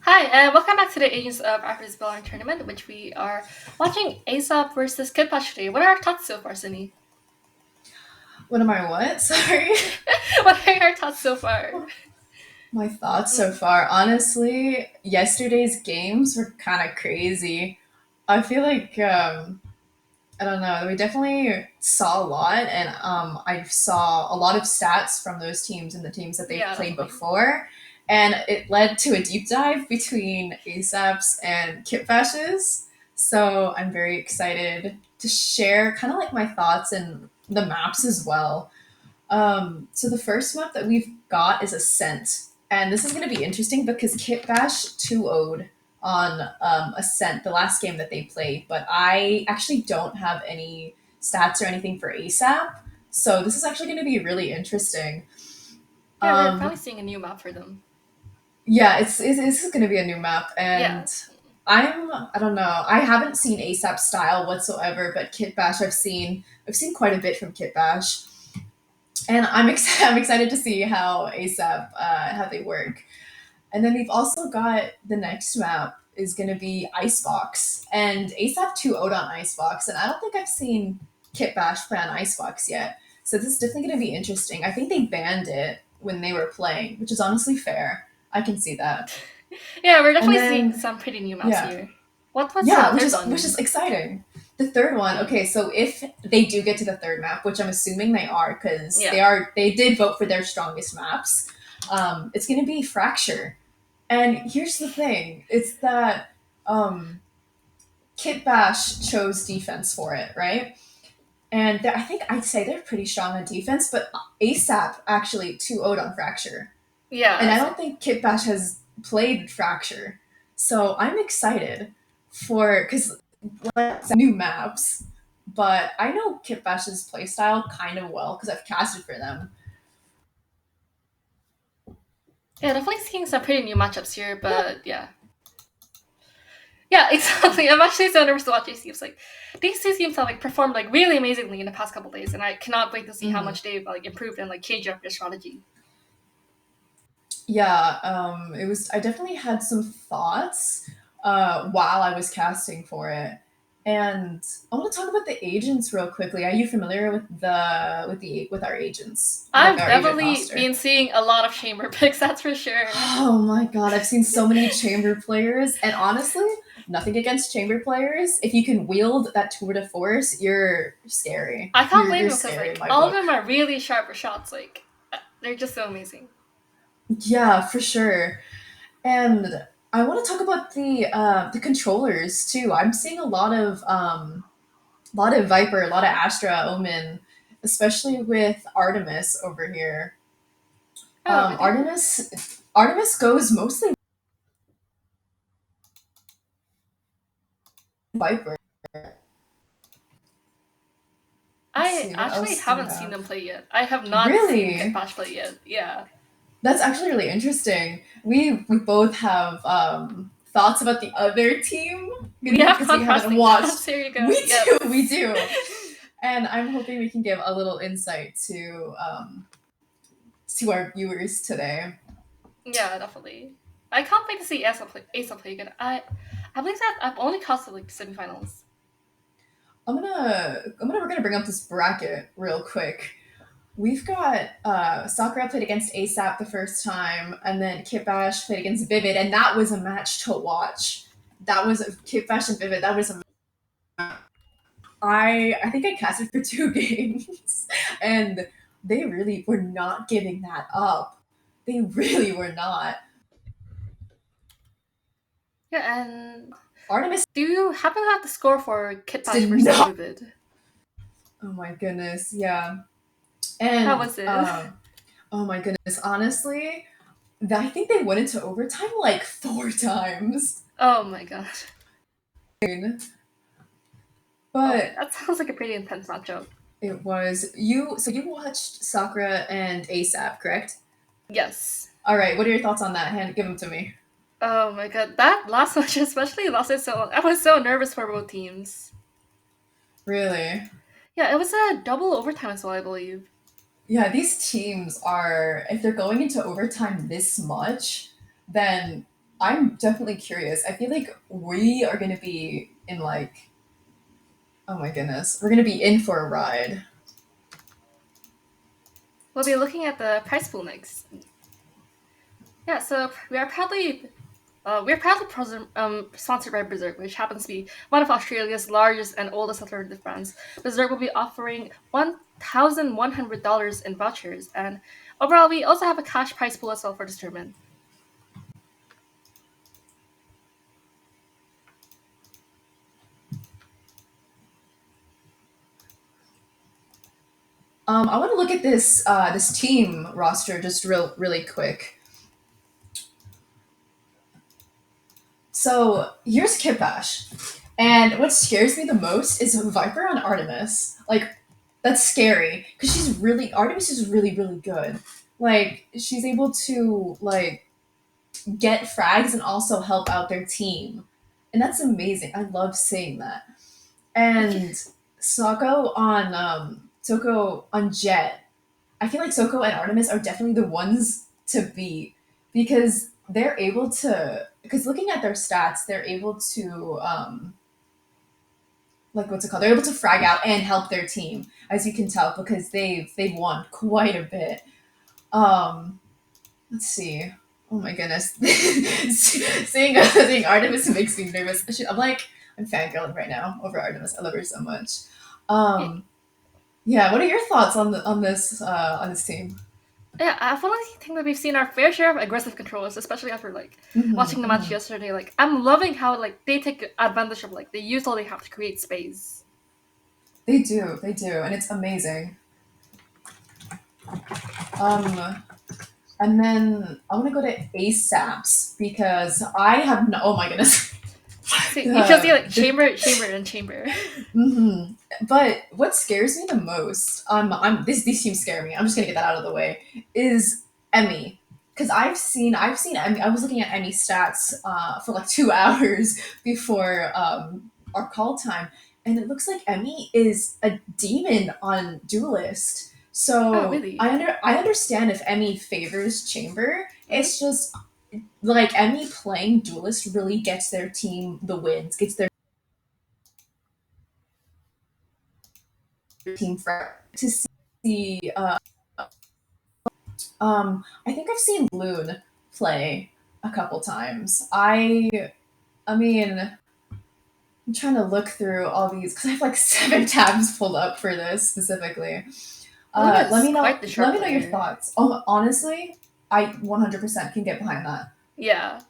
Hi, and welcome back to the Agents of Artemis VALORANT tournament, which we are watching ASAP versus Kitbash today. What are our thoughts so far, Sunny? What am I what? Sorry. What are your thoughts so far? My thoughts so far. Honestly, yesterday's games were kind of crazy. I feel like I don't know. We definitely saw a lot, and I saw a lot of stats from those teams and the teams that they've Yeah, played definitely. before, and it led to a deep dive between ASAP's and Kitbash's. So I'm very excited to share kind of like my thoughts and the maps as well. So the first map that we've got is Ascent, and this is going to be interesting because Kitbash 2-0'd on Ascent, the last game that they played, but I actually don't have any stats or anything for ASAP, so this is actually going to be really interesting. Yeah, we're finally Um, seeing a new map for them. yeah, it's going to be a new map, Yeah. and I don't know. I haven't seen ASAP style whatsoever, but Kitbash I've seen quite a bit from Kitbash, and I'm excited to see how ASAP how they work. And then we've also got the next map is going to be Icebox, and ASAP 2-0'd on Icebox, and I don't think I've seen Kitbash play on Icebox yet. So this is definitely going to be interesting. I think they banned it when they were playing, which is honestly fair. I can see that. Yeah, we're And definitely seeing then some pretty new maps yeah, here. What's the yeah, third which one? is exciting. The third one, okay, so if they do get to the third map, which I'm assuming they are, because Yeah. they did vote for their strongest maps, it's going to be Fracture. And here's the thing: it's that um, Kit Bash chose defense for it, right? And I think I'd say they're pretty strong on defense, but ASAP actually 2-0'd on Fracture, and Yeah. I don't think Kit Bash has played Fracture, so I'm excited for because new maps. But I know Kit Bash's playstyle kind of well because I've casted for them. Yeah, definitely seeing some pretty new matchups here, Yeah, but yeah. Yeah, exactly. I'm actually so nervous to watch these teams. Like, these two teams have like performed like really amazingly in the past couple days, and I cannot wait to see how mhm. much they've like improved and like changed up their strategy. Yeah, it was. I definitely had some thoughts while I was casting for it, and I want to talk about the agents real quickly. Are you familiar with with our agents, with I've our agent definitely roster? been seeing a lot of chamber picks, that's for sure. Oh my god, I've seen so many chamber players, and honestly, nothing against chamber players. If you can wield that tour de force, you're scary. I can't You're blame you're them because scary in like my all of book. them are really sharp shots. Like, they're just so amazing. Yeah, for sure. And I want to talk about the controllers too. I'm seeing a lot of Viper, a lot of Astra, Omen, especially with Artemis over here. Oh, really? Artemis goes mostly Viper. Let's I see what actually else do we haven't seen have. them play yet. I have not seen Really, Kitbash play yet. Yeah. that's actually really interesting. We both have thoughts about the other team We have because we haven't contrasting thoughts. watched. Here you go. We do, we Yes. do, and I'm hoping we can give a little insight to our viewers today. Yeah, definitely. I can't wait to see Asa play again. I believe that I've only costed like semifinals. We're gonna bring up this bracket real quick. We've got Sakura played against ASAP the first time, and then Kitbash played against Vivid, and that was a match to watch. That was Kitbash and Vivid. That was a I think I casted for two games, and they really were not giving that up. They really were not. Yeah, and Artemis do you happen to have the score for Kitbash did versus not. Vivid? Oh my goodness, yeah. How And was it? oh my goodness, honestly, I think they went into overtime like four times. Oh my gosh. Oh, But that sounds like a pretty intense matchup. it was you. So you watched Sakura and ASAP, correct? Yes. All right. What are your thoughts on that? Hand, give them to me. Oh my god, that last match especially lasted so long. I was so nervous for both teams. Really? Yeah, it was a double overtime as well, I believe. Yeah, these teams are, if they're going into overtime this much, then I'm definitely curious. I feel like we are going to be in like, oh my goodness, we're going to be in for a ride. We'll be looking at the prize pool next. Yeah, so sponsored by Berserk, which happens to be one of Australia's largest and oldest alternative brands. Berserk will be offering $1,100 in vouchers, and overall, we also have a cash prize pool as well for this tournament. I want to look at this team roster just really quick. So here's Kitbash, and what scares me the most is Viper on Artemis. Like that's scary because Artemis is really good. Like she's able to like get frags and also help out their team, and that's amazing. I love seeing that. And Soko on Jet. I feel like Soko and Artemis are definitely the ones to beat because they're able to. Because looking at their stats, they're able to like what's it called? They're able to frag out and help their team, as you can tell, because they've won quite a bit. Um, let's see. Oh my goodness, seeing Artemis makes me nervous. I'm fangirling right now over Artemis. I love her so much. Um, yeah, what are your thoughts on this team? Yeah, I feel like I think that we've seen our fair share of aggressive controllers, especially after like Hmm. watching the match Hmm. yesterday. Like I'm loving how like they take advantage of like they use all they have to create space. They do, and it's amazing. Um, and then I want to go to ASAPs because I have no. Oh my goodness. So you can see the, like the chamber, and chamber. hmm But what scares me the most, these teams scare me. I'm just gonna get that out of the way. Is Emmy, because I've seen Emmy. I was looking at Emmy stats for like 2 hours before our call time, and it looks like Emmy is a demon on Duelist. Oh So really? I understand if Emmy favors Chamber. Mm-hmm. It's just like Emmy playing Duelist really gets their team the wins, gets their team for to see. I think I've seen Loon play a couple times. I mean, I'm trying to look through all these because I have like 7 tabs pulled up for this specifically. Loon Let is me know. quite the Let sharp me know your player. thoughts. Oh, honestly, I 100% can get behind that. Yeah.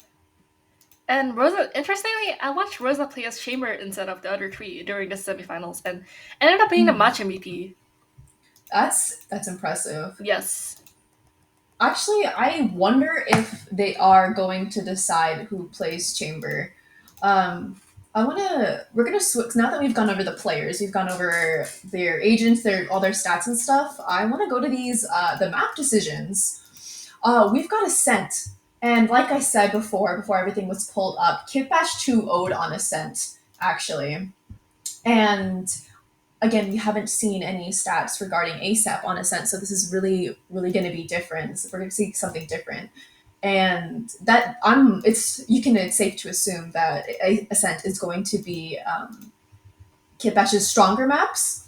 And Rosa, interestingly, I watched Rosa play as Chamber instead of the other three during the semifinals, and ended up being the Mhm. match MVP. That's impressive. Yes. Actually, I wonder if they are going to decide who plays Chamber. We're gonna switch now that we've gone over the players, we've gone over their agents, all their stats and stuff. I want to go to the map decisions. We've got Ascent, and like I said before everything was pulled up, Kitbash 2-0'd on Ascent actually, and again, we haven't seen any stats regarding ASAP on Ascent, so this is really going to be different. We're going to see something different, and that it's safe to assume that Ascent is going to be Kit Bash's stronger maps,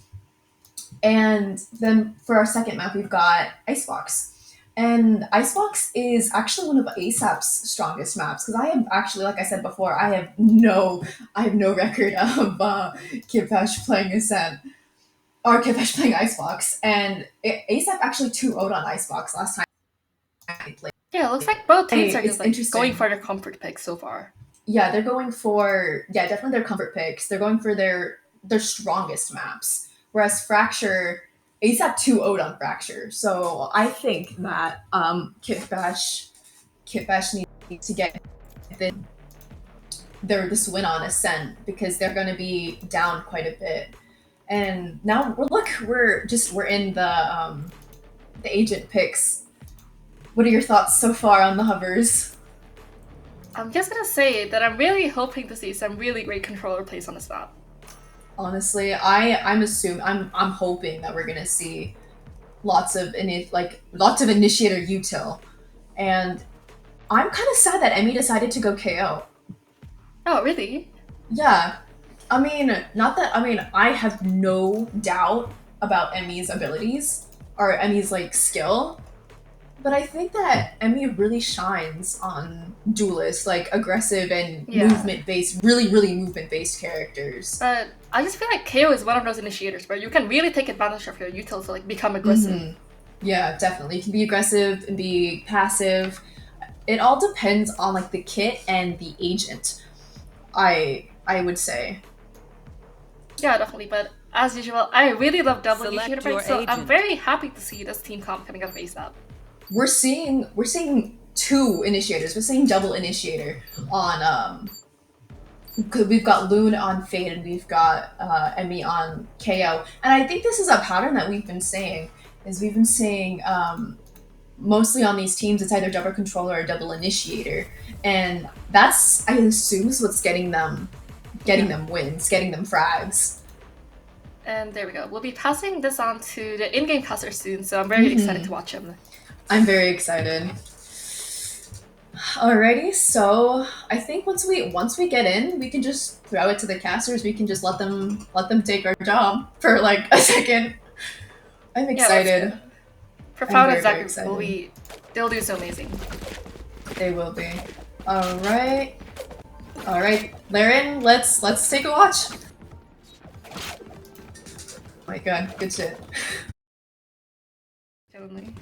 and then for our second map, we've got Icebox. And Icebox is actually one of ASAP's strongest maps because I have actually, like I said before, I have no record of Kit Bash playing Ascent or Kitbash playing Icebox, and ASAP actually 2-0'd on Icebox last time they played. Yeah, it looks like both teams are just It's like going interesting. for their comfort pick so far. Yeah, they're going for definitely their comfort picks. They're going for their strongest maps, whereas Fracture ASAP 2-0'd on Fracture. So I think that Kitbash needs to get the, this win on Ascent because they're going to be down quite a bit. And now we're in the agent picks. What are your thoughts so far on the hovers? I'm just gonna say that I'm really hoping to see some really great controller plays on this map. Honestly, I'm hoping that we're gonna see lots of initiator util, and I'm kind of sad that Emmy decided to go KO. Oh, really? Yeah, I mean, not that I mean I have no doubt about Emmy's abilities or Emmy's like skill, but I think that Emmy really shines on duelist, like aggressive and Yeah. movement based, really movement based characters. But I just feel like KO is one of those initiators where you can really take advantage of your util to like become aggressive. Yeah, definitely. You can be aggressive and be passive. It all depends on like the kit and the agent. I would say. Yeah, definitely. But as usual, I really love double Select initiator your breaks, so I'm agent. very happy to see this team comp coming out of ASAP. We're seeing two initiators. We're seeing double initiator on because we've got Loon on Fade and we've got Emmy on KO. And I think this is a pattern that we've been saying. Mostly on these teams, it's either double controller or double initiator, and that's I assume is what's getting them wins, getting them frags. And there we go. We'll be passing this on to the in-game caster soon, so I'm very excited to watch him. I'm very excited. Alrighty, so I think once we get in, we can just throw it to the casters. We can just let them take our job for like a second. I'm excited. Yeah, Profound and very Zach they'll do so amazing. They will be. Alright, Laren, let's take a watch. Oh my god, good shit. Totally.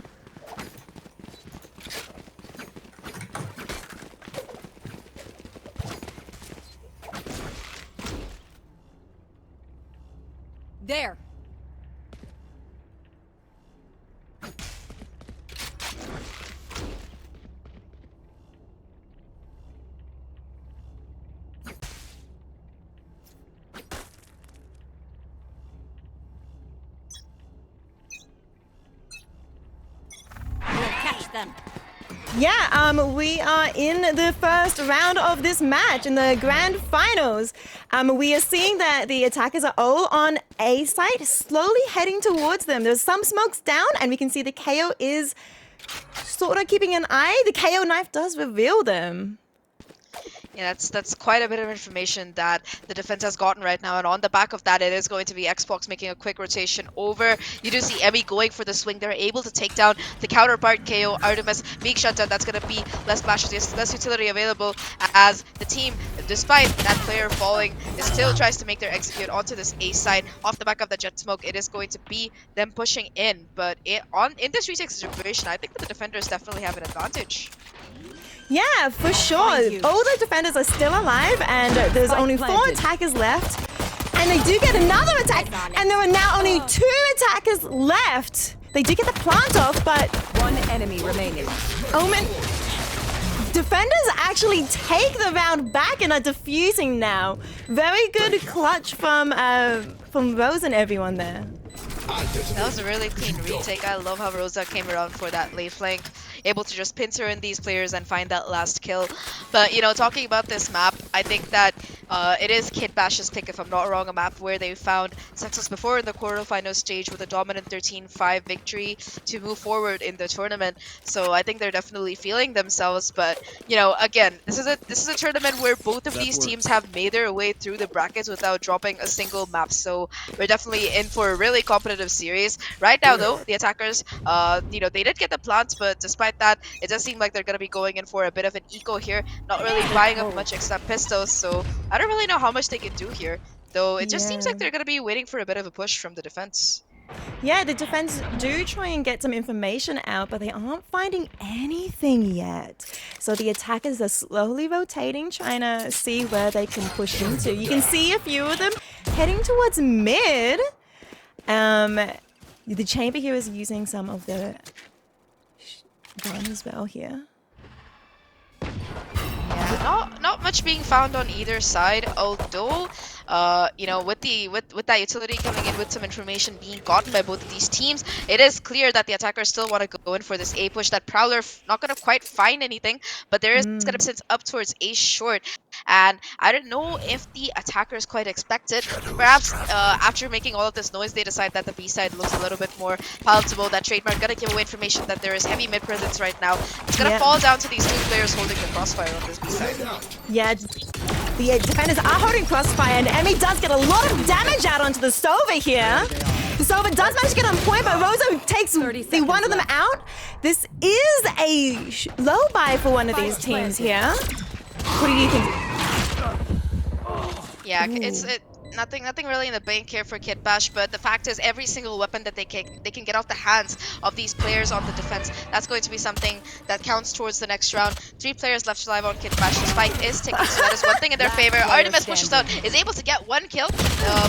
There. Them. Yeah, we are in the first round of this match in the grand finals. We are seeing that the attackers are all on A site, slowly heading towards them. There's some smokes down, and we can see the KO is sort of keeping an eye. The KO knife does reveal them. Yeah, that's quite a bit of information that the defense has gotten right now, and on the back of that, it is going to be Xbox making a quick rotation over. You do see Emmy going for the swing. They're able to take down the counterpart KO. Artemis being shut down. That's going to be less flashes, less utility available, as the team, despite that player falling, still tries to make their execute onto this A side. Off the back of the jet smoke, it is going to be them pushing in, but in this retake situation, I think that the defenders definitely have an advantage. Yeah, for sure. All the defenders are still alive, and there's only 4 attackers left. And they do get another attack, and there are now only 2 attackers left. They do get the plant off, but 1 enemy remaining. Omen, defenders actually take the round back and are defusing now. Very good clutch from Rose and everyone there. That was a really clean retake. I love how Rosa came around for that late flank, able to just pincer in these players and find that last kill. But, you know, talking about this map, I think that it is Kitbash's pick, if I'm not wrong, a map where they found success before in the quarterfinal stage with a dominant 13-5 victory to move forward in the tournament. So I think they're definitely feeling themselves. But, you know, again, this is a tournament where both of these teams have made their way through the brackets without dropping a single map. So we're definitely in for a really competitive series. Right now, though, the attackers, you know, they did get the plants, but despite that, it does seem like they're going to be going in for a bit of an eco here, not really buying up much except pistols. So I don't really know how much they can do here, though it just seems like they're going to be waiting for a bit of a push from the defense. Yeah, the defense do try and get some information out, but they aren't finding anything yet. So the attackers are slowly rotating, trying to see where they can push into. You can see a few of them heading towards mid. The chamber here is using some of the gun as well here. Yeah, not much being found on either side, although you know, with that utility coming in, with some information being gotten by both of these teams, it is clear that the attackers still want to go in for this A push. That Prowler not going to quite find anything, but there is going to be sense up towards A short. And I don't know if the attackers quite expect it. Perhaps after making all of this noise, they decide that the B side looks a little bit more palatable. That Trademark gonna give away information that there is heavy mid presence right now. It's gonna fall down to these two players holding the crossfire on this B side. Yeah, the defenders are holding crossfire, and Emmy does get a lot of damage out onto the Sova here. The Sova does manage to get on point, but Rosa takes the one of them out. This is a low buy for one of these teams here. What do you think? Yeah, it's nothing really in the bank here for Kitbash, but the fact is every single weapon that they can get off the hands of these players on the defense, that's going to be something that counts towards the next round. 3 players left alive on Kitbash. The spike is ticking, so that is one thing in their favor. Artemis pushes out, is able to get 1 kill,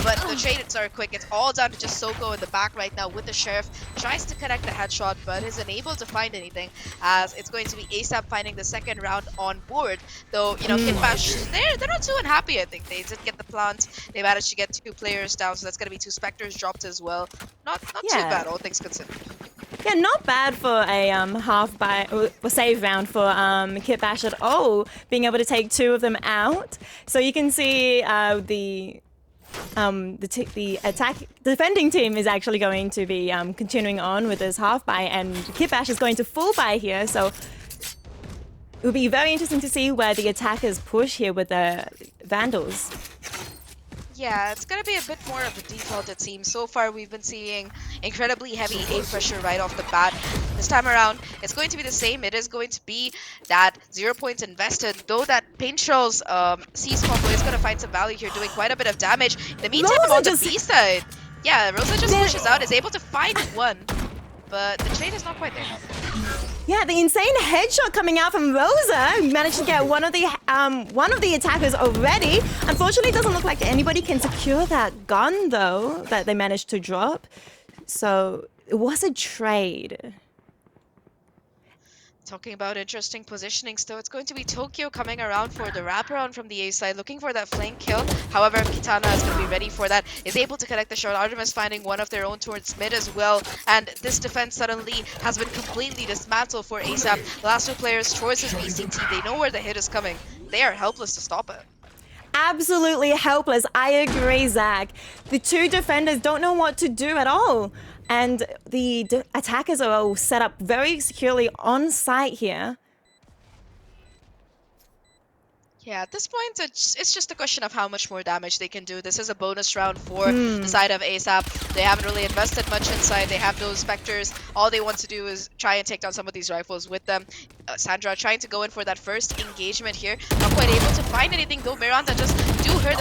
but the trades are quick. It's all down to just Soko in the back right now with the Sheriff. Tries to connect the headshot, but is unable to find anything, as it's going to be ASAP finding the second round on board. Though, you know, Kitbash, they're not too unhappy, I think. They did get the plant. They managed to get 2 players down, so that's going to be 2 Spectres dropped as well. Not too bad, all things considered. Yeah, not bad for a half buy or save round for Kitbash at all, being able to take 2 of them out. So you can see the defending team is actually going to be continuing on with this half buy, and Kitbash is going to full buy here. So it will be very interesting to see where the attackers push here with the Vandals. Yeah, it's going to be a bit more of a default, it seems. So far, we've been seeing incredibly heavy A pressure right off the bat. This time around, it's going to be the same. It is going to be that 0 points invested, though that Paintrol's Seize combo is going to find some value here, doing quite a bit of damage. In the meantime, Rosa on the B side, yeah, Rosa just pushes out, is able to find 1, but the trade is not quite there. Yeah, the insane headshot coming out from Rosa. Managed to get one of the attackers already. Unfortunately, it doesn't look like anybody can secure that gun, though, that they managed to drop. So it was a trade. Talking about interesting positionings, though, it's going to be Tokyo coming around for the wraparound from the A side, looking for that flank kill. However, Kitana is going to be ready for that, is able to connect the shot. Artemis finding one of their own towards mid as well, and this defense suddenly has been completely dismantled for ASAP. The last 2 players towards this BCT, they know where the hit is coming. They are helpless to stop it. Absolutely helpless. I agree, Zach. The 2 defenders don't know what to do at all. And the attackers are all set up very securely on site here. Yeah, at this point, it's just a question of how much more damage they can do. This is a bonus round for the side of ASAP. They haven't really invested much inside. They have those Spectres. All they want to do is try and take down some of these rifles with them. Sandra trying to go in for that first engagement here. Not quite able to find anything, though. Miranda does do her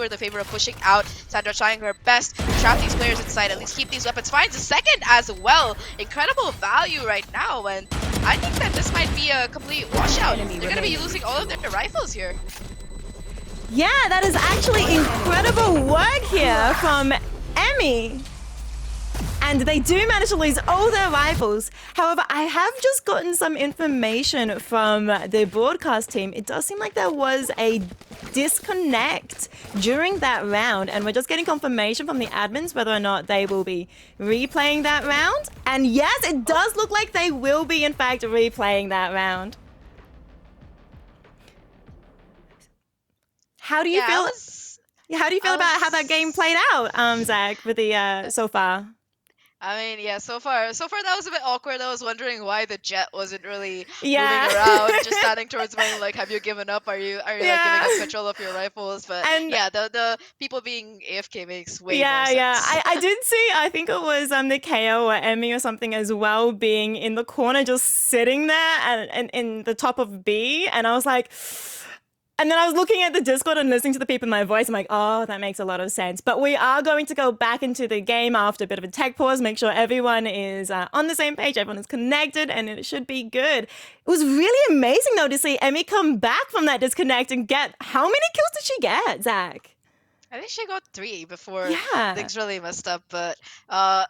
the favor of pushing out. Sandra trying her best to trap these players inside, at least keep these weapons. Finds a second as well. Incredible value right now, and I think that this might be a complete washout. They're going to be losing all of their rifles here. Yeah, that is actually incredible work here from Emmy. And they do manage to lose all their rifles. However, I have just gotten some information from the broadcast team. It does seem like there was a disconnect during that round, and we're just getting confirmation from the admins whether or not they will be replaying that round. And yes, it does look like they will be, in fact, replaying that round. How do you feel? How do you feel about how that game played out, Zach, with the so far? I mean, yeah, so far that was a bit awkward. I was wondering why the jet wasn't really moving around, just standing towards me, like, have you given up? Are you like giving up control of your rifles? But yeah, the people being AFK makes way more sense. Yeah, I did see, I think it was the KO or Emmy or something as well, being in the corner, just sitting there and in the top of B, and I was like. And then I was looking at the Discord and listening to the people in my voice. I'm like, oh, that makes a lot of sense. But we are going to go back into the game after a bit of a tech pause, make sure everyone is on the same page, everyone is connected, and it should be good. It was really amazing, though, to see Emmy come back from that disconnect and get... How many kills did she get, Zach? I think she got 3 before Yeah. things really messed up, but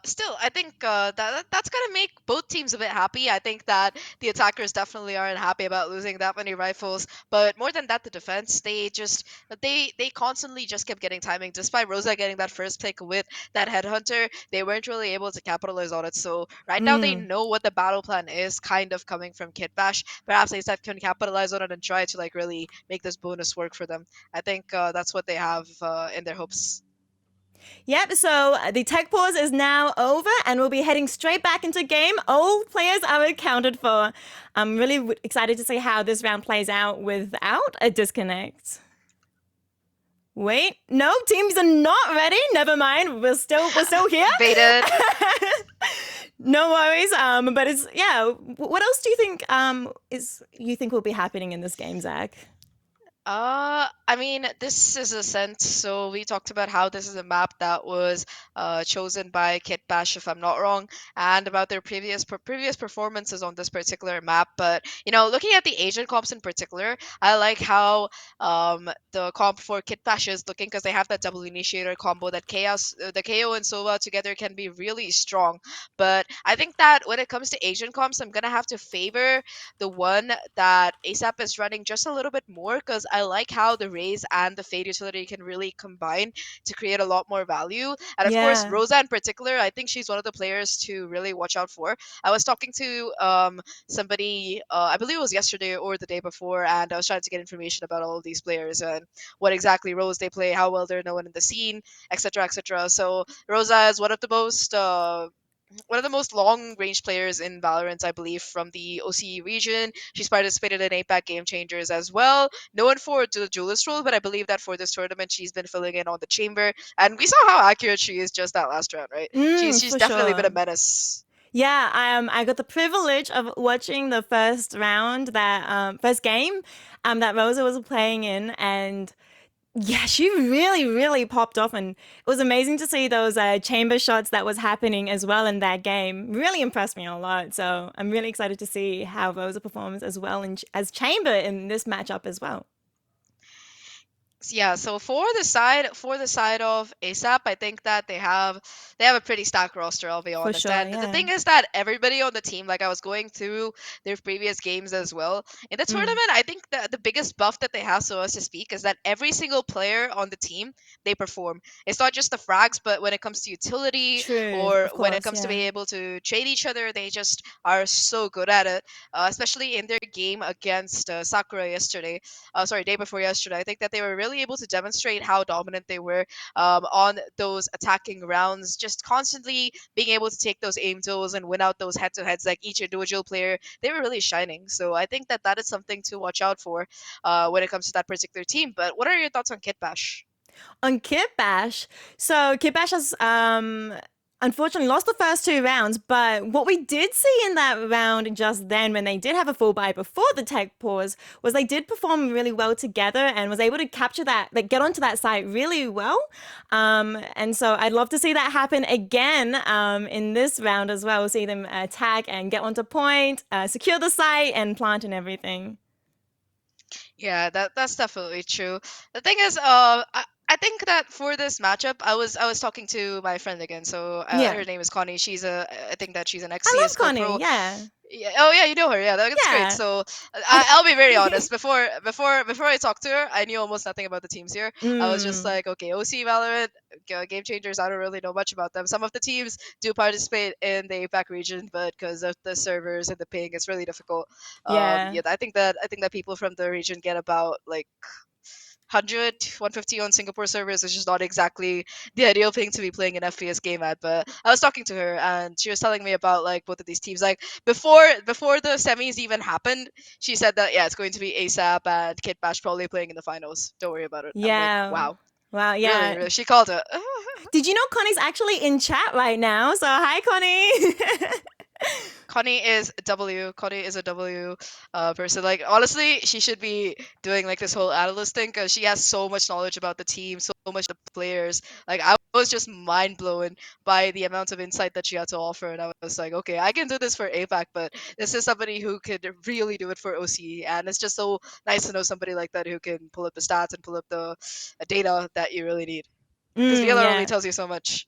still, I think that's gonna make both teams a bit happy. I think that the attackers definitely aren't happy about losing that many rifles, but more than that, the defense they constantly just kept getting timing. Despite Rosa getting that first pick with that headhunter, they weren't really able to capitalize on it. So right now they know what the battle plan is, kind of coming from Kitbash. Perhaps they can capitalize on it and try to like really make this bonus work for them. I think that's what they have in their hopes. Yep, so the tech pause is now over and we'll be heading straight back into game. All players are accounted for. I'm really excited to see how this round plays out without a disconnect. Wait, no, teams are not ready. Never mind. We're still here. Baited. No worries. But it's what else do you think you think will be happening in this game, Zach? I mean, this is a sense. So we talked about how this is a map that was chosen by Kitbash, if I'm not wrong, and about their previous performances on this particular map. But looking at the Asian comps in particular, I like how the comp for Kitbash is looking because they have that double initiator combo that the KO and Sova together can be really strong. But I think that when it comes to Asian comps, I'm gonna have to favor the one that ASAP is running just a little bit more because I like how the Raze and the Fade utility can really combine to create a lot more value. And of course, Yeah. Rosa in particular, I think she's one of the players to really watch out for. I was talking to somebody, I believe it was yesterday or the day before, and I was trying to get information about all of these players and what exactly roles they play, how well they're known in the scene, etc., etc. So Rosa is one of the most long range players in Valorant, I believe, from the OCE region. She's participated in APAC Game Changers as well. Known for the duelist role, but I believe that for this tournament, she's been filling in on the chamber. And we saw how accurate she is just that last round, right? She's For definitely been sure. a menace. Yeah, I got the privilege of watching the first round first game that Rosa was playing in, and yeah, she really, really popped off, and it was amazing to see those chamber shots that was happening as well in that game. Really impressed me a lot. So I'm really excited to see how Rosa performs as well as chamber in this matchup as well. Yeah, so for the side of ASAP, I think that they have a pretty stacked roster, I'll be For honest. sure, And the yeah. thing is that everybody on the team, like I was going through their previous games as well. In the tournament, I think the biggest buff that they have, so as to speak, is that every single player on the team, they perform. It's not just the frags, but when it comes to utility True, or of when it course, comes to yeah. being able to trade each other, they just are so good at it. Especially in their game against Sakura yesterday, sorry, day before yesterday. I think that they were really able to demonstrate how dominant they were on those attacking rounds, just constantly being able to take those aim duels and win out those head-to-heads. Like each individual player, they were really shining. So I think that that is something to watch out for when it comes to that particular team. But what are your thoughts on Kitbash? On Kitbash, so Kitbash has unfortunately lost the first 2 rounds, but what we did see in that round just then when they did have a full buy before the tech pause was they did perform really well together and was able to capture that, like get onto that site really well. And so I'd love to see that happen again in this round as well. See them attack and get onto point, secure the site and plant and everything. Yeah, that's definitely true. The thing is, I think that for this matchup, I was talking to my friend again. So Yeah. her name is Connie. I think that she's an ex I love CS:GO Connie, pro. yeah. Yeah. Oh yeah, you know her. Yeah, that's great. Yeah. So I, I'll be very honest. Before I talked to her, I knew almost nothing about the teams here. I was just like, okay, OC Valorant, Game Changers. I don't really know much about them. Some of the teams do participate in the APAC region, but because of the servers and the ping, it's really difficult. Yeah. Yeah, I think that people from the region get about like 100, 150 on Singapore servers, which is not exactly the ideal thing to be playing an FPS game at. But I was talking to her and she was telling me about like both of these teams. Like before the semis even happened, she said that yeah, it's going to be ASAP and Kitbash probably playing in the finals. Don't worry about it. I'm like, Yeah. wow, Wow, really, yeah. really. She called it. Did you know Connie's actually in chat right now? So hi, Connie. Connie is a W. Connie is a W person. Like honestly, she should be doing like this whole analyst thing because she has so much knowledge about the team, so much of the players. Like I was just mind blown by the amount of insight that she had to offer, and I was like, okay, I can do this for APAC, but this is somebody who could really do it for OCE, and it's just so nice to know somebody like that who can pull up the stats and pull up the data that you really need, because VLR only Yeah. tells you so much.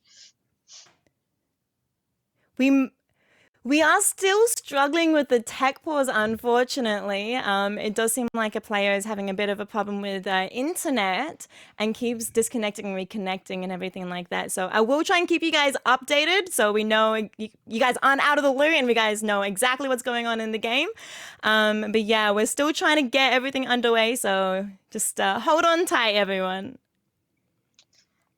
We are still struggling with the tech pause, unfortunately. It does seem like a player is having a bit of a problem with internet and keeps disconnecting and reconnecting and everything like that. So I will try and keep you guys updated so we know you guys aren't out of the loop and we guys know exactly what's going on in the game. But yeah, we're still trying to get everything underway. So just hold on tight, everyone.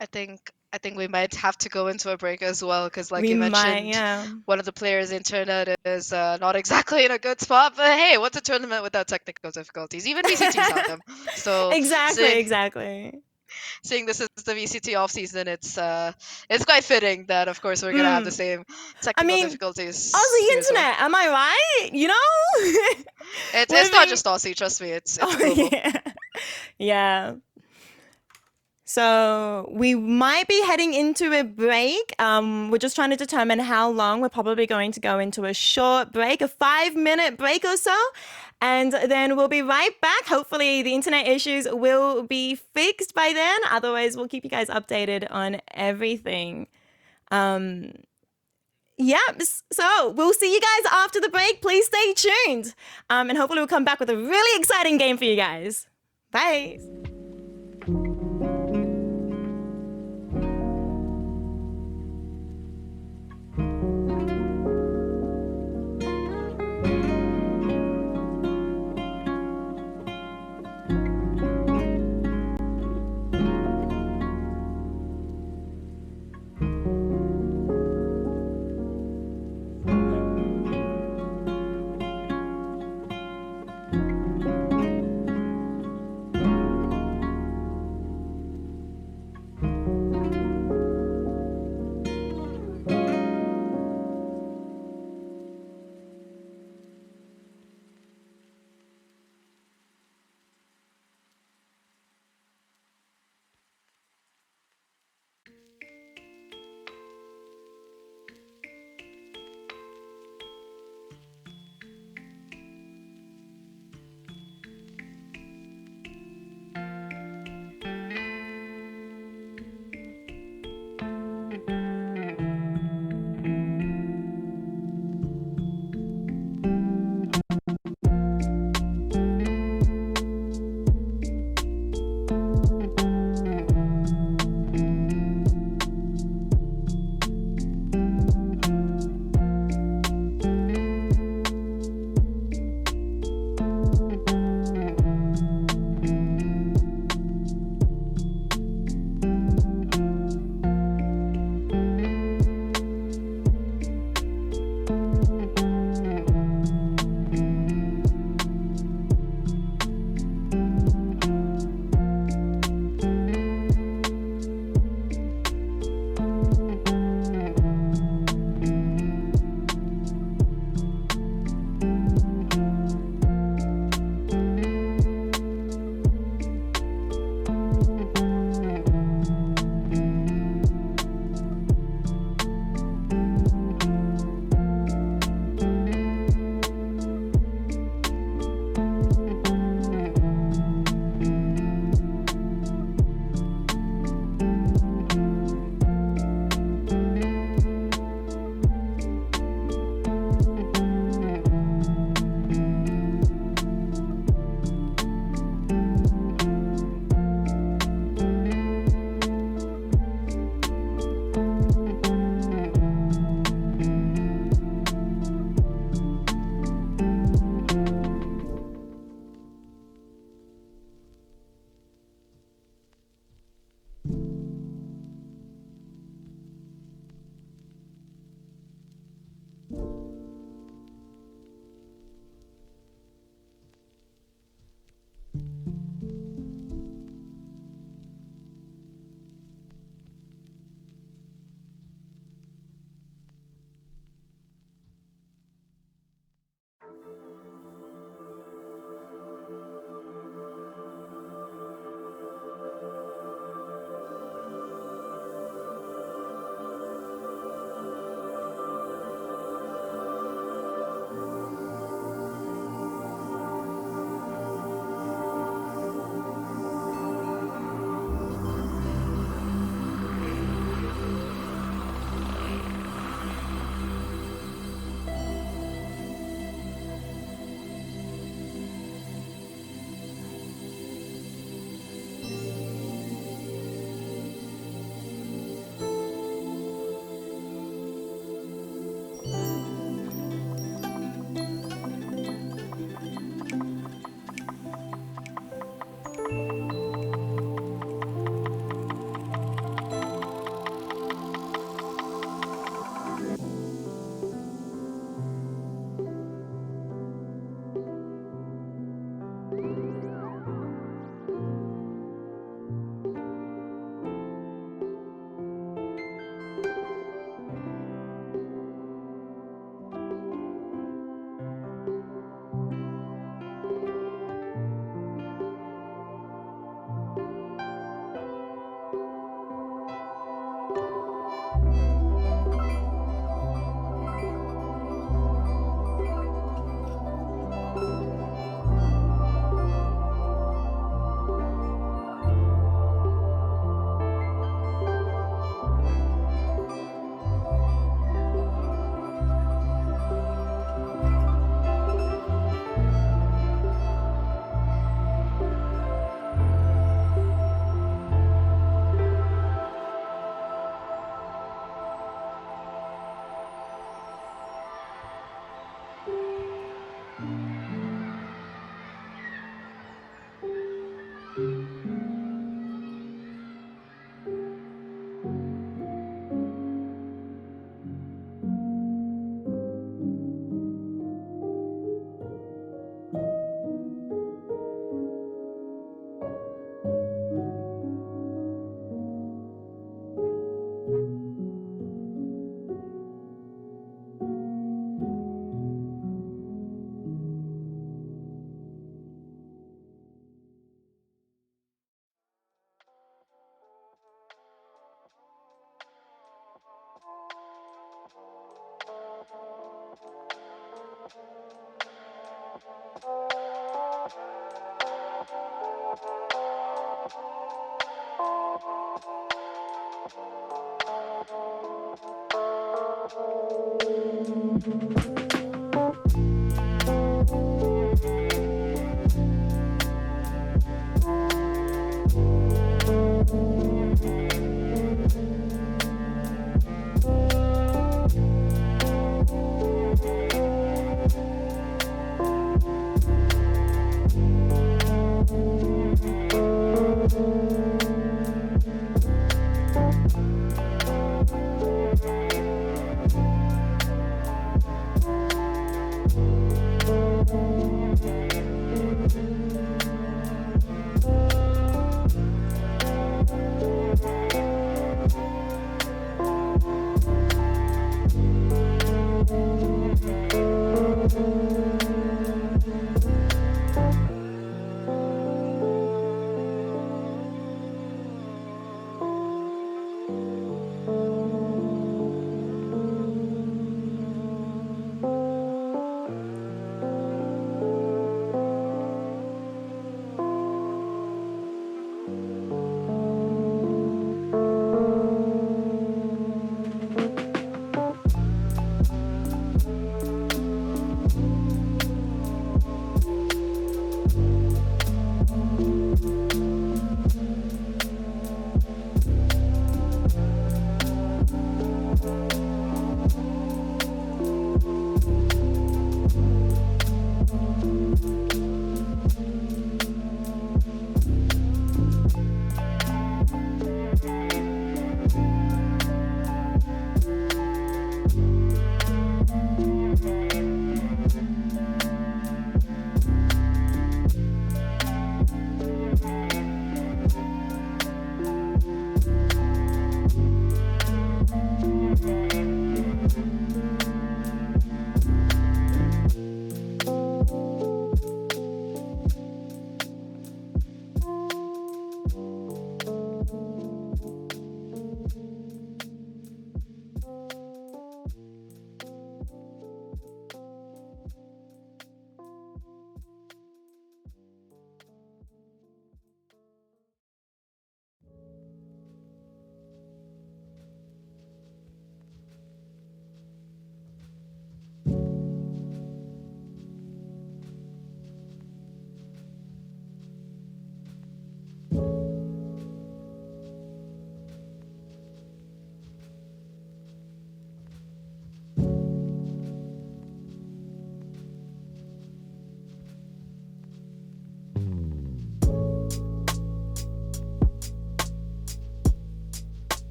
I think we might have to go into a break as well, because like We you might, mentioned, yeah. one of the players' internet is not exactly in a good spot. But hey, what's a tournament without technical difficulties? Even VCTs have them. So Exactly. seeing this is the VCT off season, it's quite fitting that of course we're gonna have the same I technical mean, difficulties Aussie here as well. internet, am I right? You know? It's not just Aussie, trust me. It's global. Yeah. Yeah. So we might be heading into a break. We're just trying to determine how long. We're probably going to go into a short break, a 5-minute break or so. And then we'll be right back. Hopefully the internet issues will be fixed by then. Otherwise, we'll keep you guys updated on everything. Yep. So we'll see you guys after the break. Please stay tuned. And hopefully we'll come back with a really exciting game for you guys. Bye.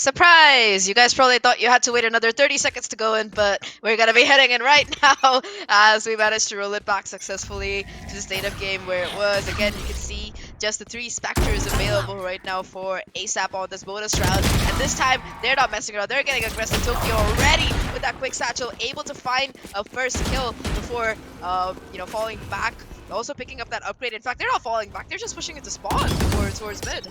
Surprise! You guys probably thought you had to wait another 30 seconds to go in, but we're gonna be heading in right now as we managed to roll it back successfully to the state of game where it was. Again, you can see just the 3 Spectres available right now for ASAP on this bonus round. And this time, they're not messing around. They're getting aggressive. Tokyo already with that quick satchel, able to find a first kill before, falling back. Also picking up that upgrade. In fact, they're not falling back. They're just pushing into spawn towards mid.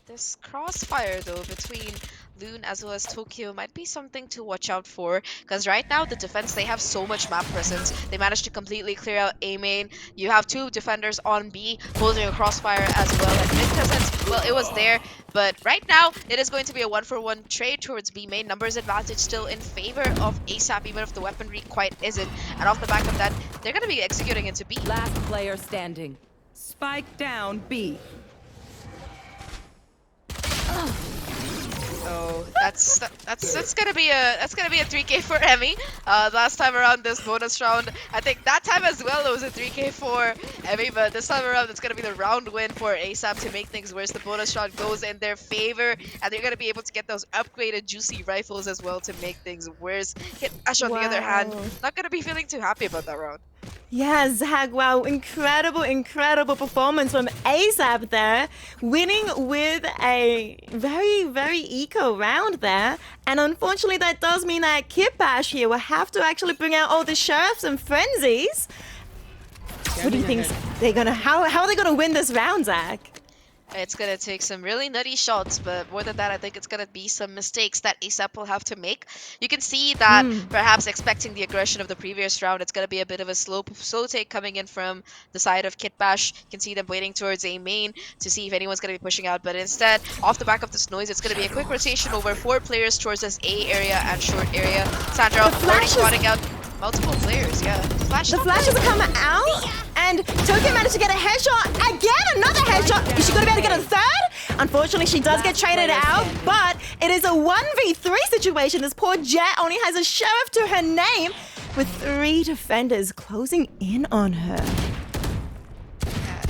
This crossfire though between Loon as well as Tokyo might be something to watch out for, because right now the defense, they have so much map presence. They managed to completely clear out A main. You have 2 defenders on B holding a crossfire as well, and mid presence, well, it was there, but right now it is going to be a 1-for-1 trade towards B main. Numbers advantage still in favor of ASAP, even if the weaponry quite isn't, and off the back of that they're going to be executing into B. Last player standing. Spike down B. So that's gonna be a 3K for Emmy. Last time around this bonus round, I think that time as well it was a 3K for Emmy, but this time around it's gonna be the round win for ASAP to make things worse. The bonus round goes in their favor, and they're gonna be able to get those upgraded juicy rifles as well to make things worse. Kitbash on the other hand, not gonna be feeling too happy about that round. Yeah, Zach, wow, incredible performance from ASAP there, winning with a very eco round there. And unfortunately, that does mean that Kitbash here will have to actually bring out all the sheriffs and frenzies. What do you think how are they gonna win this round, Zach? It's gonna take some really nutty shots, but more than that, I think it's gonna be some mistakes that ASAP will have to make. You can see that perhaps expecting the aggression of the previous round, it's gonna be a bit of a slow take coming in from the side of Kitbash. You can see them waiting towards A main to see if anyone's gonna be pushing out, but instead, off the back of this noise, it's gonna be a quick rotation over 4 players towards this A area and short area. Sandra already spotting out multiple players, yeah. The flashes are coming out, and Tokyo managed to get a headshot. Again, another headshot. Is she going to be able to get a third? Unfortunately, she does get traded out, but it is a 1v3 situation. This poor Jet only has a sheriff to her name with 3 defenders closing in on her.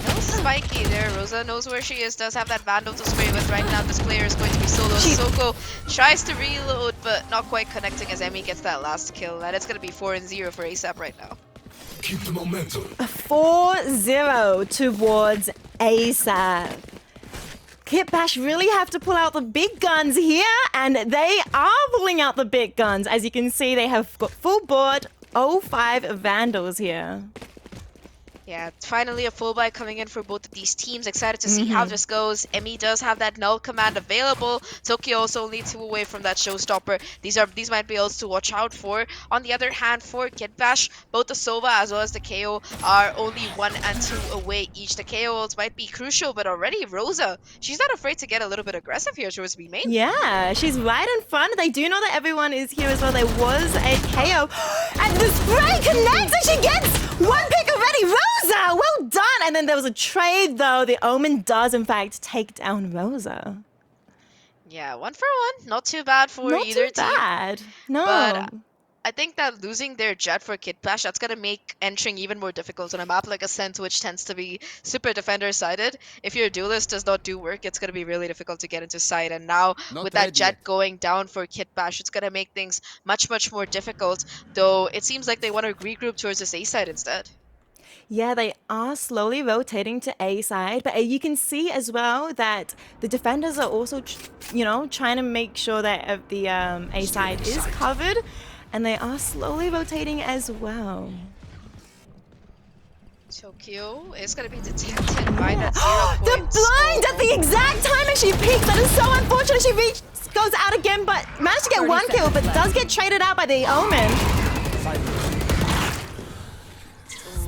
No spiky there. Rosa knows where she is, does have that Vandal to spray with right now. This player is going to be solo. Soko tries to reload, but not quite connecting as Emmy gets that last kill. And it's going to be 4-0 for ASAP right now. Keep the momentum. 4-0 towards ASAP. Kitbash really have to pull out the big guns here, and they are pulling out the big guns. As you can see, they have got full board 05 Vandals here. Yeah, finally a full buy coming in for both of these teams. Excited to see how this goes. Emmy does have that null command available. Tokyo also only 2 away from that showstopper. These might be ults to watch out for. On the other hand, for Kitbash, both the Sova as well as the KO are only 1 and 2 away each. The KO ults might be crucial, but already Rosa, she's not afraid to get a little bit aggressive here towards B main. Yeah, she's right in front. They do know that everyone is here as well. There was a KO, and the spray connects, and she gets 1 pick already. Rosa, well done. And then there was a trade, though. The Omen does, in fact, take down Rosa. Yeah, 1 for 1. Not too bad for Not either too bad. team. No. But I think that losing their Jet for Kitbash, that's going to make entering even more difficult on a map like Ascent, which tends to be super defender-sided. If your duelist does not do work, it's going to be really difficult to get into sight. And now, with that Jet going down for Kitbash, it's going to make things much more difficult. Though, it seems like they want to regroup towards this A side instead. Yeah, they are slowly rotating to A side, but you can see as well that the defenders are also, trying to make sure that the A side is covered, and they are slowly rotating as well. Tokyo is going to be detected by that 0 The point blind score. at the exact time as she peeks. That is so unfortunate. She goes out again, but managed to get 1 kill, but does get traded out by the Omen.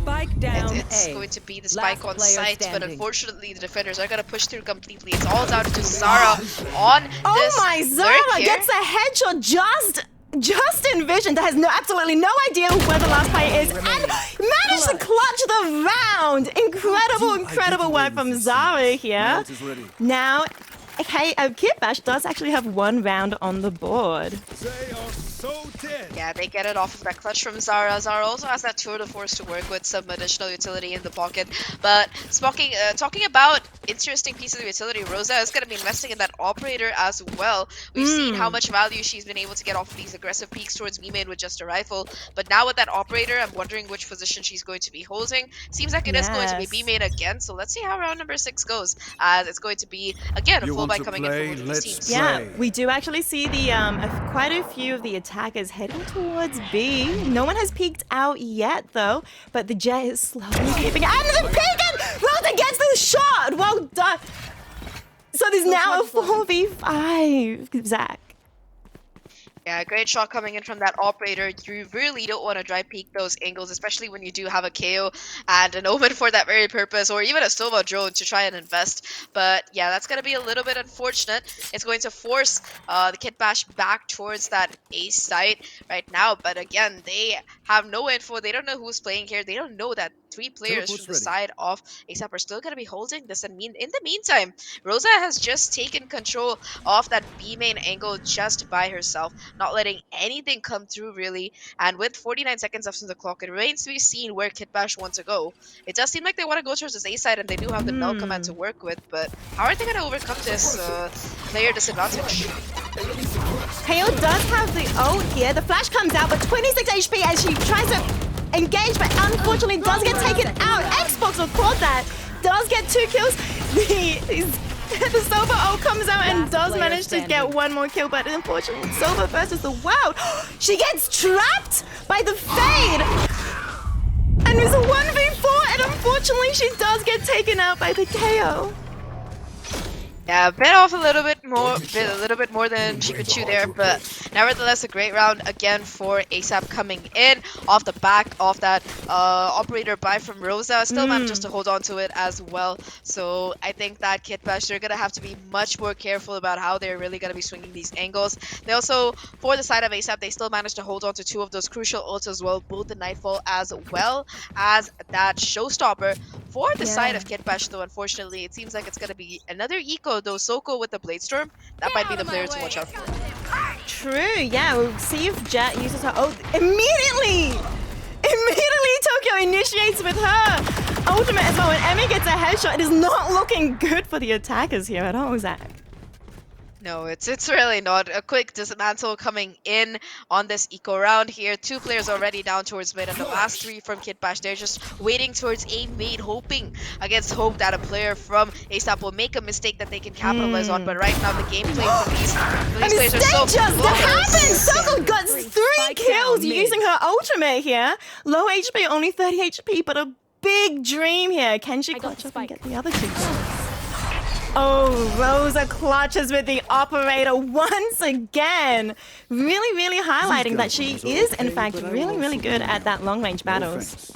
Spike down It's A. going to be the spike on Last player site, but standing. unfortunately the defenders are going to push through completely. It's all down to Zara on Oh this my, Zara lurk here. gets a headshot just in vision. That has absolutely no idea where the last player is, and managed to clutch the round. Incredible work from Zara here. Now, Okay, Kitbash does actually have 1 round on the board. They are so dead. Yeah, they get it off of that clutch from Zara. Zara also has that tour de force to work with, some additional utility in the pocket. But talking about interesting pieces of utility, Rosa is going to be investing in that operator as well. We've seen how much value she's been able to get off of these aggressive peeks towards B-main with just a rifle. But now with that operator, I'm wondering which position she's going to be holding. Seems like it is going to be Yes. B-main again, so let's see how round number 6 goes. As it's going to be, again, a You full want buy to coming in play? from both of these Let's teams. Yeah, Play. we do actually see the quite a few of the attackers heading towards B. No one has peeked out yet though, but the Jet is slowly peeping out. And the peek and Rosa gets the shot. Well done. So there's now a 4v5. Zach. Yeah, great shot coming in from that operator. You really don't want to dry peek those angles, especially when you do have a KO and an Omen for that very purpose, or even a Sova drone to try and invest. But yeah, that's going to be a little bit unfortunate. It's going to force the Kitbash back towards that A site right now. But again, they have no info. They don't know who's playing here. They don't know that 3 players Teleport's from the ready. side of ASAP are still going to be holding this. And in the meantime, Rosa has just taken control of that B main angle just by herself, not letting anything come through really. And with 49 seconds left on the clock, it remains to be seen where Kitbash wants to go. It does seem like they want to go towards this A side, and they do have the null command to work with. But how are they going to overcome this player disadvantage? KO does have the ult here. The flash comes out, but 26 HP as she tries to engage, but unfortunately does get taken out. Xbox record that. Does get 2 kills. The Sova ult comes out and does manage to get 1 more kill, but unfortunately Sova versus the Wild. She gets trapped by the Fade. And it's a 1v4, and unfortunately she does get taken out by the KO. Yeah, bit off a little bit more than she could chew there, but nevertheless a great round again for ASAP coming in off the back of that operator buy from Rosa. Still manages to hold on to it as well. So I think that Kitbash, they're gonna have to be much more careful about how they're really gonna be swinging these angles. They also, for the side of ASAP, they still managed to hold on to 2 of those crucial ults as well, both the Nightfall as well as that Showstopper. For the side of Kitbash though, unfortunately, it seems like it's gonna be another eco, though Soko with the Blade Storm. That might be the player to watch out for. True, yeah, we'll see if Jet uses her ult immediately! Immediately Tokyo initiates with her ultimate as well. When Emmy gets a headshot, it is not looking good for the attackers here at all, Zach. No, it's really not. A quick dismantle coming in on this eco round here. 2 players already down towards mid, and the last 3 from Kitbash. They're just waiting towards A mid, hoping against hope that a player from ASAP will make a mistake that they can capitalize on. But right now, the gameplay for these players are so dangerous! That happened! close. Soko got 3 kills using her ultimate here. Low HP, only 30 HP, but a big dream here. Can she clutch up and get the other 2 kills? Oh, Rosa clutches with the operator once again. Really, really highlighting that she is, in fact, really good at that long-range battles.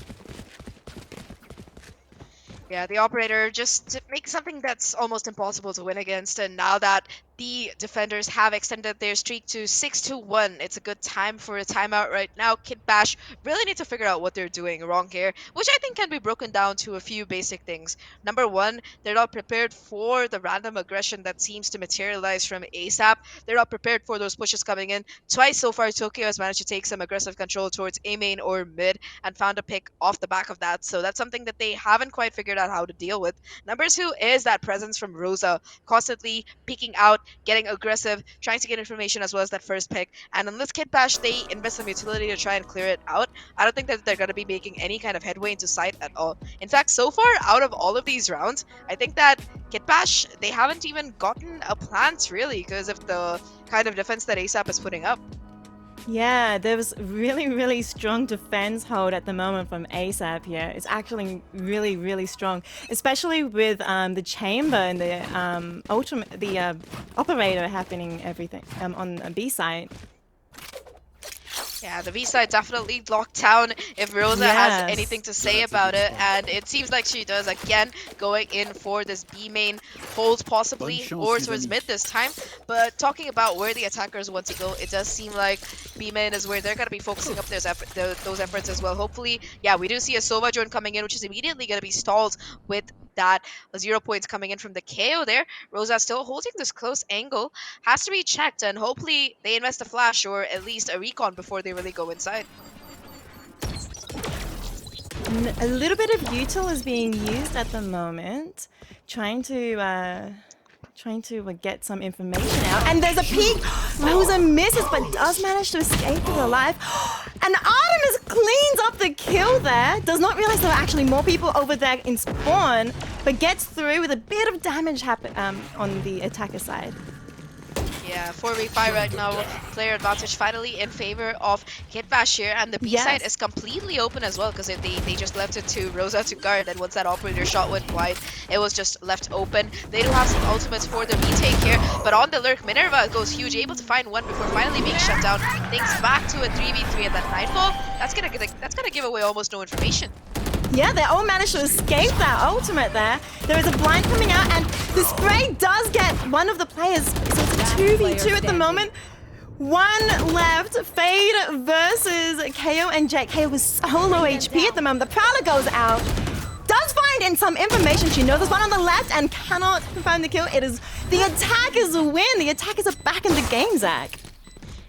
Yeah, the operator just makes something that's almost impossible to win against, and now that the defenders have extended their streak to 6-1, it's a good time for a timeout right now. Kitbash really need to figure out what they're doing wrong here, which I think can be broken down to a few basic things. Number 1, they're not prepared for the random aggression that seems to materialize from ASAP. They're not prepared for those pushes coming in. Twice so far, Tokyo has managed to take some aggressive control towards A main or mid and found a pick off the back of that. So that's something that they haven't quite figured out how to deal with. Number 2 is that presence from Rosa, constantly peeking out, getting aggressive, trying to get information as well as that first pick. And unless Kitbash, they invest some utility to try and clear it out, I don't think that they're going to be making any kind of headway into sight at all. In fact, so far out of all of these rounds, I think that Kitbash, they haven't even gotten a plant really because of the kind of defense that ASAP is putting up. Yeah, there was really strong defense hold at the moment from ASAP here. It's actually really strong, especially with the chamber and the operator happening everything on the B side. Yeah, the B side definitely locked down if Rosa has anything to say about it, and it seems like she does again, going in for this B main hold possibly, or towards mid this time. But talking about where the attackers want to go, it does seem like B main is where they're going to be focusing up those efforts as well. Hopefully, yeah, we do see a Sova drone coming in, which is immediately going to be stalled with that. 0 points coming in from the KO there. Rosa still holding this close angle. Has to be checked, and hopefully they invest a flash or at least a recon before they really go inside. A little bit of util is being used at the moment, trying to get some information out. And there's a peek. Rosa misses, but does manage to escape with her life. And Artemis cleans up the kill there. Does not realize there are actually more people over there in spawn, but gets through with a bit of damage on the attacker side. Yeah, 4v5 right now. Player advantage finally in favor of Kitbash here, and the B side is completely open as well because they just left it to Rosa to guard, and once that operator shot went wide, it was just left open. They do have some ultimates for the retake here, but on the lurk, Minerva goes huge, able to find one before finally being shut down. Things back to a 3v3 at that Nightfall. That's gonna give away almost no information. Yeah, they all managed to escape that ultimate there. There is a blind coming out, and the spray does get one of the players. So it's a 2v2 at the moment. One left. Fade versus KO and Jet. KO was so low HP at the moment. The Prowler goes out. Does find in some information. She knows there's one on the left and cannot confirm the kill. It is the attackers win. The attackers are back in the game, Zach.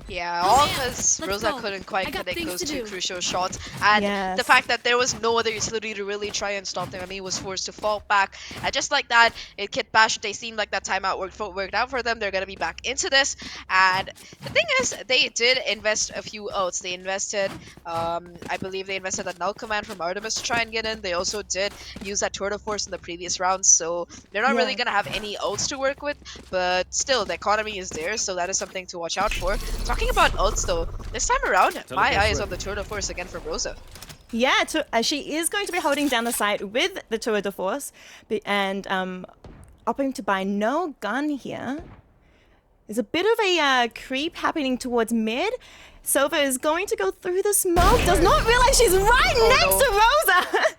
Yeah, all because Rosa couldn't quite connect those two crucial shots, and the fact that there was no other utility to really try and stop them. I mean, was forced to fall back, and just like that, in Kitbash, they seemed like that timeout worked out for them. They're gonna be back into this, and the thing is, they did invest a few ults. They invested, I believe they invested a null command from Artemis to try and get in. They also did use that Tour de Force in the previous rounds, so they're not really gonna have any ults to work with, but still, the economy is there, so that is something to watch out for. Talking about ults though, this time around, my eye is on the Tour de Force again from Rosa. Yeah, she is going to be holding down the site with the Tour de Force, and opting to buy no gun here. There's a bit of a creep happening towards mid. Sova is going to go through the smoke, does not realize she's right next to Rosa,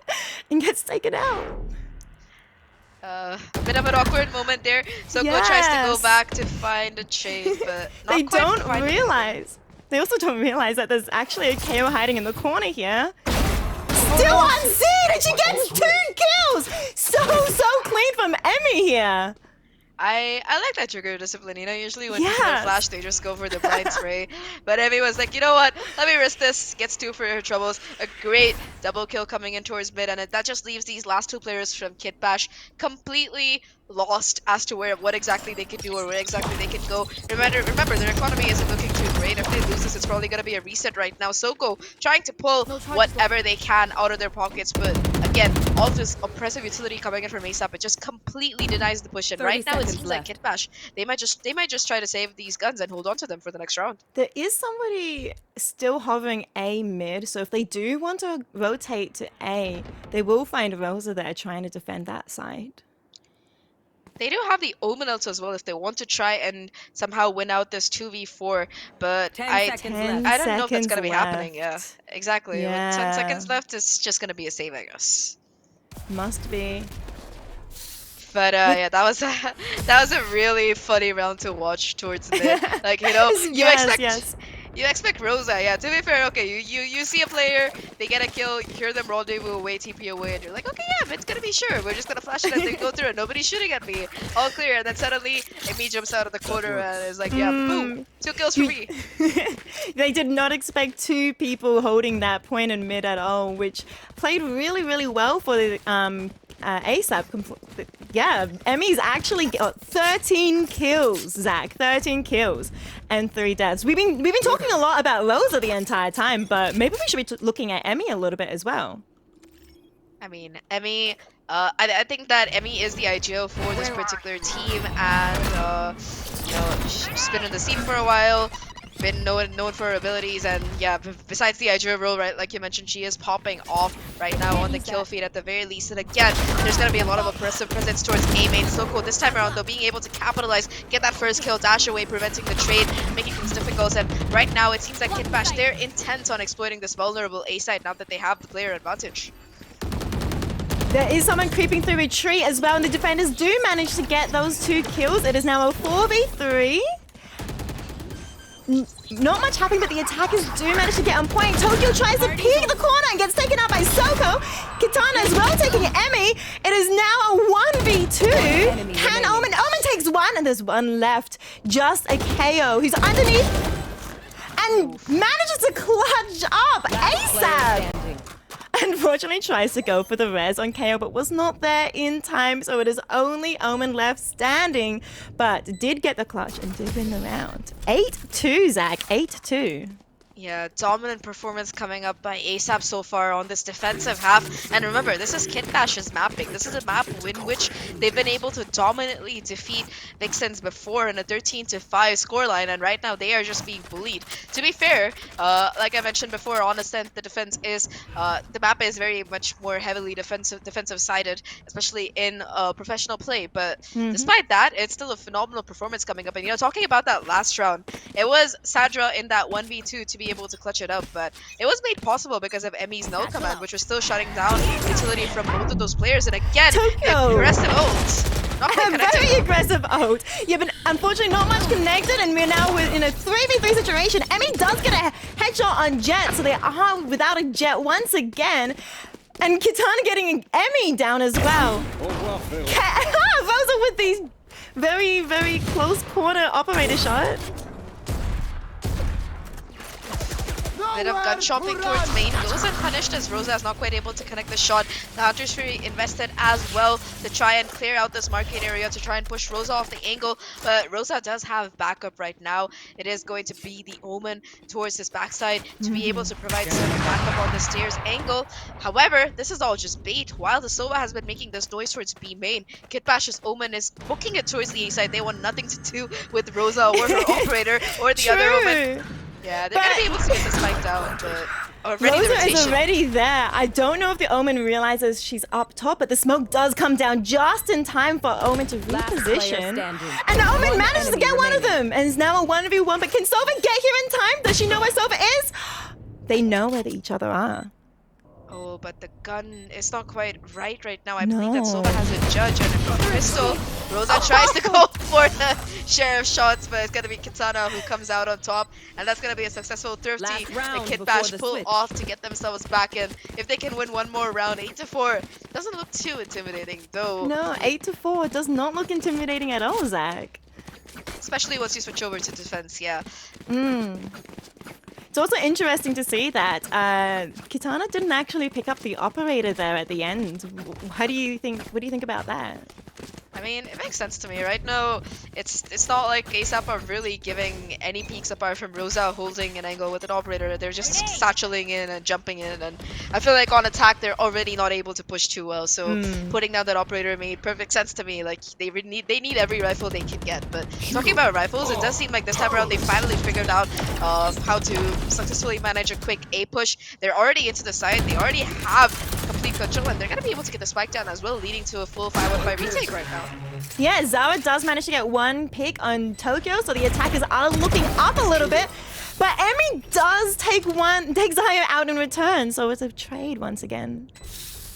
and gets taken out. Bit of an awkward moment there. Soko tries to go back to find a trade, but not they quite don't realize. They also don't realize that there's actually a KO hiding in the corner here. Still unseen, and she gets 2 kills. So clean from Emmy here. I like that trigger discipline, you know, usually when people flash, they just go for the blind spray. But Emmy was like, you know what, let me risk this, gets 2 for her troubles. A great double kill coming in towards mid, and that just leaves these last 2 players from Kitbash completely lost as to what exactly they could do or where exactly they could go. Remember, their economy isn't looking too great. If they lose this, it's probably going to be a reset right now. Soko trying to pull whatever they can out of their pockets, but again, all this oppressive utility coming in from ASAP, it just completely denies the push. And right now, it seems like Kitbash, they might just try to save these guns and hold on to them for the next round. There is somebody still hovering A mid, so if they do want to rotate to A, they will find Rosa there trying to defend that side. They do have the Omen ults as well if they want to try and somehow win out this 2v4, but I don't know if that's going to be happening. Yeah, exactly. Yeah. With 10 seconds left, it's just going to be a save, I guess. Must be. But yeah, that was a really funny round to watch towards mid. Like, you know, you expect Rosa, yeah, to be fair, okay, you see a player, they get a kill, you hear them rendezvous away, TP away, and you're like, okay, yeah, it's gonna be sure, we're just gonna flash it and then go through it, nobody's shooting at me, all clear, and then suddenly, Amy jumps out of the corner and is like, yeah, boom, 2 kills for me. They did not expect 2 people holding that point in mid at all, which played really, really well for the ASAP. Yeah, Emmy's actually got 13 kills, Zach. 13 kills and 3 deaths. We've been talking a lot about Rosa the entire time, but maybe we should be looking at Emmy a little bit as well. I mean, Emmy, I think that Emmy is the ideal for this particular team, and you know, she's been in the scene for a while. Been known for her abilities, and yeah, besides the ideal role, right, like you mentioned, she is popping off right now on the kill feed at the very least. And again, there's gonna be a lot of oppressive presence towards A main. Soko this time around though, being able to capitalize, get that first kill, dash away, preventing the trade, making things difficult. And right now, it seems like Kitbash, they're intent on exploiting this vulnerable A side now that they have the player advantage. There is someone creeping through a tree as well, and the defenders do manage to get those 2 kills. It is now a 4v3. not much happening, but the attackers do manage to get on point. Tokyo tries to peek the corner and gets taken out by Soko. Kitana as well taking Emmy. It is now a 1v2. Can Omen? Omen takes one, and there's one left. Just a KO. He's underneath and manages to clutch up ASAP. Unfortunately tries to go for the res on KO, but was not there in time, so it is only Omen left standing, but did get the clutch and did win the round. 8-2, Zach, 8-2. Yeah, dominant performance coming up by ASAP so far on this defensive half. And remember, this is Kitbash's mapping. This is a map in which they've been able to dominantly defeat Vixens before in a 13-5 scoreline, and right now they are just being bullied. To be fair, like I mentioned before, on Ascent, the defense is the map is very much more heavily defensive sided, especially in professional play. But despite that, it's still a phenomenal performance coming up. And talking about that last round, it was Sandra in that 1v2 to be able to clutch it up, but it was made possible because of Emmy's null command, which was still shutting down utility from both of those players. And again, aggressive ult. Not quite connected. Very aggressive ult. Yeah, but unfortunately not much connected, and we're now in a 3v3 situation. Emmy does get a headshot on Jet, so they are without a Jet once again. And Kitana getting Emmy down as well. Rosa with these very, very close corner operator shot. Bit of gun shopping towards main goes unpunished as Rosa is not quite able to connect the shot. The Hunter's Fury invested as well to try and clear out this market area to try and push Rosa off the angle, but Rosa does have backup right now. It is going to be the Omen towards his backside to be able to provide some backup on the stairs angle. However, this is all just bait. While the Sova has been making this noise towards B main, Kitbash's Omen is booking it towards the A side. They want nothing to do with Rosa or her operator or the other Omen. Yeah, they're gonna be able to get the spike down, but already Rosa is already there. I don't know if the Omen realizes she's up top, but the smoke does come down just in time for Omen to reposition. And the Omen manages to get one of them, and is now a 1v1. But can Sova get here in time? Does she know where Sova is? They know where each other are. Oh, but the gun is not quite right now. I believe that Sova has a judge and a pistol. Rosa tries to go for the share of shots, but it's going to be Kitana who comes out on top. And that's going to be a successful thrifty that Kitbash pull off to get themselves back in. If they can win one more round, 8-4, doesn't look too intimidating though. No, 8-4 does not look intimidating at all, Zach. Especially once you switch over to defense, yeah. It's also interesting to see that Kitana didn't actually pick up the operator there at the end. What do you think about that? I mean, it makes sense to me. Right now, it's not like ASAP are really giving any peeks apart from Rosa holding an angle with an operator. They're just satcheling in and jumping in, and I feel like on attack they're already not able to push too well. So putting down that operator made perfect sense to me. Like they need every rifle they can get. But talking about rifles, it does seem like this time around they finally figured out how to successfully manage a quick A push. They're already into the side. They already have complete control, and they're gonna be able to get the spike down as well, leading to a full 5-on-5 retake right now. Yeah, Zara does manage to get one pick on Tokyo, so the attackers are looking up a little bit. But Emmy does take Zaya out in return, so it's a trade once again. It's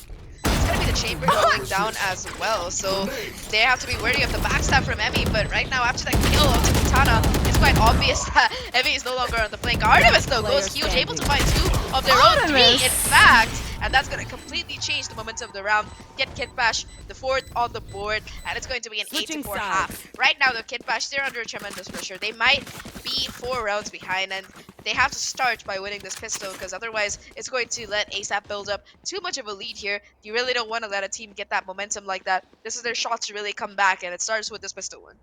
gonna be the chamber going down as well, so they have to be wary of the backstab from Emmy. But right now, after that kill onto Kitana, it's quite obvious that Emmy is no longer on the flank. Artemis though goes huge, able to find 2 of their own 3, in fact. And that's going to completely change the momentum of the round. Get Kitbash the 4th on the board, and it's going to be an 8-4 half. Right now, though, Kitbash, they're under tremendous pressure. They might be 4 rounds behind, and they have to start by winning this pistol, because otherwise it's going to let ASAP build up too much of a lead here. You really don't want to let a team get that momentum like that. This is their shot to really come back, and it starts with this pistol win.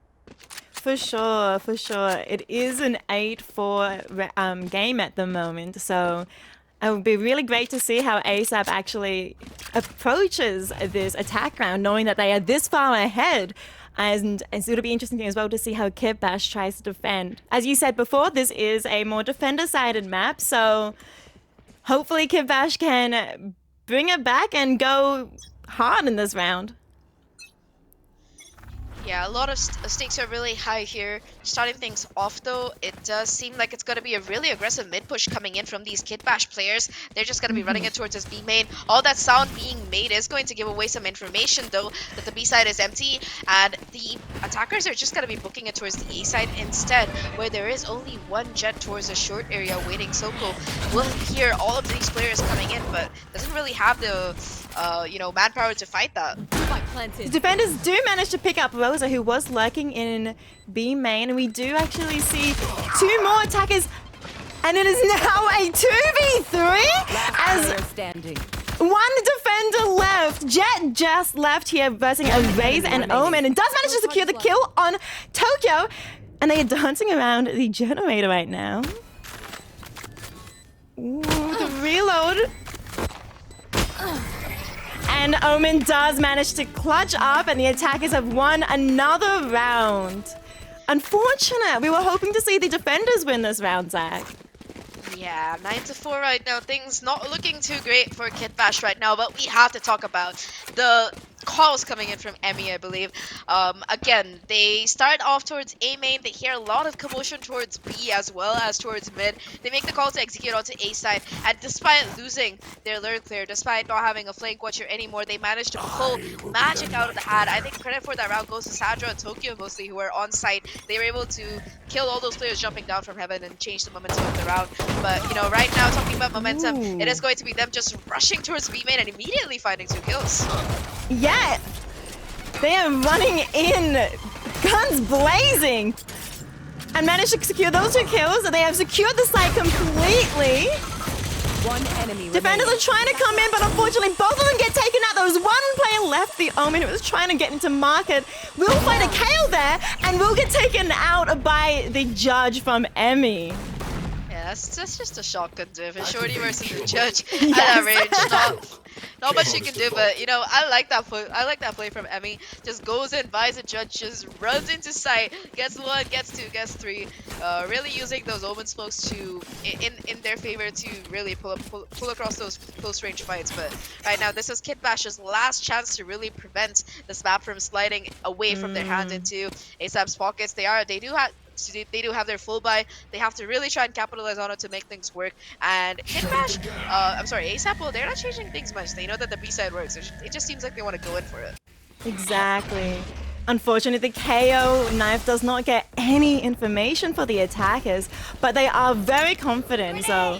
For sure, for sure. It is an 8-4 game at the moment, so it would be really great to see how ASAP actually approaches this attack round, knowing that they are this far ahead. And it'll be interesting as well to see how Kitbash tries to defend. As you said before, this is a more defender-sided map, so hopefully Kitbash can bring it back and go hard in this round. Yeah, a lot of stakes are really high here. Starting things off though, it does seem like it's going to be a really aggressive mid push coming in from these Kitbash players. They're just going to be running it towards this B main. All that sound being made is going to give away some information though, that the B side is empty, and the attackers are just going to be booking it towards the A side instead, where there is only one jet towards a short area waiting. Soko will hear all of these players coming in, but doesn't really have the manpower to fight that. The defenders do manage to pick up Rosa, who was lurking in B main, and we do actually see 2 more attackers, and it is now a 2v3 as standing. 1 defender left. Jet just left here versing a Raze and Omen, and does manage to secure the kill on Tokyo, and they are dancing around the generator right now. Ooh, the reload. And Omen does manage to clutch up, and the attackers have won another round. Unfortunate. We were hoping to see the defenders win this round, Zach. Yeah, 9-4 right now. Things not looking too great for Kitbash right now, but we have to talk about the calls coming in from Emmy, I believe. Again, they start off towards A main. They hear a lot of commotion towards B as well as towards mid. They make the call to execute onto A side, and despite losing their lurk clear, despite not having a flank watcher anymore, they managed to pull magic out of the hat. I think credit for that round goes to Sadra and Tokyo mostly, who were on site. They were able to kill all those players jumping down from heaven and change the momentum of the round. But, right now, talking about momentum, it is going to be them just rushing towards B main and immediately finding 2 kills. Yeah, they are running in, guns blazing, and managed to secure those 2 kills. They have secured the site completely. 1 enemy Defenders are trying to come in, but unfortunately both of them get taken out. There was 1 player left, the Omen, who was trying to get into market. We'll find a KO there, and we'll get taken out by the judge from Emmy. Yeah, that's just a shotgun div. A shorty versus a judge at that range. Not much you can do, but I like that play. I like that play from Emmy. Just goes in, buys a judge, just runs into sight, gets 1, gets 2, gets 3. Really using those omen smokes to in their favor to really pull across those close range fights. But right now, this is Kitbash's last chance to really prevent this map from sliding away from their hands into ASAP's pockets. They do have their full buy. They have to really try and capitalize on it to make things work. And Kitbash, ASAP, well, they're not changing things much. They know that the B side works. It just seems like they want to go in for it. Exactly. Unfortunately, the KO knife does not get any information for the attackers, but they are very confident, so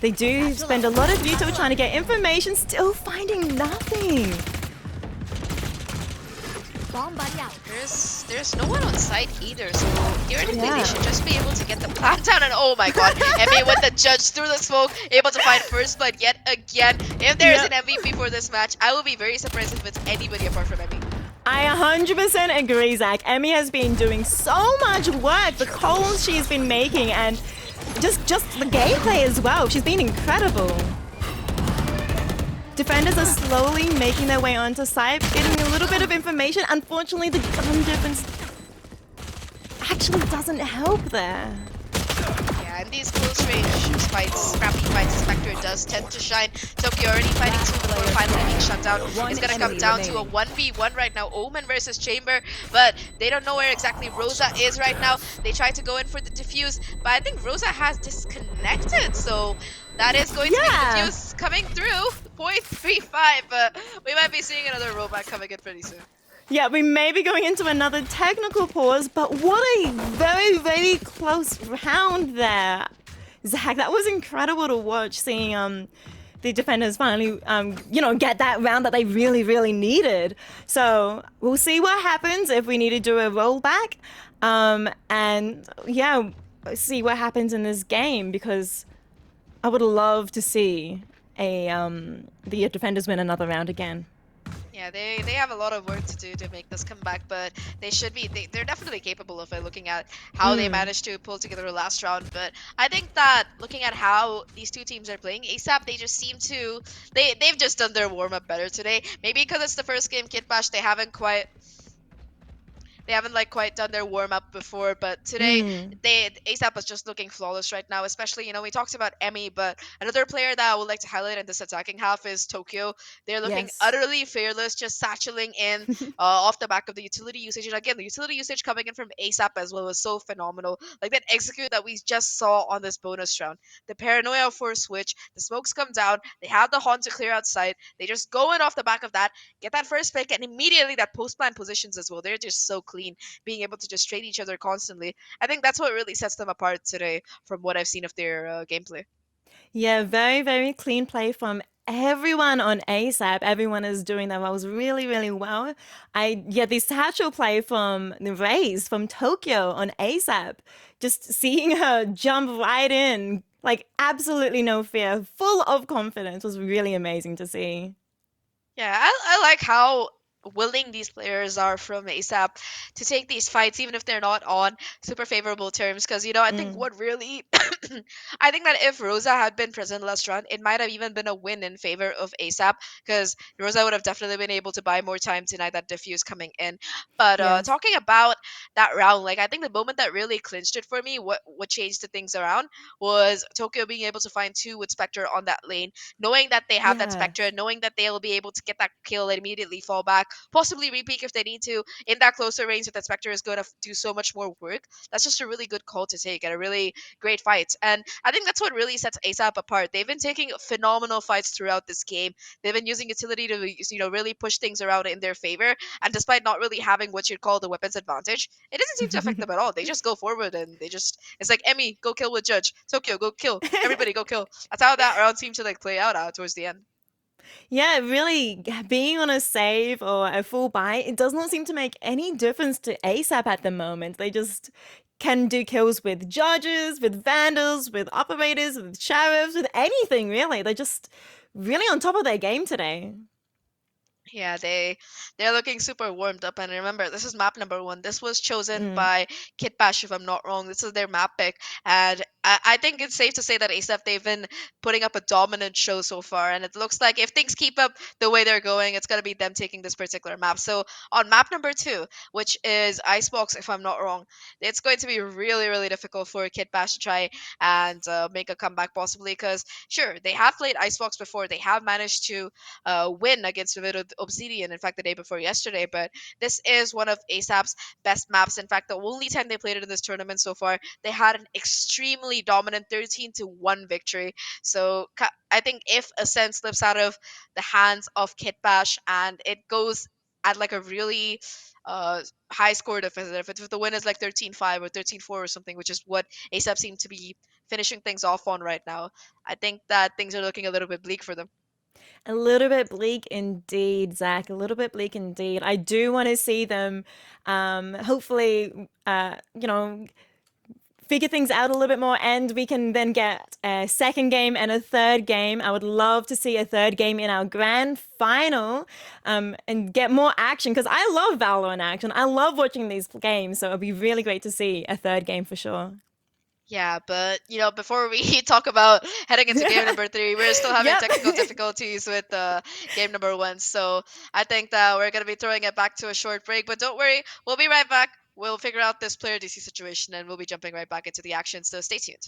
they do spend a lot of veto trying to get information, still finding nothing. There's no one on site either, so theoretically they should just be able to get the plant down. And oh my god, Emmy with the judge through the smoke, able to find first blood yet again. If there is an MVP for this match, I will be very surprised if it's anybody apart from Emmy. I 100% agree, Zach. Emmy has been doing so much work, the calls she's been making, and just the gameplay as well. She's been incredible. Defenders are slowly making their way onto site, getting a little bit of information. Unfortunately, the gun difference actually doesn't help there. Yeah, in these close range fights, scrappy fights, Spectre does tend to shine. Tokyo already fighting 2 before finally being shut down. It's gonna come down to a 1v1 right now. Omen versus Chamber, but they don't know where exactly Rosa is right now. They try to go in for the defuse, but I think Rosa has disconnected, so that is going to be the defuse coming through. 0.35, but we might be seeing another rollback coming in pretty soon. Yeah, we may be going into another technical pause, but what a very, very close round there. Zach, that was incredible to watch, seeing the defenders finally, get that round that they really, really needed. So we'll see what happens if we need to do a rollback, and yeah, see what happens in this game, because I would love to see the defenders win another round again. Yeah, they have a lot of work to do to make this comeback, but they're definitely capable of it, looking at how they managed to pull together the last round. But I think that looking at how these 2 teams are playing, ASAP, they just seem to they've just done their warm-up better today. Maybe because it's the first game Kitbash, they haven't quite They haven't like quite done their warm up before, but today Mm, ASAP is just looking flawless right now. Especially, we talked about Emmy, but another player that I would like to highlight in this attacking half is Tokyo. They're looking yes. utterly fearless, just satcheling in off the back of the utility usage. And again, the utility usage coming in from ASAP as well was so phenomenal. Like that execute that we just saw on this bonus round. The paranoia for switch, the smokes come down, they have the haunt to clear outside. They just go in off the back of that, get that first pick, and immediately that post plan positions as well. They're just so clean, being able to just trade each other constantly. I think that's what really sets them apart today from what I've seen of their gameplay. Yeah, very, very clean play from everyone on ASAP. Everyone is doing their roles really, really well. Yeah, this satchel play from the Rays from Tokyo on ASAP, just seeing her jump right in, like absolutely no fear, full of confidence, was really amazing to see. Yeah, I like how willing these players are from ASAP to take these fights, even if they're not on super favorable terms. Because, I think Mm, what really, I think that if Rosa had been present last round, it might have even been a win in favor of ASAP. Because Rosa would have definitely been able to buy more time tonight, that diffuse coming in. But yes. talking about that round, like, I think the moment that really clinched it for me, what changed the things around, was Tokyo being able to find two with Spectre on that lane, knowing that they have that Spectre, Yes. knowing that they'll be able to get that kill and immediately fall back, possibly repeat if they need to. In that closer range, that Spectre is going to do so much more work. That's just a really good call to take and a really great fight. And I think that's what really sets ASAP apart. They've been taking phenomenal fights throughout this game. They've been using utility to really push things around in their favor. And despite not really having what you'd call the weapons advantage, it doesn't seem to affect them at all. They just go forward and it's like Emmy, go kill with Judge. Tokyo, go kill. Everybody go kill. That's how that round seemed to like play out towards the end. Yeah, really, being on a save or a full buy, it does not seem to make any difference to ASAP at the moment. They just can do kills with judges, with vandals, with operators, with sheriffs, with anything really. They're just really on top of their game today. Yeah, they're looking super warmed up. And remember, this is map number 1. This was chosen Mm, by Kitbash, if I'm not wrong. This is their map pick, and I think it's safe to say that ASAP, they've been putting up a dominant show so far. And it looks like if things keep up the way they're going, it's gonna be them taking this particular map. So on map number 2, which is Icebox, if I'm not wrong, it's going to be really really difficult for Kitbash to try and make a comeback possibly because sure they have played Icebox before, they have managed to win against Vivid Obsidian, in fact, the day before yesterday. But this is one of ASAP's best maps. In fact, the only time they played it in this tournament so far, they had an extremely dominant 13-1 victory. So I think if Ascent slips out of the hands of Kitbash and it goes at like a really uh high score deficit, if the win is like 13-5 or 13-4 or something, which is what ASAP seem to be finishing things off on right now, I think that things are looking a little bit bleak for them. a little bit bleak indeed, Zach. A little bit bleak indeed. I do want to see them, hopefully, figure things out a little bit more and we can then get a second game and a third game. I would love to see a third game in our grand final, and get more action because I love VALORANT action. I love watching these games, so it'd be really great to see a third game for sure. Yeah, but before we talk about heading into game number 3, we're still having Yep. technical difficulties with game number 1. So I think that we're gonna be throwing it back to a short break. But don't worry, we'll be right back. We'll figure out this player DC situation and we'll be jumping right back into the action. So stay tuned.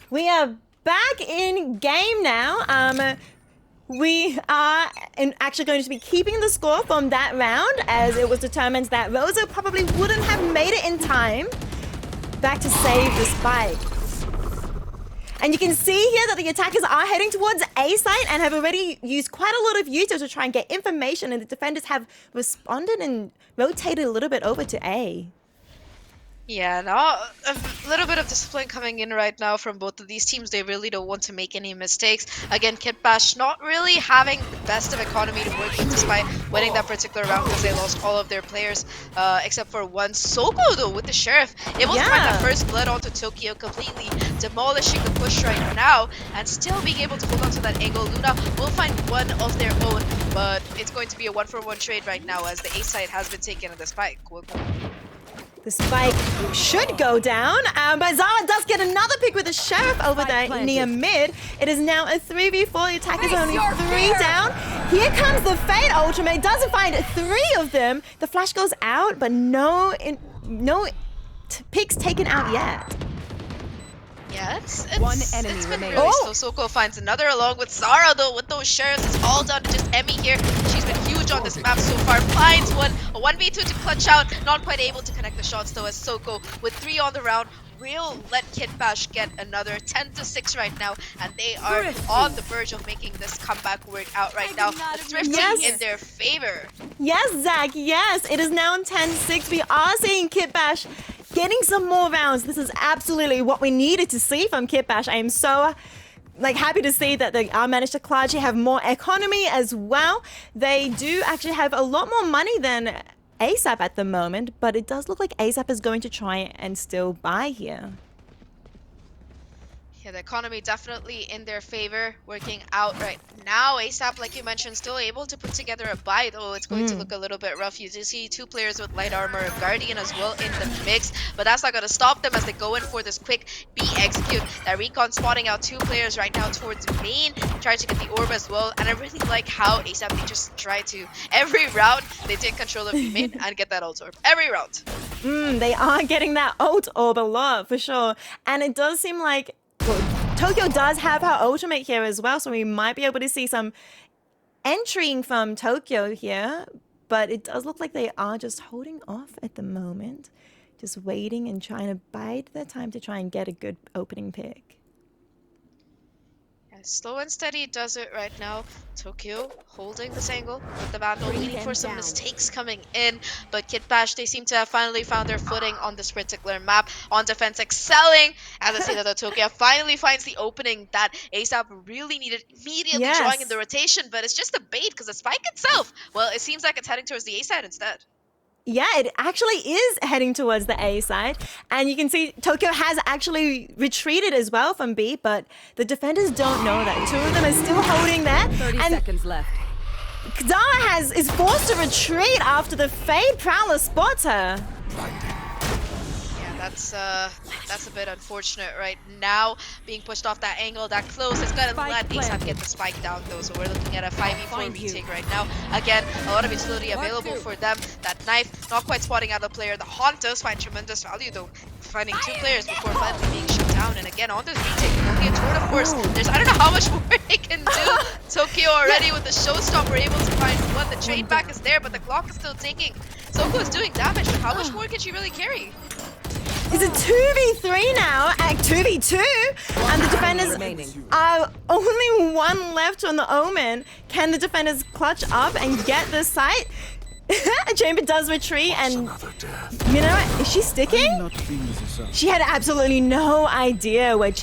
We are back in game now. We are actually going to be keeping the score from that round, as it was determined that Rosa probably wouldn't have made it in time back to save the spike. And you can see here that the attackers are heading towards A site and have already used quite a lot of Yuto to try and get information, and the defenders have responded and rotated a little bit over to A. Yeah, now a little bit of discipline coming in right now from both of these teams. They really don't want to make any mistakes. Again, Kitbash not really having the best of economy to work with despite winning that particular round because they lost all of their players except for one. Soko though with the Sheriff able to find that first blood onto Tokyo, completely demolishing the push right now and still being able to hold on to that angle. Luna will find one of their own, but it's going to be a 1-for-1 trade right now as the A side has been taken at the spike. The spike should go down, but Zara does get another pick with the Sheriff over there near mid. It is now a 3v4. The attackers are only 3 down. Here comes the Fate Ultimate. Doesn't find 3 of them. The flash goes out, but no picks taken out yet. Yeah, it's One enemy it's been remaining. really slow. Soko finds another along with Zara though with those Sheriffs. It's all done to just Emmy here. She's been huge on this map so far. Finds one, a 1v2 to clutch out. Not quite able to connect the shots though as Soko with 3 on the round will let Kitbash get another 10-6 right now, and they are on the verge of making this comeback work out right now. Thrifty in their favor. Yes, Zach, yes. It is now 10-6. We are seeing Kitbash getting some more rounds. This is absolutely what we needed to see from Kitbash. I am so happy to see that they are managed to clutch. They have more economy as well. They do actually have a lot more money than ASAP at the moment, but it does look like ASAP is going to try and still buy here. Yeah, the economy definitely in their favor, working out right now. ASAP, like you mentioned, still able to put together a buy, though it's going to look a little bit rough. You do see two players with light armor, a Guardian as well in the mix, but that's not going to stop them as they go in for this quick B execute. That recon spotting out two players right now towards main, trying to get the orb as well. And I really like how ASAP, they just try to, every round, they take control of B main and get that ult orb. Every round. They are getting that ult orb a lot, for sure. And it does seem like Tokyo does have her ultimate here as well, so we might be able to see some entering from Tokyo here. But it does look like they are just holding off at the moment, just waiting and trying to bide their time to try and get a good opening pick. Slow and steady does it right now. Tokyo holding this angle with the Vandal, waiting for some mistakes coming in. But Kitbash, they seem to have finally found their footing on this particular map. On defense, excelling. As I see that Tokyo finally finds the opening that ASAP really needed, immediately drawing in the rotation. But it's just a bait because the spike itself, well, it seems like it's heading towards the A side instead. Yeah, it actually is heading towards the A side. And you can see Tokyo has actually retreated as well from B, but the defenders don't know that. Two of them are still holding there. 30 seconds left. Kadama is forced to retreat after the Fade Prowler spots her. Yeah, that's a bit unfortunate right now. Being pushed off that angle that close. It's gonna let ASAP get the spike down though. So we're looking at a 5v4 retake right now. Again, a lot of utility available for them. That knife not quite spotting out the player. The Haunt does find tremendous value though, finding two players before finally being shut down. And again, on this retake, only a turn of course. There's I don't know how much more they can do. Tokyo already with the showstopper able to find one. The trade back is there, but the clock is still ticking. Soko is doing damage, but how much more can she really carry? It's a 2v3 now at 2v2, and the defenders are only one left on the Omen. Can the defenders clutch up and get the site? Chamber does retreat, and you know what? Is she sticking? She had absolutely no idea where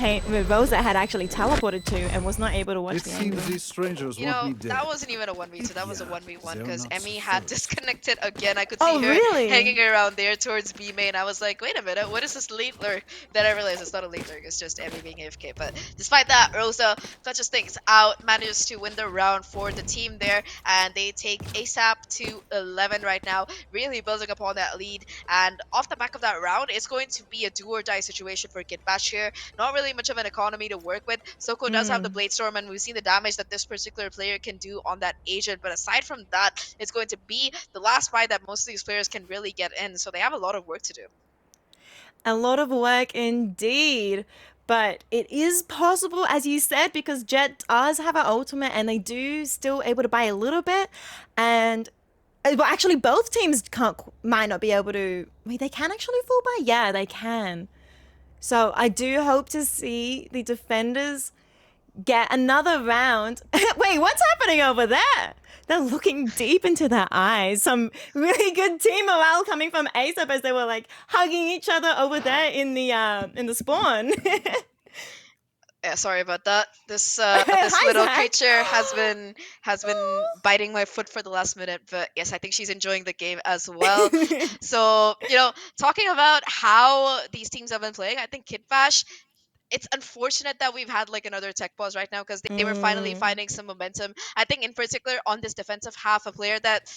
Rosa had actually teleported to and was not able to watch the angle. These strangers You want know, me dead. that wasn't even a 1v2, that was a 1v1 because Emmy had disconnected again. I could see Oh, her really? hanging around there towards B main. I was like, wait a minute, what is this late lurk? Then I realized it's not a late lurk, it's just Emmy being AFK. But despite that, Rosa clutches things out, manages to win the round for the team there, and they take ASAP to 11 right now, really building upon that lead. And off the back of that round, it's going to be a do or die situation for Kitbash here. Not really much of an economy to work with. Soko does have the Blade Storm, and we've seen the damage that this particular player can do on that agent. But aside from that, it's going to be the last fight that most of these players can really get in. So they have a lot of work to do. A lot of work indeed. But it is possible, as you said, because Jet does have an ultimate and they do still able to buy a little bit. And well, actually, both teams might not be able to. Wait, they can actually full buy? Yeah, they can. So I do hope to see the defenders get another round. Wait, what's happening over there? They're looking deep into their eyes. Some really good team morale coming from ASAP as they were like hugging each other over there in the spawn. Yeah, sorry about that. This this little Zach. creature has been biting my foot for the last minute, but yes, I think she's enjoying the game as well. So, you know, talking about how these teams have been playing, I think Kitbash, it's unfortunate that we've had like another tech pause right now because they were finally finding some momentum. I think in particular on this defensive half, a player that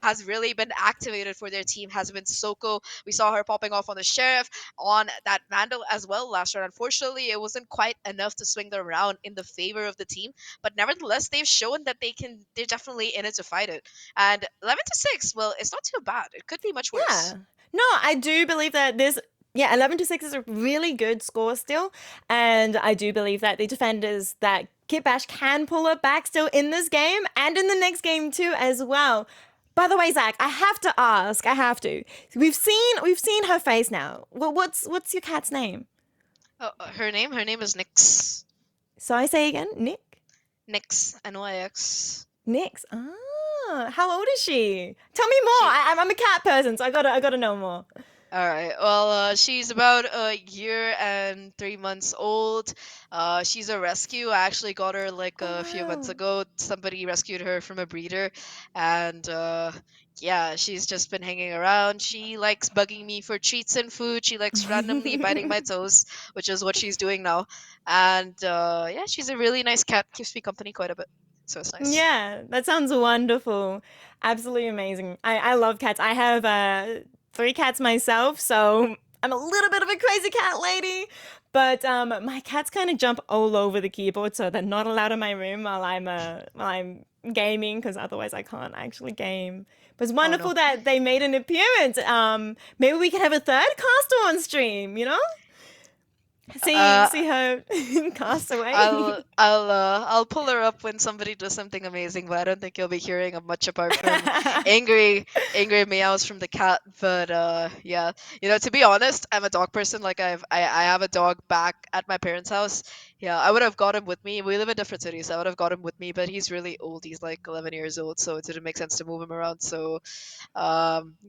has really been activated for their team has been Soko. We saw her popping off on the Sheriff, on that Vandal as well last round. Unfortunately, it wasn't quite enough to swing the round in the favor of the team, but nevertheless, they've shown that they're definitely in it to fight it. And 11-6, well, it's not too bad. It could be much worse. Yeah. No, I do believe that this. Yeah, 11-6 is a really good score still. And I do believe that the defenders, that Kitbash can pull it back still in this game and in the next game too as well. By the way, Zach, I have to ask, We've seen her face now. Well, what's your cat's name? Oh, her name is Nyx. So I say again, Nick? Nyx, Nyx. Nyx. Ah, how old is she? Tell me more. I'm a cat person, so I gotta know more. All right. Well, she's about a year and 3 months old. She's a rescue. I actually got her like a few months ago. Somebody rescued her from a breeder, and yeah, she's just been hanging around. She likes bugging me for treats and food. She likes randomly biting my toes, which is what she's doing now. And yeah, she's a really nice cat. Keeps me company quite a bit. So it's nice. Yeah, that sounds wonderful. Absolutely amazing. I love cats. I have 3 cats myself, so I'm a little bit of a crazy cat lady. But my cats kind of jump all over the keyboard, so they're not allowed in my room while I'm gaming, because otherwise I can't actually game. But it's Oh no. wonderful that they made an appearance. Maybe we could have a third caster on stream, you know? See Uh, see her cast away. I'll pull her up when somebody does something amazing, but I don't think you'll be hearing of much apart from angry angry meows from the cat. But yeah, to be honest, I'm a dog person. Like I have a dog back at my parents' house. Yeah, I would have got him with me. We live in different cities. I would have got him with me, but he's really old. He's like 11 years old, so it didn't make sense to move him around. So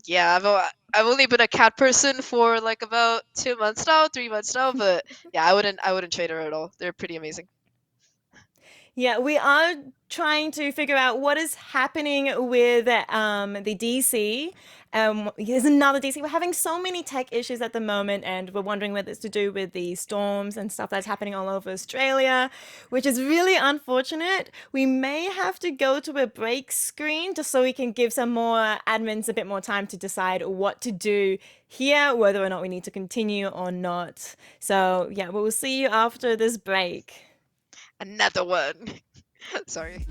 yeah, I've only been a cat person for like about 2 months now, 3 months now, but yeah, I wouldn't trade her at all. They're pretty amazing. Yeah, we are trying to figure out what is happening with the DC. There's another DC. We're having so many tech issues at the moment, and we're wondering whether it's to do with the storms and stuff that's happening all over Australia, which is really unfortunate. We may have to go to a break screen just so we can give some more admins a bit more time to decide what to do here, whether or not we need to continue or not. So, yeah, we'll see you after this break. Another one. Sorry.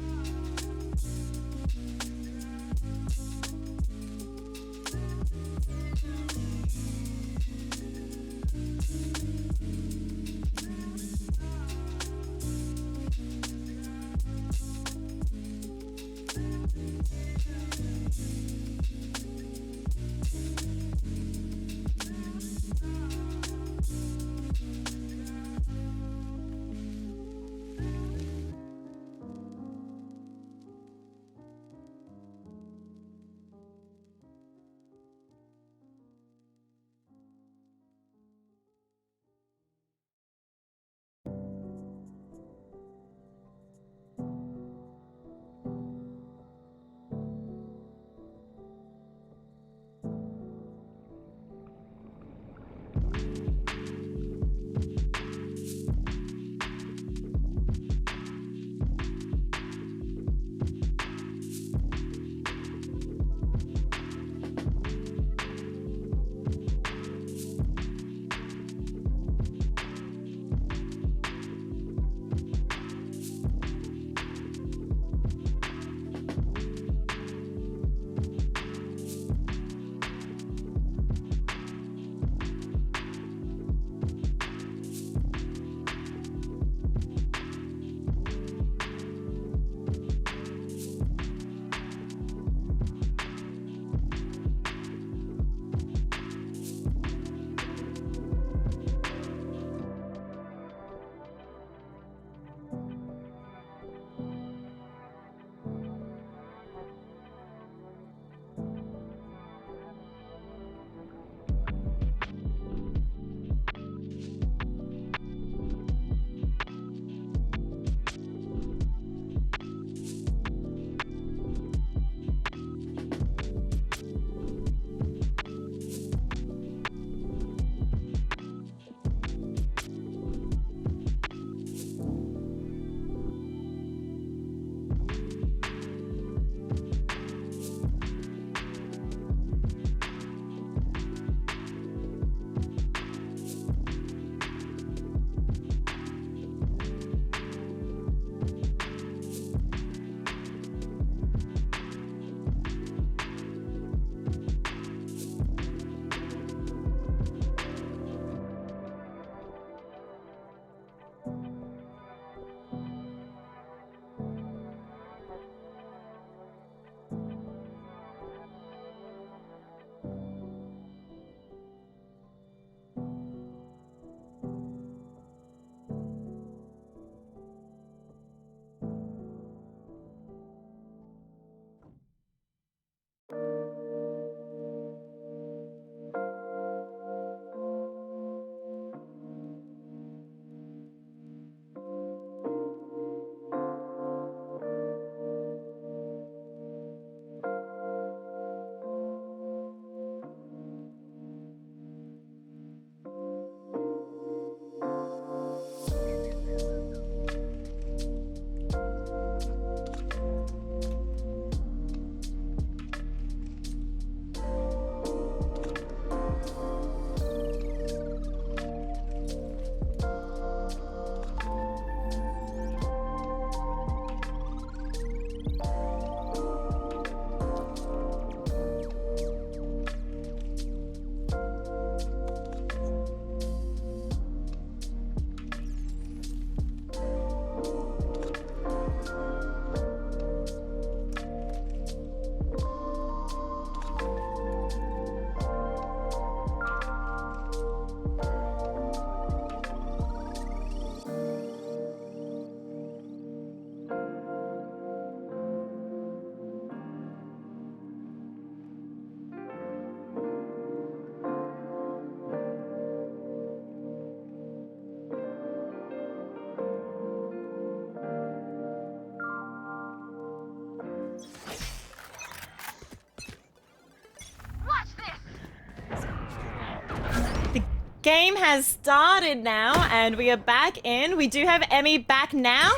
game has started now, and we are back in. We do have Emmy back now,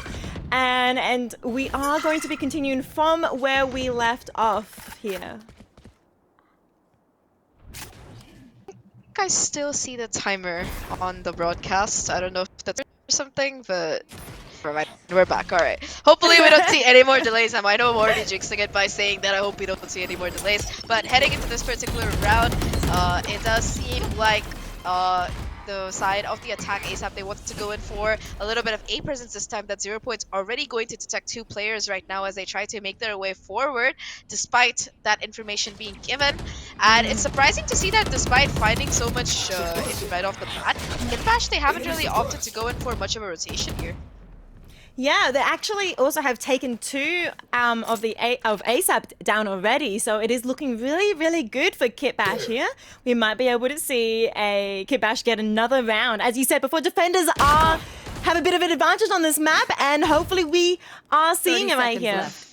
and we are going to be continuing from where we left off here. I still see the timer on the broadcast. I don't know if that's something, but we're back. All right. Hopefully we don't see any more delays. I know I'm already jinxing it by saying that I hope we don't see any more delays. But heading into this particular round, it does seem like the side of the attack ASAP, they wanted to go in for a little bit of A presence this time. That 0 point's already going to detect 2 players right now as they try to make their way forward despite that information being given. And it's surprising to see that despite finding so much right off the bat, Kitbash, they haven't really opted to go in for much of a rotation here. Yeah, they actually also have taken 2 of ASAP down already, so it is looking really, really good for Kitbash here. We might be able to see a Kitbash get another round. As you said before, defenders have a bit of an advantage on this map, and hopefully we are seeing it right here. Left.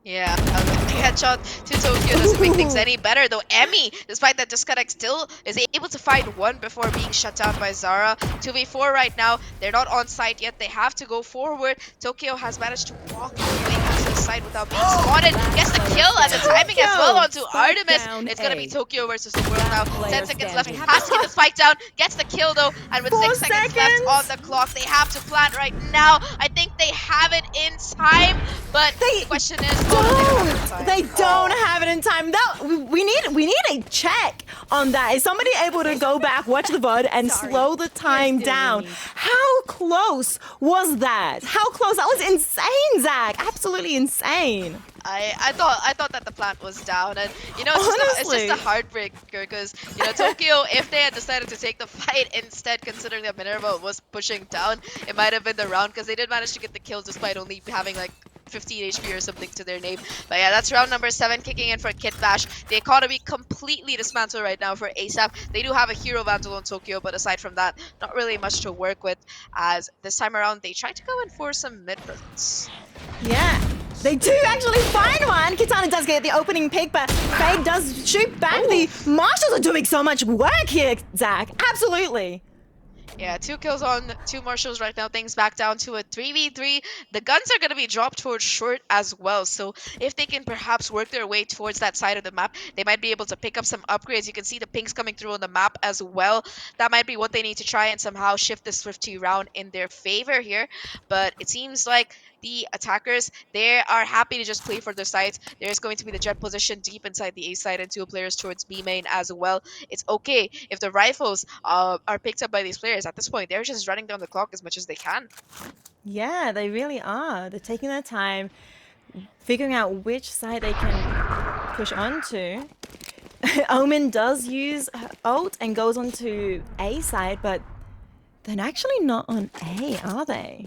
Yeah, headshot to Tokyo doesn't make things any better, though Emmy, despite that disconnect, still is able to find one before being shut down by Zara. 2v4 right now, they're not on site yet, they have to go forward. Tokyo has managed to walk all the way past the site without being spotted, gets the kill and the timing as well onto Artemis. It's gonna be Tokyo versus the world now. 10 seconds left, has to get the spike down, gets the kill though, and with 6 seconds left on the clock, they have to plant right now. I think they have it in time, but the question is, They don't have it in time. No, we need a check on that. Is somebody able to go back, watch the VOD, and slow the time down? How close was that? How close? That was insane, Zach. Absolutely insane. I thought that the plant was down, and you know it's just a heartbreaker because you know Tokyo, if they had decided to take the fight instead, considering that Minerva was pushing down, it might have been the round because they did manage to get the kills despite only having like 15 HP or something to their name. But yeah, that's round number 7 kicking in for Kitbash. The economy completely dismantled right now for ASAP. They do have a hero Vandal on Tokyo, but aside from that, not really much to work with, as this time around they tried to go in for some mid presence. Yeah. They do actually find one. Kitana does get the opening pick, but Fade does shoot back. The Marshals are doing so much work here, Zach. Absolutely. Yeah, 2 kills on 2 Marshals right now. Things back down to a 3v3. The guns are going to be dropped towards short as well. So if they can perhaps work their way towards that side of the map, they might be able to pick up some upgrades. You can see the pings coming through on the map as well. That might be what they need to try and somehow shift this 50 round in their favor here. But it seems like the attackers, they are happy to just play for their sides. There's going to be the jet position deep inside the A side and 2 players towards B main as well. It's okay if the rifles are picked up by these players. At this point, they're just running down the clock as much as they can. Yeah, they really are. They're taking their time, figuring out which side they can push onto. Omen does use her ult and goes onto A side, but they're actually not on A, are they?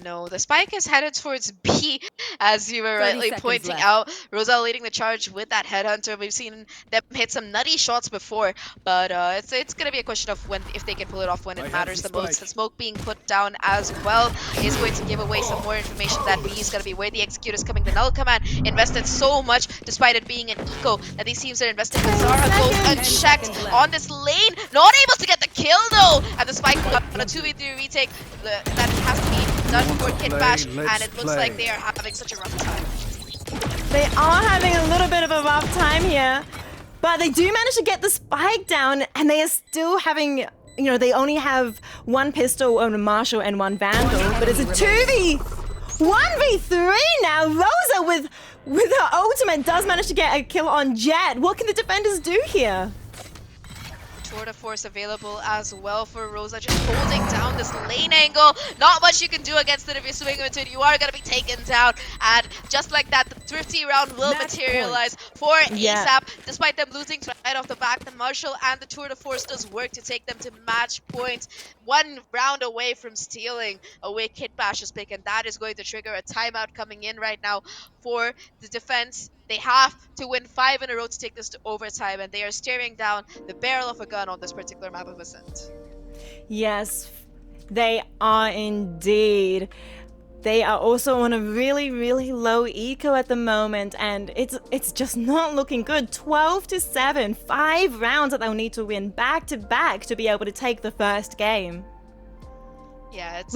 No, the spike is headed towards B, as you were rightly pointing left. out. Rosal leading the charge with that headhunter. We've seen them hit some nutty shots before, but it's going to be a question of if they can pull it off when it matters the most. The smoke being put down as well is going to give away some more information that B is going to be where the execute is coming. The null command invested so much, despite it being an eco, that these teams are investing. Zara goes unchecked on this lane, not able to get the kill though, and the spike on a 2v3 retake that has to be done for Kitbash, and it looks like they are having such a rough time. They are having a little bit of a rough time here, but they do manage to get the spike down, and they are still having, you know, they only have 1 pistol on a Marshal and 1 Vandal, but it's a 1v3 now. Rosa with her ultimate does manage to get a kill on Jet. What can the defenders do here? Tour de force available as well for Rosa, just holding down this lane angle. Not much you can do against it if you swing into it. You are going to be taken down, and just like that, the thrifty round will materialize for ASAP. Despite them losing right off the back, the Marshal and the Tour de force does work to take them to match point. 1 round away from stealing away Kitbash's pick, and that is going to trigger a timeout coming in right now for the defense. They have to win 5 in a row to take this to overtime, and they are staring down the barrel of a gun on this particular map of Ascent. Yes, they are indeed. They are also on a really, really low eco at the moment, and it's just not looking good. 12-7, 5 rounds that they'll need to win back to back to be able to take the first game. Yeah, it's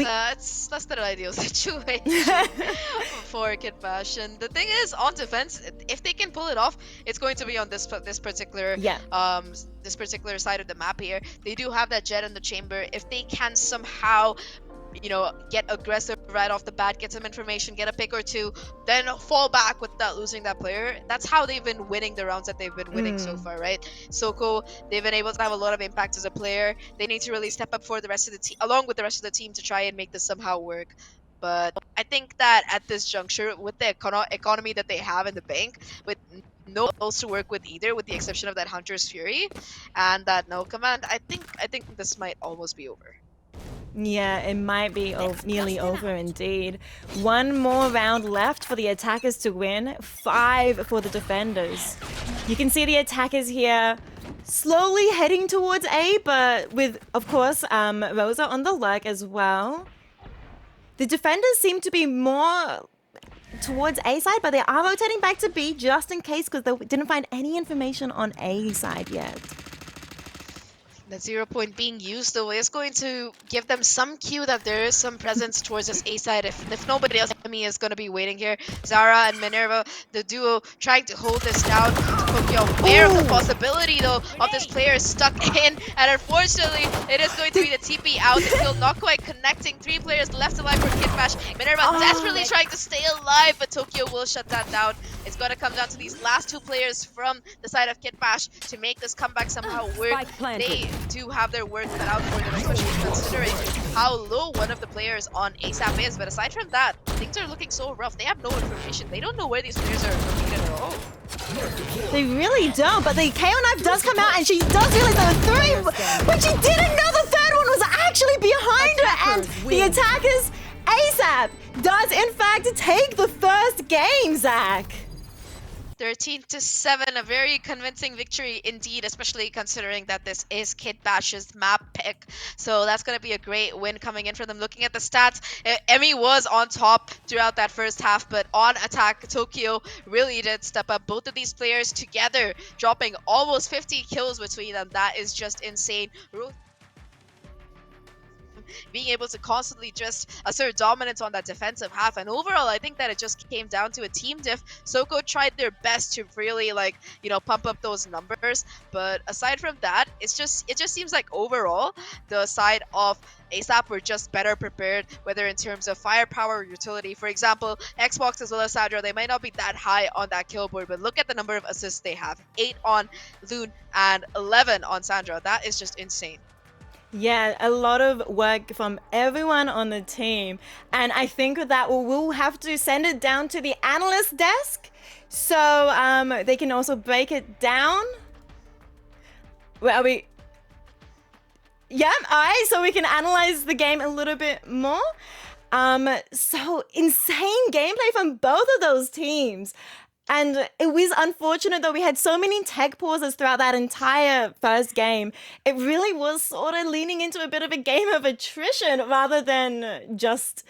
less than an ideal situation for Kitbash. And the thing is, on defense, if they can pull it off, it's going to be on this particular this particular side of the map here. They do have that jet in the chamber. If they can somehow, get aggressive right off the bat, get some information, get a pick or two, then fall back without losing that player. That's how they've been winning the rounds that they've been winning so far, right? Soko, they've been able to have a lot of impact as a player. They need to really step up for the rest of the team, along with the rest of the team, to try and make this somehow work. But I think that at this juncture, with the economy that they have in the bank, with no else to work with either, with the exception of that Hunter's Fury and that No Command, I think this might almost be over. Yeah, it might be nearly over indeed. One more round left for the attackers to win, 5 for the defenders. You can see the attackers here slowly heading towards A, but with, of course, Rosa on the lurk as well. The defenders seem to be more towards A side, but they are rotating back to B just in case, because they didn't find any information on A side yet. That 0 point being used, though, is going to give them some cue that there is some presence towards this A side. If nobody else, Emi is going to be waiting here. Zara and Minerva, the duo, trying to hold this down. Tokyo aware of the possibility, though, of this player stuck in. And unfortunately, it is going to be the TP out. The kill not quite connecting. 3 players left alive for Kitbash. Minerva desperately trying to stay alive, but Tokyo will shut that down. It's going to come down to these last 2 players from the side of Kitbash to make this comeback somehow work. They do have their work cut out for them, especially considering how low one of the players on ASAP is. But aside from that, things are looking so rough. They have no information. They don't know where these players are located at all. They really don't, but the KO knife does come out, and she does realize there were 3, but she didn't know the third one was actually behind her, and the attackers ASAP does in fact take the first game, Zach. 13-7, a very convincing victory indeed, especially considering that this is Kitbash's map pick. So that's going to be a great win coming in for them. Looking at the stats, Emi was on top throughout that first half, but on attack, Tokyo really did step up. Both of these players together dropping almost 50 kills between them. That is just insane. Being able to constantly just assert dominance on that defensive half, and overall I think that it just came down to a team diff. Soko tried their best to really pump up those numbers, but aside from that, it just seems like overall the side of ASAP were just better prepared, whether in terms of firepower or utility. For example, Xbox as well as Sandra, they might not be that high on that kill board, but look at the number of assists they have. 8 on Loon and 11 on Sandra. That is just insane. Yeah, a lot of work from everyone on the team. And I think that we'll have to send it down to the analyst desk so they can also break it down. Where are we? Yeah, all right, so we can analyze the game a little bit more. So insane gameplay from both of those teams. And it was unfortunate that we had so many tech pauses throughout that entire first game. It really was sort of leaning into a bit of a game of attrition rather than just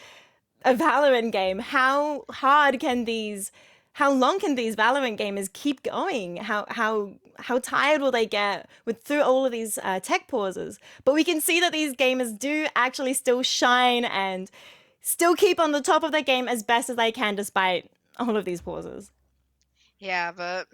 a Valorant game. How long can these Valorant gamers keep going? How tired will they get through all of these tech pauses? But we can see that these gamers do actually still shine and still keep on the top of their game as best as they can despite all of these pauses. Yeah, but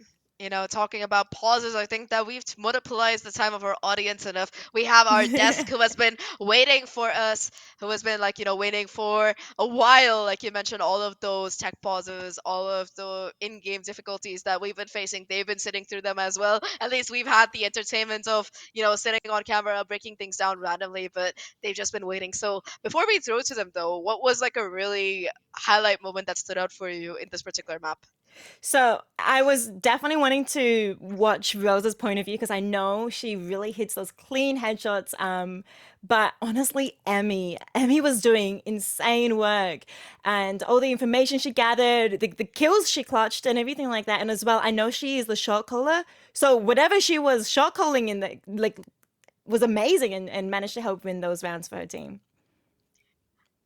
talking about pauses, I think that we've monopolized the time of our audience enough. We have our desk who has been waiting for us, who has been waiting for a while. Like you mentioned, all of those tech pauses, all of the in-game difficulties that we've been facing, they've been sitting through them as well. At least we've had the entertainment of, sitting on camera, breaking things down randomly, but they've just been waiting. So before we throw to them though, what was a really highlight moment that stood out for you in this particular map? So I was definitely wanting to watch Rosa's point of view because I know she really hits those clean headshots. But honestly, Emi was doing insane work, and all the information she gathered, the kills she clutched, and everything like that. And as well, I know she is the shot caller, so whatever she was shot calling in was amazing and managed to help win those rounds for her team.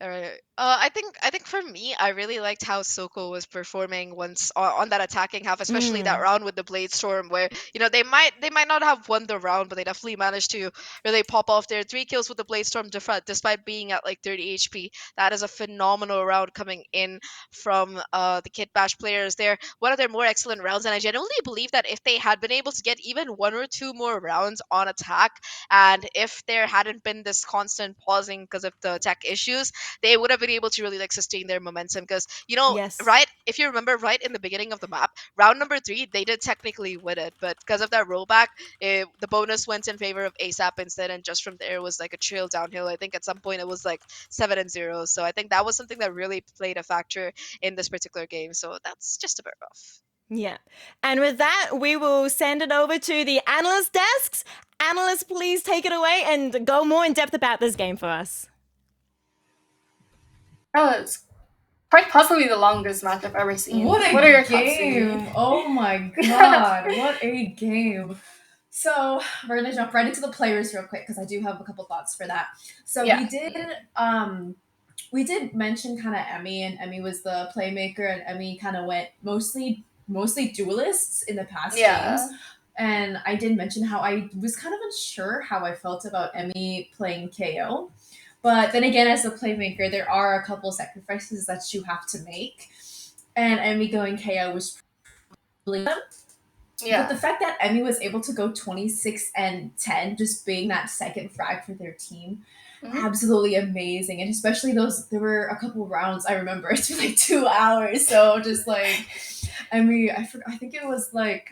All right. I think for me, I really liked how Soko was performing once on that attacking half, especially that round with the Blade Storm, where they might not have won the round, but they definitely managed to really pop off their 3 kills with the Blade Storm despite being at like 30 HP. That is a phenomenal round coming in from the Kitbash players. They're one of their more excellent rounds, and I genuinely believe that if they had been able to get even 1 or 2 more rounds on attack, and if there hadn't been this constant pausing because of the tech issues, they would have been able to really like sustain their momentum because Yes. right, if you remember right in the beginning of the map, round number 3 they did technically win it, but because of that rollback, the bonus went in favor of ASAP instead, and just from there it was like a trail downhill. I think at some point it was like 7-0, so I think that was something that really played a factor in this particular game, so that's just a bit rough. Yeah. And with that, we will send it over to the analyst desks. Analysts, please take it away and go more in depth about this game for us. Oh, it's quite possibly the longest match I've ever seen. What a are your thoughts, game! Sadie? Oh my god, what a game! So we're gonna jump right into the players real quick because I do have a couple thoughts for that. So Yeah. we did mention kind of Emmy, and Emmy was the playmaker, and Emmy kind of went mostly duelists in the past Yeah. games. And I did mention how I was kind of unsure how I felt about Emmy playing KO. But then again, as a playmaker, there are a couple sacrifices that you have to make. And Emmy going KO was really good. Yeah. But the fact that Emmy was able to go 26-10, just being that second frag for their team, absolutely amazing. And especially there were a couple rounds I remember it's been like 2 hours. So just like, Emmy, I think it was like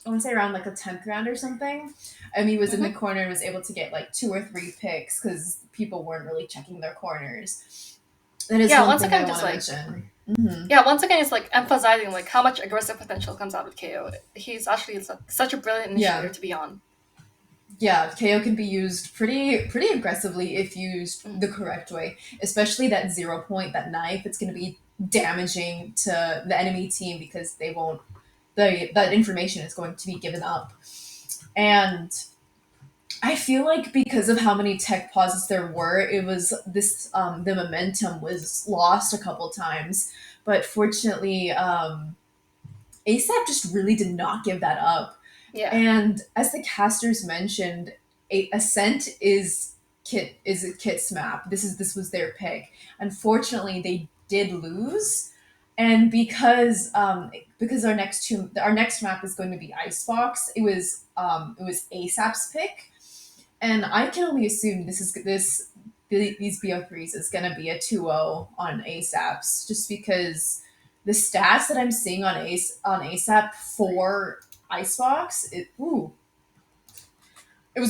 I want to say around like a 10th round or something. Emmy was in the corner and was able to get like 2 or 3 picks because people weren't really checking their corners. That is one thing I want to mention. Yeah, once again, it's like emphasizing like how much aggressive potential comes out of KO. He's actually such a brilliant initiator to be on. Yeah, KO can be used pretty aggressively if used the correct way. Especially that 0 point, that knife. It's going to be damaging to the enemy team because they won't. That information is going to be given up, and I feel like because of how many tech pauses there were, it was this the momentum was lost a couple times. But fortunately, ASAP just really did not give that up. Yeah. And as the casters mentioned, Ascent is Kit's map. This was their pick. Unfortunately, they did lose, and because our next map is going to be Icebox, it was ASAP's pick, and I can only assume these BO3s is going to be a 2-0 on ASAP's, just because the stats that I'm seeing on ASAP for Icebox, it was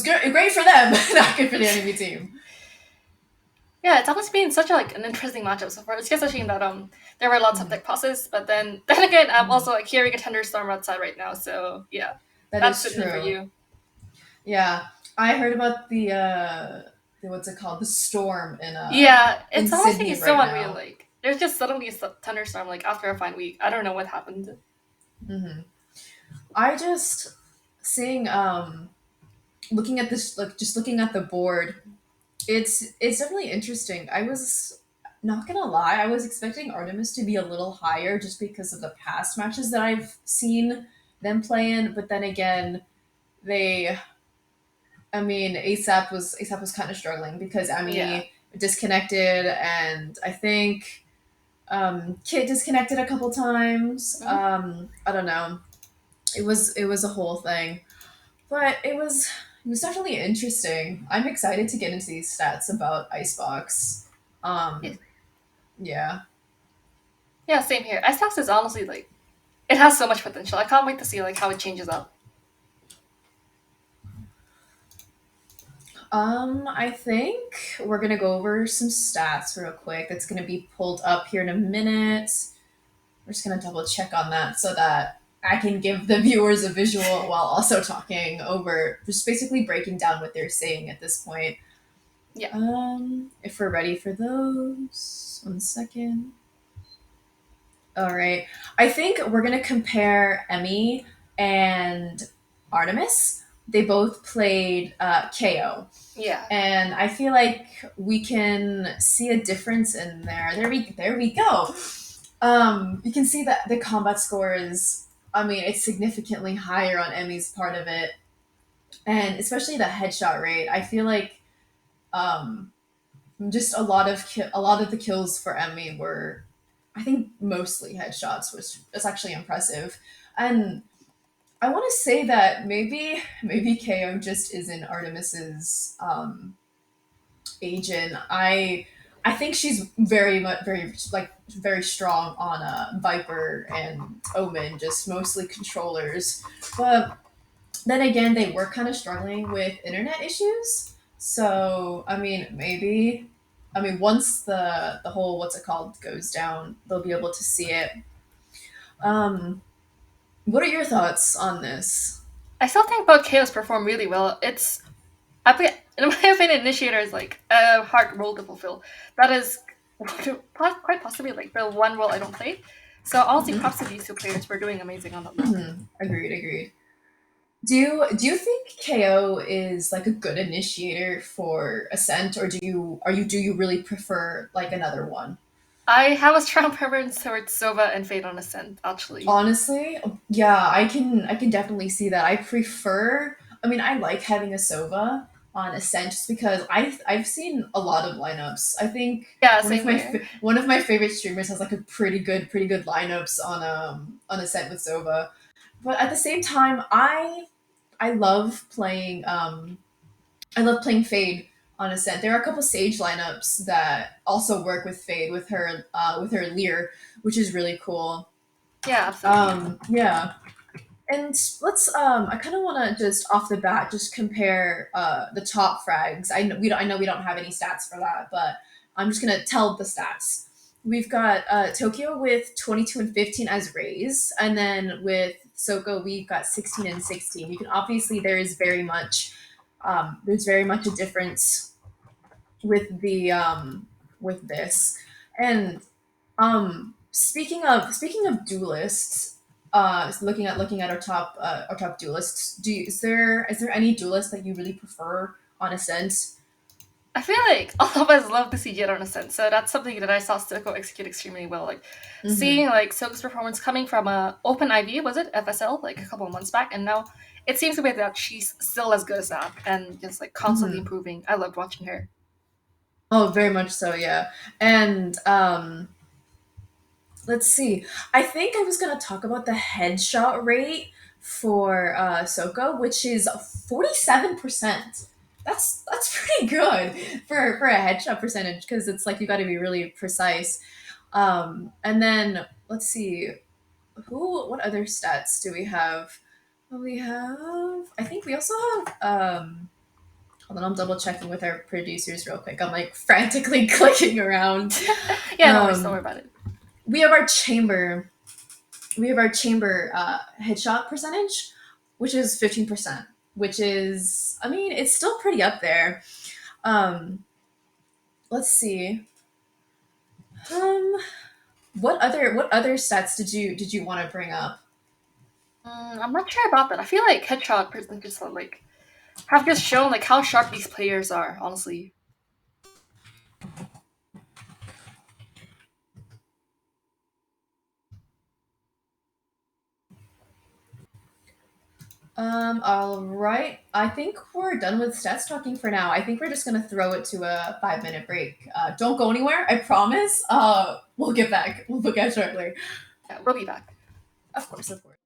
great for them, not good for the enemy team. Yeah, it's almost been such an interesting matchup so far. It's just a shame that there were lots of tech passes, but then again, I'm also like hearing a thunderstorm outside right now, so yeah, that's is true true for you. Yeah, I heard about the what's it called, the storm in yeah, it's in almost Sydney like so right unreal. now. Like there's just suddenly a thunderstorm like after a fine week. I don't know what happened. I just seeing looking at this, like just looking at the board, it's definitely interesting. I was not gonna lie, I was expecting Artemis to be a little higher just because of the past matches that I've seen them play in, but then again, ASAP was kind of struggling because disconnected, and I think Kit disconnected a couple times. I don't know. It was a whole thing, but it was definitely interesting. I'm excited to get into these stats about Icebox. Yeah. Yeah, same here. Icebox is honestly like it has so much potential. I can't wait to see like how it changes up. I think we're gonna go over some stats real quick. It's gonna be pulled up here in a minute. We're just gonna double check on that so that I can give the viewers a visual while also talking over, just basically breaking down what they're saying at this point. Yeah. If we're ready for those, 1 second. All right. I think we're gonna compare Emmy and Artemis. they both played KO. Yeah. And I feel like we can see a difference in there. There we go. You can see that the combat score is, I mean, it's significantly higher on Emmy's part of it, and especially the headshot rate. I feel like um, just a lot of the kills for Emmy were, I think, mostly headshots, which is actually impressive. And I want to say that maybe KO just isn't Artemis's agent. I think she's very much very strong on Viper and Omen, just mostly controllers. But then again, they were kind of struggling with internet issues. So I mean, maybe, I mean, once the whole what's it called goes down, they'll be able to see it. Um, what are your thoughts on this? I still think both KOs perform really well. It's, in my opinion, Initiator is like a hard role to fulfill. That is quite possibly like the one role I don't play. So honestly, props to these two players for doing amazing on that map. Agreed. Do you think KO is like a good initiator for Ascent, or do you really prefer like another one? I have a strong preference towards Sova and Fate on Ascent, actually. Honestly, yeah, I can definitely see that. I prefer. I mean, I like having a Sova on Ascent just because I've seen a lot of lineups. I think Yeah, same here. one of my favorite streamers has like a pretty good lineups on Ascent with Sova. But at the same time, I love playing Fade on Ascent. There are a couple Sage lineups that also work with Fade with her Lear, which is really cool. Yeah, absolutely. Yeah. And let's I kind of want to just off the bat just compare the top frags. I know we don't have any stats for that, but I'm just gonna tell the stats. We've got Tokyo with 22 and 15 as Rays, and then with Soko we've got 16 and 16. You can obviously there's very much a difference with the with this. And speaking of duelists, looking at our top duelists, is there any duelist that you really prefer on Ascent? I feel like all of us love to see Jet on Ascent, so that's something that I saw Soko execute extremely well. Like seeing like Soko's performance coming from a open IV, was it FSL, like a couple of months back, and now it seems to be that she's still as good as that and just like constantly improving. I loved watching her. Oh, very much so, yeah. And let's see. I think I was gonna talk about the headshot rate for Soko, which is 47%. That's pretty good for a headshot percentage because it's like you got to be really precise. And then let's see, what other stats do we have? We have. I think we also have. Hold on, I'm double checking with our producers real quick. I'm like frantically clicking around. Yeah, no worries, don't worry about it. We have our chamber. We have our chamber headshot percentage, which is 15%, which is, I mean, it's still pretty up there. Um, let's see. Um, what other stats did you want to bring up? I'm not sure about that. I feel like headshot percentages like have just shown like how sharp these players are. Honestly, All right. I think we're done with stats talking for now. I think we're just gonna throw it to a 5 minute break. Don't go anywhere. I promise. We'll get back. We'll look at shortly. yeah, we'll be back. Of course, of course.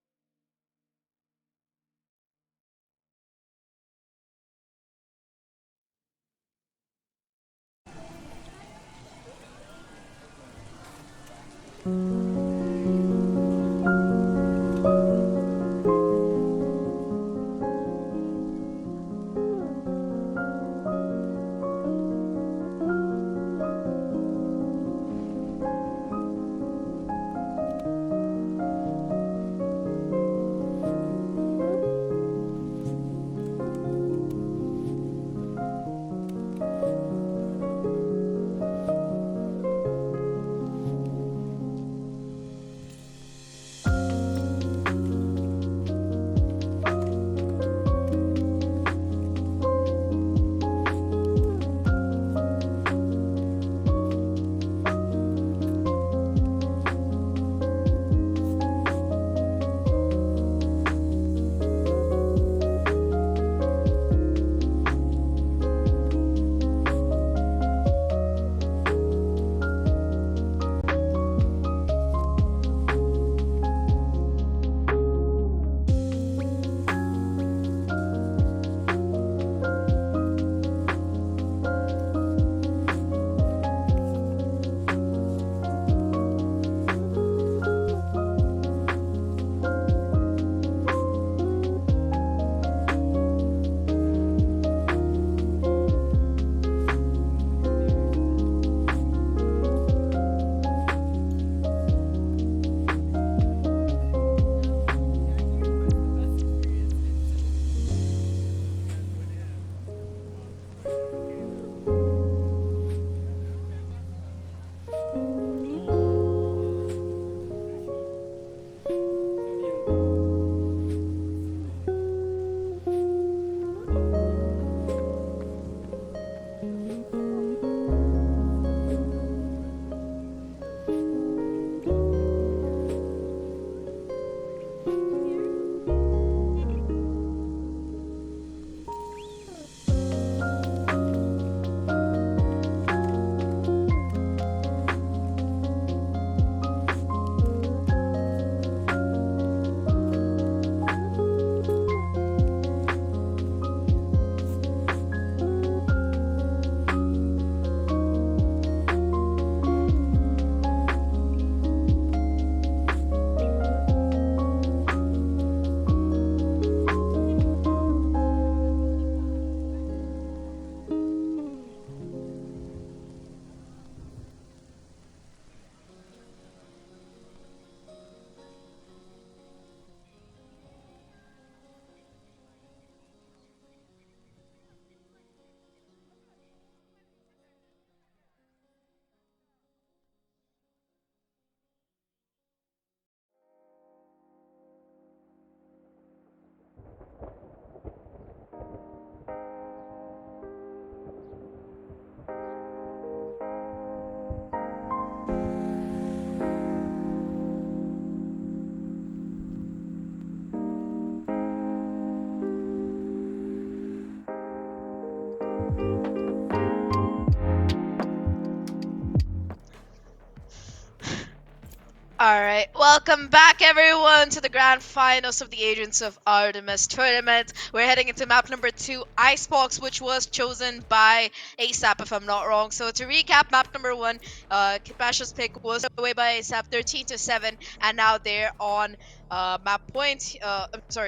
Alright, welcome back everyone to the grand finals of the Agents of Artemis tournament. We're heading into map number 2, Icebox, which was chosen by ASAP if I'm not wrong. So to recap, map number 1, Kitbash's pick was away by ASAP 13-7, and now they're on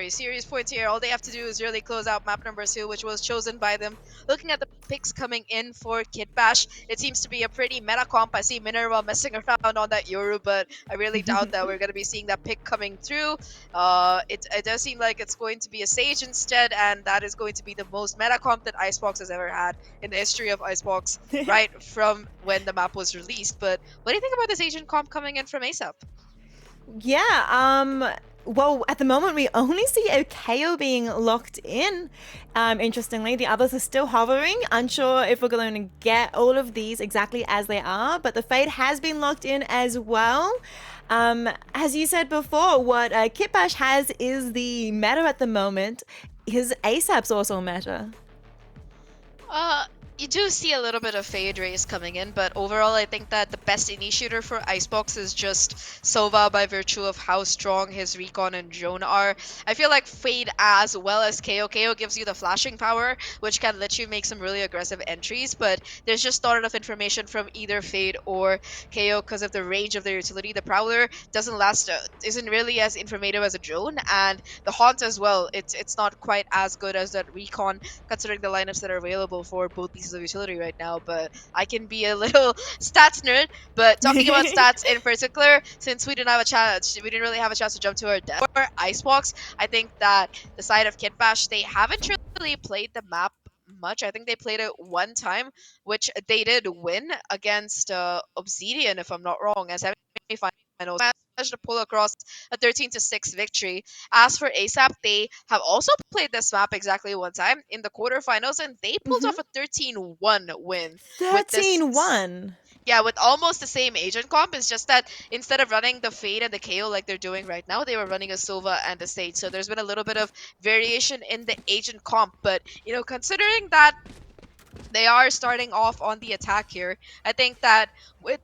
series points here. All they have to do is really close out map number 2, which was chosen by them. Looking at the picks coming in for Kitbash, it seems to be a pretty meta comp. I see Minerva messing around on that Yoru, but I really doubt that we're going to be seeing that pick coming through. It does seem like it's going to be a Sage instead, and that is going to be the most meta comp that Icebox has ever had in the history of Icebox, right from when the map was released. But what do you think about this Agent comp coming in from ASAP? Yeah, well, at the moment, we only see a KO being locked in. Interestingly, the others are still hovering. Unsure if we're going to get all of these exactly as they are, but the Fade has been locked in as well. As you said before, what Kitbash has is the meta at the moment. His ASAP's also meta. You do see a little bit of Fade race coming in, but overall I think that the best initiator for Icebox is just Sova by virtue of how strong his Recon and Drone are. I feel like Fade as well as KO. KO gives you the flashing power, which can let you make some really aggressive entries, but there's just not enough information from either Fade or KO because of the range of their utility. The Prowler isn't really as informative as a Drone, and the Haunt as well, it's not quite as good as that Recon, considering the lineups that are available for both pieces of utility right now. But I can be a little stats nerd. But talking about stats in particular, since we didn't really have a chance to jump to our death for Icebox, I think that the side of Kitbash, they haven't really played the map much. I think they played it one time, which they did win against Obsidian, if I'm not wrong, as semifinals. Managed to pull across a 13-6 victory. As for ASAP, they have also played this map exactly one time in the quarterfinals, and they pulled off a 13-1 win. 13-1? Yeah, with almost the same agent comp. It's just that instead of running the Fade and the KO like they're doing right now, they were running a Sova and a Sage. So there's been a little bit of variation in the agent comp. But, considering that they are starting off on the attack here, I think that with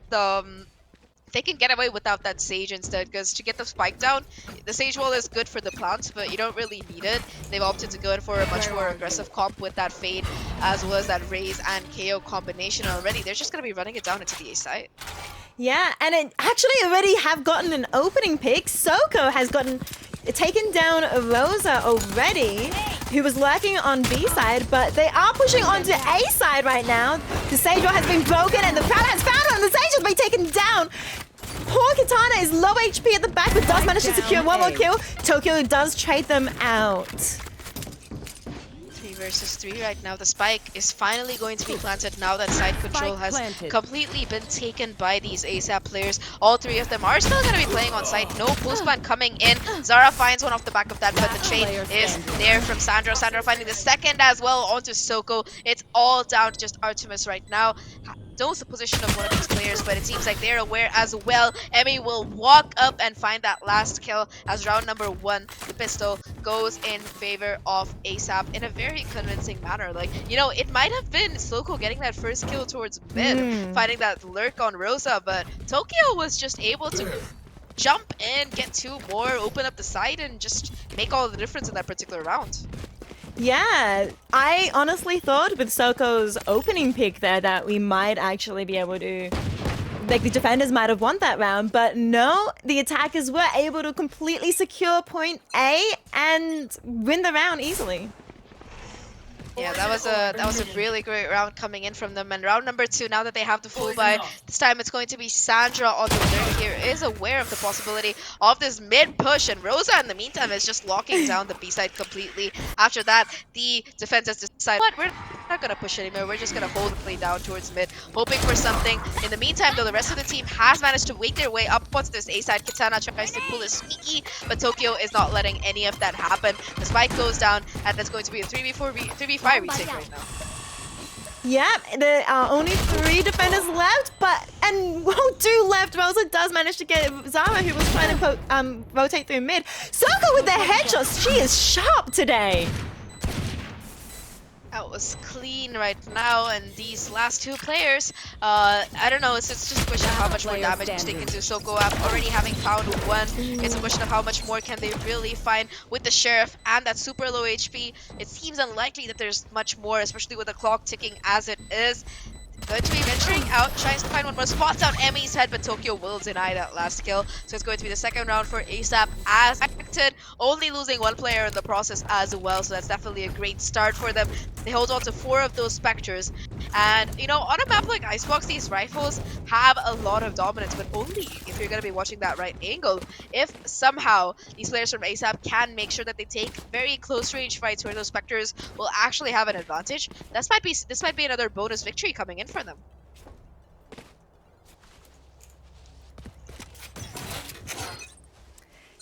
they can get away without that Sage instead, because to get the spike down, the Sage wall is good for the plants, but you don't really need it. They've opted to go in for a much more aggressive comp with that Fade, as well as that Raze and KO combination already. They're just going to be running it down into the A site. Yeah, and it actually already have gotten an opening pick. Soko has taken down Rosa already, who was lurking on B side, but they are pushing onto A side right now. The Sage wall has been broken and the Prowler has found her, and the Sage has been taken down. Poor Kitana is low HP at the back, but does manage to secure one more kill. Tokyo does trade them out. 3 versus 3 right now. The spike is finally going to be planted now that side control has completely been taken by these ASAP players. All 3 of them are still going to be playing on site. No pulse plant coming in. Zara finds one off the back of that, but the trade is there from Sandra. Sandra finding the second as well onto Soko. It's all down to just Artemis right now. Knows the position of one of these players, but it seems like they're aware as well. Emmy will walk up and find that last kill as round number 1, the pistol, goes in favor of ASAP in a very convincing manner. Like, it might have been Soko getting that first kill towards mid, finding that lurk on Rosa, but Tokyo was just able to jump in, get 2 more, open up the site, and just make all the difference in that particular round. Yeah, I honestly thought with Soko's opening pick there that we might actually be able to, like, the defenders might have won that round, but no, the attackers were able to completely secure point A and win the round easily. Yeah, that was a really great round coming in from them. And round number 2, now that they have the full buy, this time it's going to be Sandra on the lurk here, is aware of the possibility of this mid push, and Rosa in the meantime is just locking down the B side completely. After that, the defense has decided, what, we're not gonna push anymore, we're just gonna hold the play down towards mid, hoping for something. In the meantime though, the rest of the team has managed to wake their way up onto this A side. Kitana tries to pull a sneaky, but Tokyo is not letting any of that happen. The spike goes down, and that's going to be a 3v5 retake right now. Yeah, there are only 3 defenders left, and 2 left. Rosa does manage to get Zara, who was trying to rotate through mid. Soko with the headshots. She is sharp today. That was clean right now, and these last two players, I don't know, it's just a question of how much more damage they can do. Soko already having found one, it's a question of how much more can they really find with the Sheriff and that super low HP. It seems unlikely that there's much more, especially with the clock ticking as it is. Going to be venturing out, tries to find one more, spots out Emmy's head, but Tokyo will deny that last kill. So it's going to be the second round for ASAP as expected, only losing one player in the process as well, so that's definitely a great start for them. They hold on to 4 of those Spectres, and you know, on a map like Icebox, these rifles have a lot of dominance, but only if you're going to be watching that right angle. If somehow these players from ASAP can make sure that they take very close range fights where those Spectres will actually have an advantage, this might be another bonus victory coming in for them.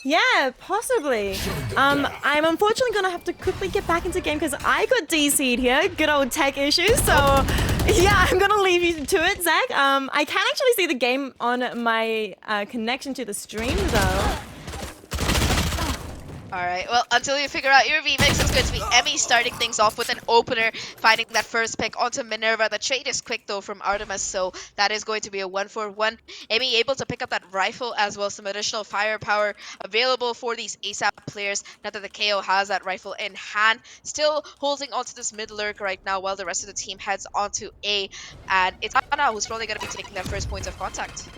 Yeah, possibly. I'm unfortunately gonna have to quickly get back into game because I got DC'd here. Good old tech issues. So yeah, I'm gonna leave you to it, Zach. I can actually see the game on my connection to the stream though. Alright, well, until you figure out your VMix, it's going to be Emmy starting things off with an opener, finding that first pick onto Minerva. The trade is quick, though, from Artemis, so that is going to be a 1-for-1. Emmy able to pick up that rifle as well, some additional firepower available for these ASAP players, now that the KO has that rifle in hand. Still holding onto this mid lurk right now while the rest of the team heads onto A, and it's Anna who's probably going to be taking their first points of contact.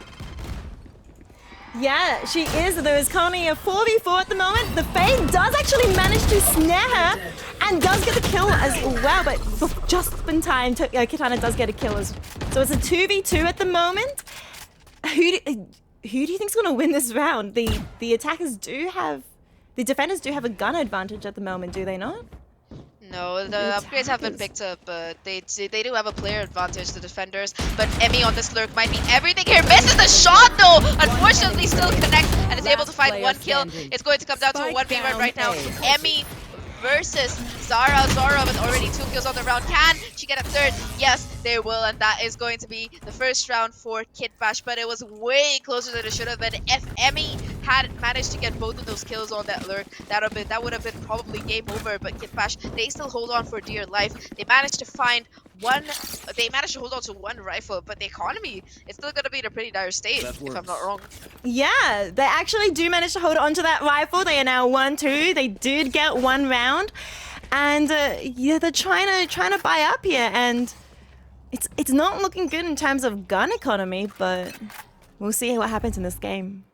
Yeah, she is. There is currently a 4v4 at the moment. The Faye does actually manage to snare her and does get the kill as well, but just in time, Kitana does get a kill as well. So it's a 2v2 at the moment. Who do you think's going to win this round? The defenders do have a gun advantage at the moment, do they not? No, the upgrades have been picked up, but they do have a player advantage, the defenders. But Emmy on this lurk might be everything here. Misses the shot though! Unfortunately still connects and is able to find one kill. It's going to come down to a 1v1 right now. Emmy versus Zara. Zara with already 2 kills on the round. Can she get a third? Yes, they will, and that is going to be the first round for Kitbash, but it was way closer than it should have been. If Emmy had managed to get both of those kills on that lurk, that would have been probably game over, but Kitbash, they still hold on for dear life. They managed to hold on to one rifle, but the economy is still going to be in a pretty dire state, if I'm not wrong. Yeah, they actually do manage to hold on to that rifle. They are now 1-2. They did get 1 round. And yeah, they're trying to buy up here, and it's not looking good in terms of gun economy, but we'll see what happens in this game.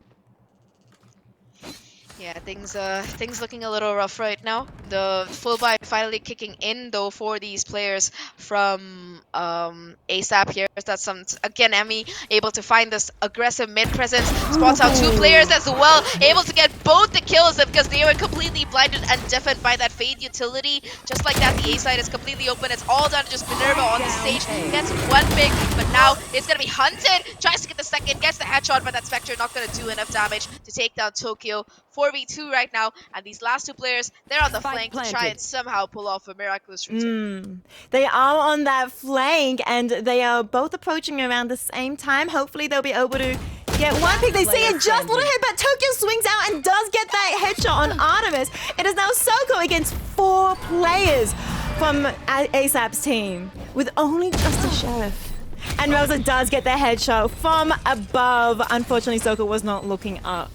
Yeah, things looking a little rough right now. The full buy finally kicking in though for these players from ASAP here. That's again Emmy able to find this aggressive mid presence, spots out 2 players as well, able to get both the kills because they were completely blinded and deafened by that Fade utility. Just like that, the A side is completely open. It's all down to just Minerva on the stage. Gets 1 pick, but now it's gonna be hunted. Tries to get the second, gets the headshot, but that Spectre not gonna do enough damage to take down Tokyo. 4v2 right now, and these last 2 players, they're on the flank to try and somehow pull off a miraculous retake. They are on that flank, and they are both approaching around the same time. Hopefully they'll be able to get 1 pick. They see it just a little hit, but Tokyo swings out and does get that headshot on Artemis. It is now Soko against 4 players from ASAP's team, with only just a Sheriff. And Rosa does get the headshot from above. Unfortunately, Soko was not looking up.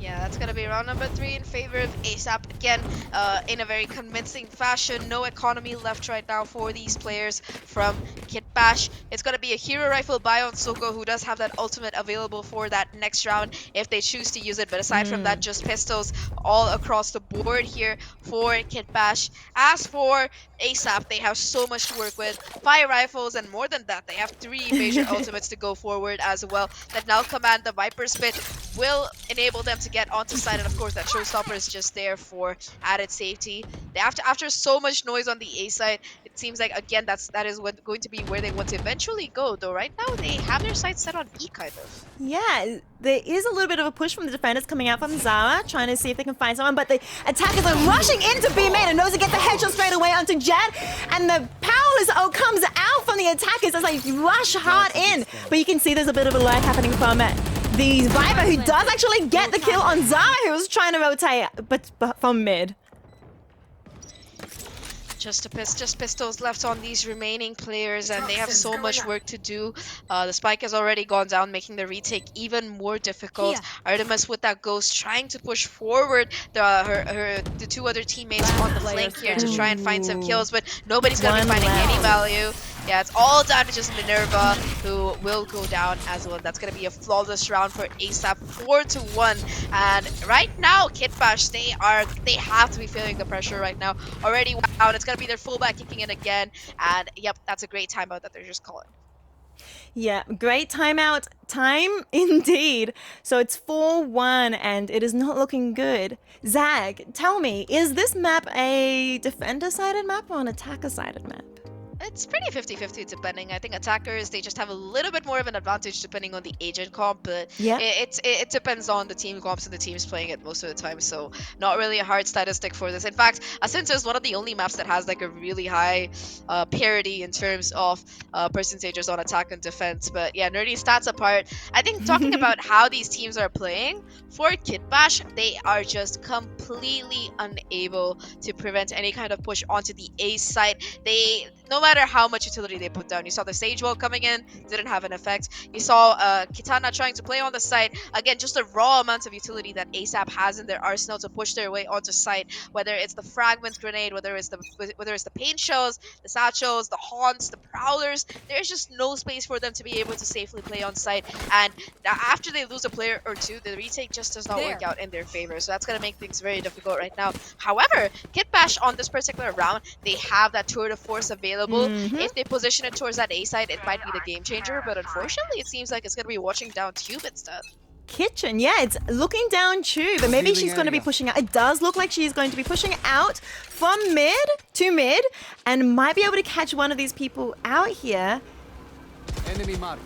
Yeah, that's gonna be round number 3 in favor of ASAP again, in a very convincing fashion. No economy left right now for these players from Kitbash. It's gonna be a hero rifle buy on Soko, who does have that ultimate available for that next round if they choose to use it. But aside from that, just pistols all across the board here for Kitbash. As for ASAP, they have so much to work with. 5 rifles, and more than that, they have 3 major ultimates to go forward as well. That now command the Viper Spit will enable them to get onto site, and of course that showstopper is just there for added safety. They after so much noise on the A side, it seems like again that is going to be where they want to eventually go, though right now they have their sights set on E kind of. Yeah, there is a little bit of a push from the defenders coming out from Zara, trying to see if they can find someone, but the attackers are rushing into B main, and Noza gets the headshot straight away onto Jet, and the powerless comes out from the attackers as they rush hard in. But you can see there's a bit of a lag happening from it. The Viper, who does actually get the kill on Zara, who was trying to rotate, but from mid. Just pistols left on these remaining players, and they have so much work to do. The spike has already gone down, making the retake even more difficult. Artemis with that ghost trying to push forward the two other teammates on the flank here to try and find some kills, but nobody's gonna be finding any value. Yeah, it's all down to just Minerva, who will go down as well. That's gonna be a flawless round for ASAP, 4-1. And right now, Kitbash, they have to be feeling the pressure right now. Already out, it's gonna be their fullback kicking in again, and yep, that's a great timeout that they're just calling. Yeah, great timeout time indeed. So it's 4-1 and it is not looking good. Zag, tell me, is this map a defender-sided map or an attacker-sided map? It's pretty 50-50 depending. I think attackers, they just have a little bit more of an advantage depending on the agent comp, but Yeah. it depends on the team comps and the teams playing it most of the time, so not really a hard statistic for this. In fact, Asinta is one of the only maps that has like a really high parity in terms of percentages on attack and defense. But yeah, nerdy stats apart, I think talking about how these teams are playing, for Kitbash, they are just completely unable to prevent any kind of push onto the A site. No matter how much utility they put down. You saw the Sage Wall coming in, didn't have an effect. You saw Kitana trying to play on the site. Again, just a raw amount of utility that ASAP has in their arsenal to push their way onto site. Whether it's the Fragment Grenade, whether it's the Pain Shells, the Satchels, the Haunts, the Prowlers, there's just no space for them to be able to safely play on site. And after they lose a player or two, the retake just does not work out in their favor. So that's going to make things very difficult right now. However, Kitbash on this particular round, they have that tour de force available. If they position it towards that A side, it might be the game changer, but unfortunately it seems like it's going to be watching down Tube instead. Kitchen, yeah, it's looking down Tube, but maybe she's going to be pushing out. It does look like she's going to be pushing out from mid to mid and might be able to catch one of these people out here. Enemy mark.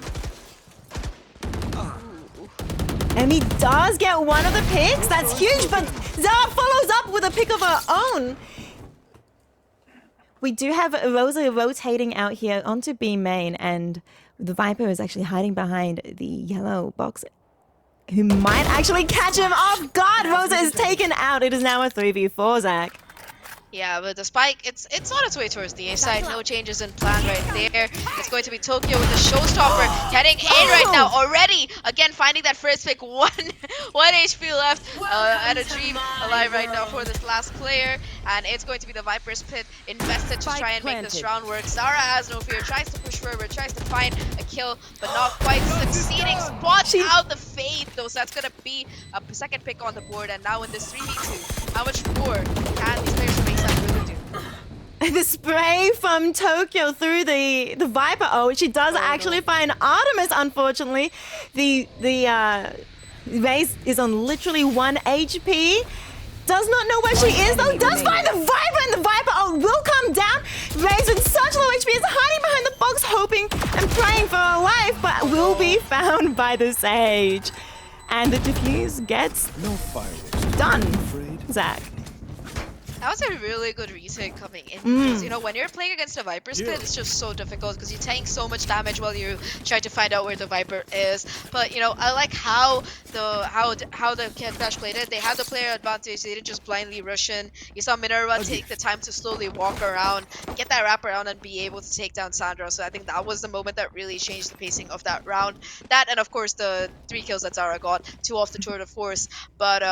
Enemy does get one of the picks. That's huge, but Zara follows up with a pick of her own. We do have Rosa rotating out here onto B main, and the Viper is actually hiding behind the yellow box, who might actually catch him off guard. Rosa is taken out. It is now a 3v4, Zach. Yeah, but the spike, it's on its way towards the A side. No changes in plan right there. It's going to be Tokyo with the showstopper heading in right now already. Again, finding that first pick. One HP left. And a dream alive right now for this last player. And it's going to be the Viper's Pit invested to try and make this round work. Zara has no fear, tries to push forward, tries to find a kill, but not quite succeeding. Spots out the fade though, so that's going to be a second pick on the board. And now in this 3v2, how much more can these players make? The spray from Tokyo through the Viper. Oh, she does actually find Artemis, unfortunately. The Raze is on literally 1 HP. Does not know where she is, though. Does find the Viper, and the Viper will come down. Raze with such low HP is hiding behind the box, hoping and praying for her life, but will be found by the Sage. And the defuse gets done. Zach. That was a really good retake coming in because, you know, when you're playing against a Viper's Pit, it's just so difficult because you tank so much damage while you try to find out where the Viper is. But, you know, I like how the Kitbash played it. They had the player advantage. They didn't just blindly rush in. You saw Minerva take the time to slowly walk around, get that wrap around, and be able to take down Sandra. So I think that was the moment that really changed the pacing of that round. That and, of course, the 3 kills that Zara got, 2 off the tour de force. But,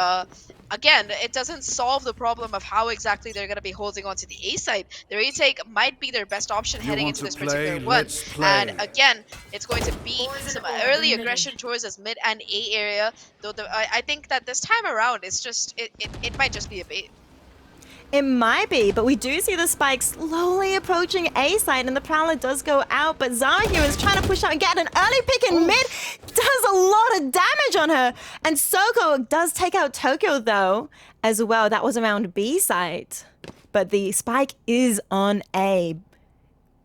again, it doesn't solve the problem of how exactly they're going to be holding on to the A side. The retake might be their best option heading into this particular one. And again, it's going to be some early aggression towards this mid and A area. Though I think that this time around, it's just it might just be a bait. It might be, but we do see the spike slowly approaching A side, and the Prowler does go out, but Zara here is trying to push out and get an early pick in mid. Does a lot of damage on her. And Soko does take out Tokyo, though, as well. That was around B side. But the spike is on A.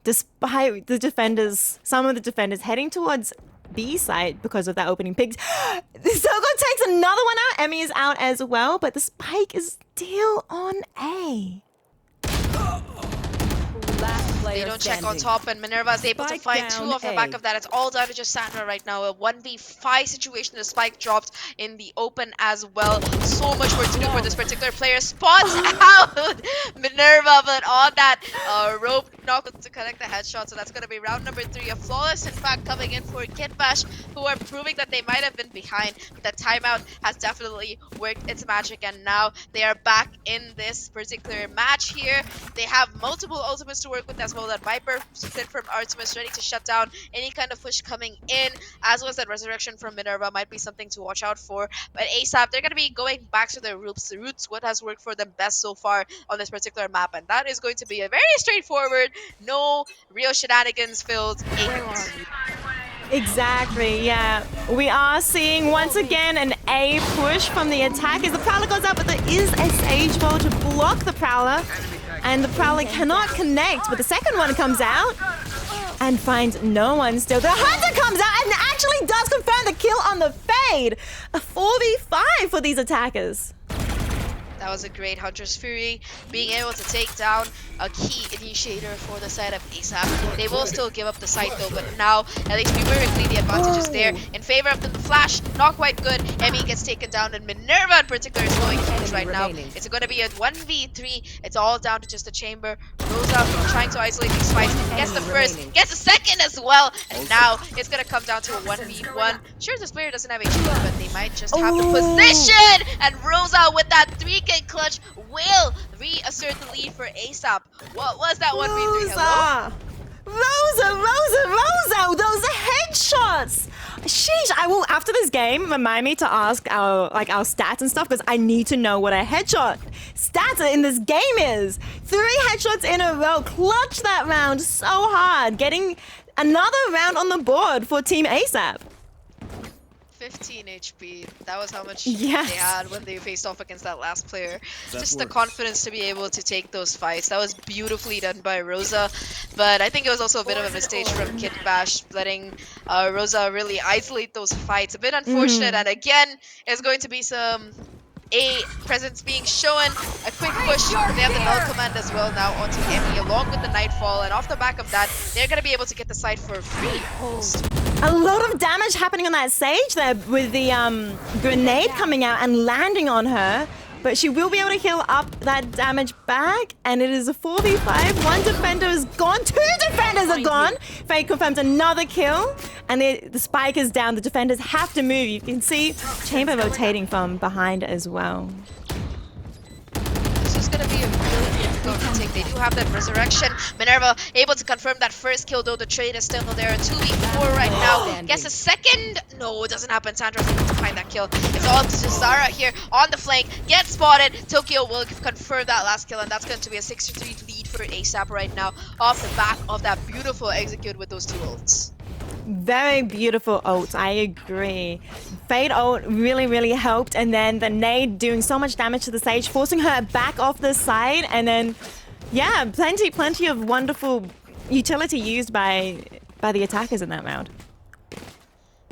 Despite the defenders, some of the defenders heading towards B side because of that opening pick. Soko takes another one out. Emmy is out as well, but the spike is still on A. Last They don't check on top, and Minerva is able to Spike find two down off the A. back of that. It's all down to just Sandra right now. A 1v5 situation. The spike dropped in the open as well. So much work to do for this particular player. Spots out Minerva, but on that rope knock to connect the headshot. So that's going to be round number 3. A flawless, in fact, coming in for Kitbash, who are proving that they might have been behind. But the timeout has definitely worked its magic, and now they are back in this particular match here. They have multiple ultimates to work with as well. That Viper split from Artemis, ready to shut down any kind of push coming in, as well as that resurrection from Minerva might be something to watch out for. But ASAP, they're going to be going back to their roots. The roots, what has worked for them best so far on this particular map, and that is going to be a very straightforward, no real shenanigans filled 8. Exactly, yeah. We are seeing once again an A push from the attackers. The Prowler goes out, but there is a Sage Ball to block the Prowler. And the Prowler cannot connect, but the second one comes out and finds no one still. The Hunter comes out and actually does confirm the kill on the fade. A 4v5 for these attackers. That was a great Hunter's Fury, being able to take down a key initiator for the side of ASAP. They will still give up the site though, but now at least numerically the advantage is there in favor of the Flash. Not quite good. Emmy gets taken down, and Minerva in particular is going huge right now. It's going to be a 1v3. It's all down to just the chamber. Rosa trying to isolate these fights. Gets the first, gets the second as well, and now it's going to come down to a 1v1. Sure, this player doesn't have HP, but they might just have the position, and Rosa with that 3K clutch will reassert the lead for ASAP. What was that 1v3? Hello? Rosa, those headshots. Sheesh, I will, after this game, remind me to ask our stats and stuff, because I need to know what a headshot stats in this game is. 3 headshots in a row, clutch that round so hard, getting another round on the board for Team ASAP. 15 HP. That was how much Yes. they had when they faced off against that last player. Just the confidence to be able to take those fights. That was beautifully done by Rosa. But I think it was also a bit of a mistake from Kitbash, letting Rosa really isolate those fights. A bit unfortunate. And again, there's going to be some A presence being shown. A quick push. They have the null command as well now onto Emmy, along with the Nightfall. And off the back of that, they're going to be able to get the site for free. A lot of damage happening on that Sage there with the grenade coming out and landing on her. But she will be able to heal up that damage back. And it is a 4v5. One defender is gone. 2 defenders are gone. Fade confirms another kill. And the spike is down. The defenders have to move. You can see Chamber rotating from behind as well. This is going to be a really difficult retake. They do have that resurrection. Minerva able to confirm that first kill, though the trade is still there. A 2v4 right now. Gets a second. No, it doesn't happen. Sandra's able to find that kill. It's all to Zara here on the flank. Gets spotted. Tokyo will confirm that last kill, and that's going to be a 6-3 lead for ASAP right now, off the back of that beautiful execute with those 2 ults. Very beautiful ult, I agree. Fade ult really helped, and then the nade doing so much damage to the Sage, forcing her back off the side, and then, yeah, plenty of wonderful utility used by the attackers in that round.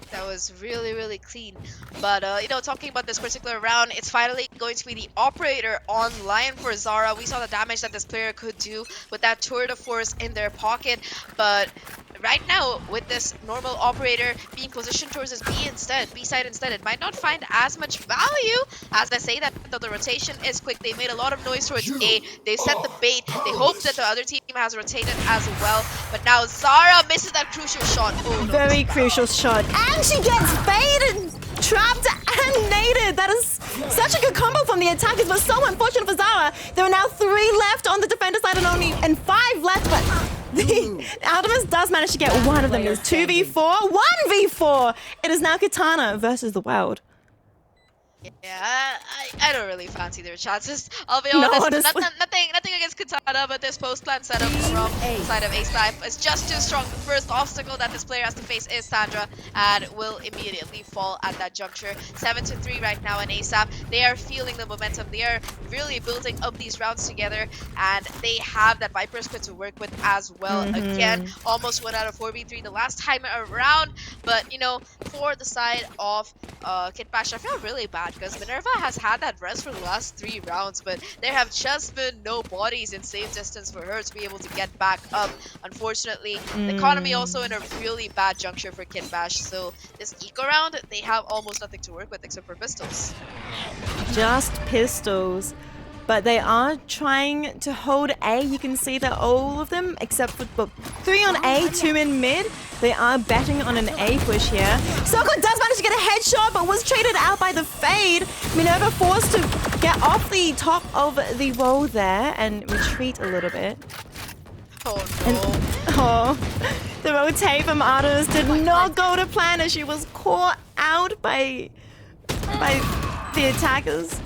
That was really clean. But, you know, talking about this particular round, it's finally going to be the operator online for Zara. We saw the damage that this player could do with that tour de force in their pocket, but right now, with this normal operator being positioned towards his B side instead, it might not find as much value. As I say that, though, the rotation is quick. They made a lot of noise towards A. They set the bait. They hope that the other team has rotated as well. But now Zara misses that crucial shot. Oh, no. Very crucial shot. And she gets faded, trapped, and naded. That is such a good combo from the attackers, but so unfortunate for Zara. There are now 3 left on the defender side and 5 left, but the Artemis does manage to get one of them. It's 2v4, 1v4. It is now Katana versus the world. Yeah, I don't really fancy their chances. I'll be honest. Nothing against Katana, but this post-plan setup from the side of ASAP is just too strong. The first obstacle that this player has to face is Sandra, and will immediately fall at that juncture. 7-3 right now in ASAP. They are feeling the momentum. They are really building up these rounds together, and they have that Viper squid to work with as well. Again, almost went out of 4v3 the last time around, but you know, for the side of Kitbash, I feel really bad that, because Minerva has had that rest for the last 3 rounds, but there have just been no bodies in safe distance for her to be able to get back up. Unfortunately, the economy also in a really bad juncture for Kitbash, so this eco round, they have almost nothing to work with except for pistols. Just pistols. But they are trying to hold A. You can see that all of them, except for 3 on A, 2 in mid, they are betting on an A push here. Soko does manage to get a headshot, but was traded out by the fade. Minerva forced to get off the top of the wall there and retreat a little bit. Oh no. Oh, the rotate from Artemis did not go to plan as she was caught out by the attackers.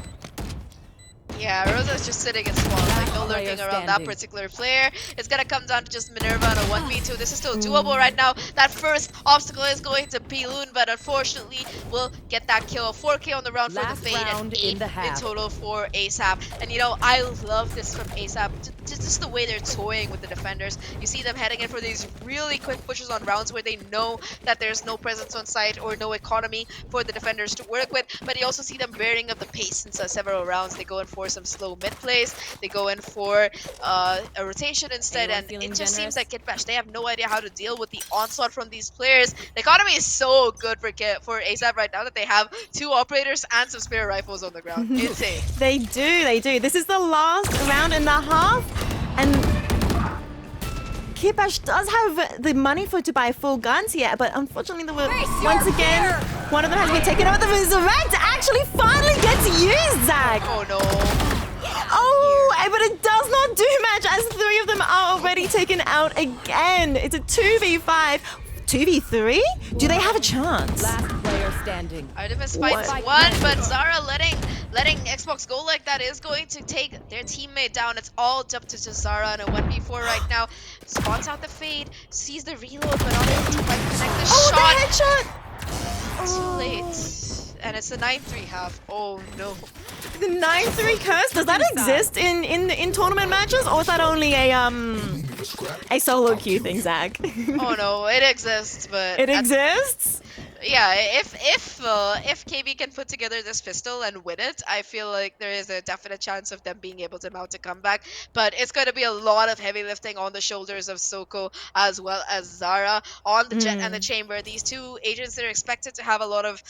Yeah, Rosa's just sitting in spawn, like no lurking around that particular player. It's gonna come down to just Minerva on a 1v2. This is still doable right now. That first obstacle is going to be Loon, but unfortunately will get that kill. 4k on the round for the Fade and 8 in total for ASAP. And you know, I love this from ASAP. Just the way they're toying with the defenders. You see them heading in for these really quick pushes on rounds where they know that there's no presence on site or no economy for the defenders to work with. But you also see them bearing up the pace since several rounds. They go in for some slow mid plays. They go in for a rotation instead, and it just seems like Kitbash, they have no idea how to deal with the onslaught from these players. The economy is so good for ASAP right now that they have 2 operators and some spare rifles on the ground. Insane. They do. This is the last round and a half, and Kitbash does have the money to buy full guns here, but unfortunately, once again, one of them has been taken out. The Resurrect actually finally gets used, Zach. Oh no. Oh, but it does not do much as 3 of them are already taken out again. It's a 2v5. 2v3? Do they have a chance? Last player standing. Artemis fights 1, but Zara letting Xbox go like that is going to take their teammate down. It's all up to Zara in a 1v4 right now. Spots out the Fade, sees the reload, but not able to quite connect the shot. The headshot! Too late. And it's a 9-3 half. Oh no. The 9-3 curse, does that exist in tournament matches, or is that only a solo queue thing, Zach? Oh no, it exists, but it exists? Yeah, if KB can put together this pistol and win it, I feel like there is a definite chance of them being able to mount a comeback. But it's going to be a lot of heavy lifting on the shoulders of Soko as well as Zara on the Jet and the Chamber. These 2 agents, they're expected to have a lot of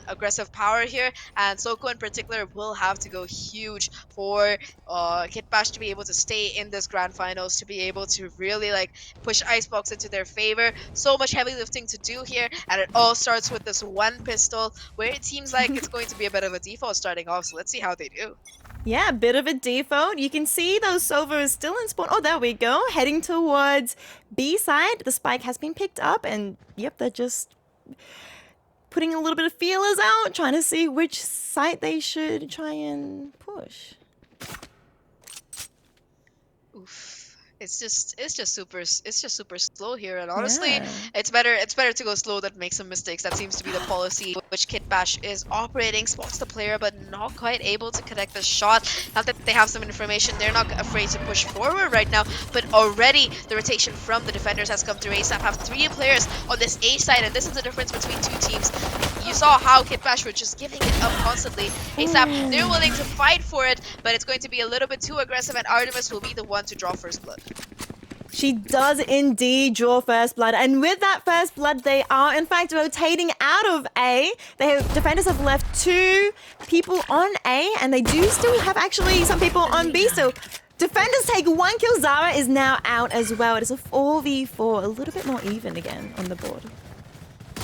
aggressive power here, and Soko in particular will have to go huge for Kitbash to be able to stay in this grand finals, to be able to really like push Icebox into their favor. So much heavy lifting to do here, and it all starts with this 1 pistol where it seems like it's going to be a bit of a default starting off, so let's see how they do. Yeah, a bit of a default. You can see those Sova is still in spawn. Oh, there we go. Heading towards B side. The spike has been picked up, and yep, they're just putting a little bit of feelers out, trying to see which site they should try and push. Oof. It's just super slow here, and honestly, it's better to go slow than make some mistakes. That seems to be the policy which Kitbash is operating. Spots the player, but not quite able to connect the shot. Not that they have some information, they're not afraid to push forward right now, but already the rotation from the defenders has come through. ASAP have 3 players on this A side, and this is the difference between 2 teams. You saw how Kitbash were just giving it up constantly. ASAP, they're willing to fight for it, but it's going to be a little bit too aggressive, and Artemis will be the one to draw first blood. She does indeed draw first blood, and with that first blood, they are in fact rotating out of A. Defenders have left 2 people on A, and they do still have actually some people on B. So defenders take 1 kill. Zara is now out as well. It is a 4v4, a little bit more even again on the board.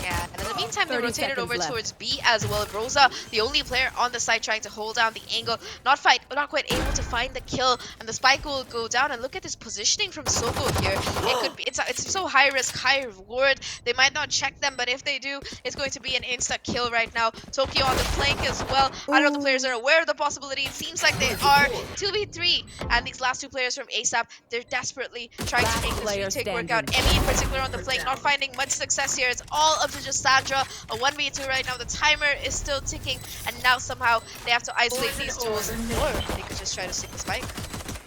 Yeah, and in the meantime, they rotated over towards B as well. Rosa, the only player on the side trying to hold down the angle, not quite able to find the kill, and the spike will go down. And look at this positioning from Soko here. It could be, it's so high risk, high reward. They might not check them, but if they do, it's going to be an insta kill right now. Tokyo on the flank as well. I don't know if the players are aware of the possibility. It seems like they are. 2v3, and these last 2 players from ASAP, they're desperately trying to make this retake work out. Emmy in particular on the flank, not finding much success here. It's all up to just Sandra. A 1v2 right now. The timer is still ticking, and now somehow they have to isolate these tools, or they could just try to stick the spike.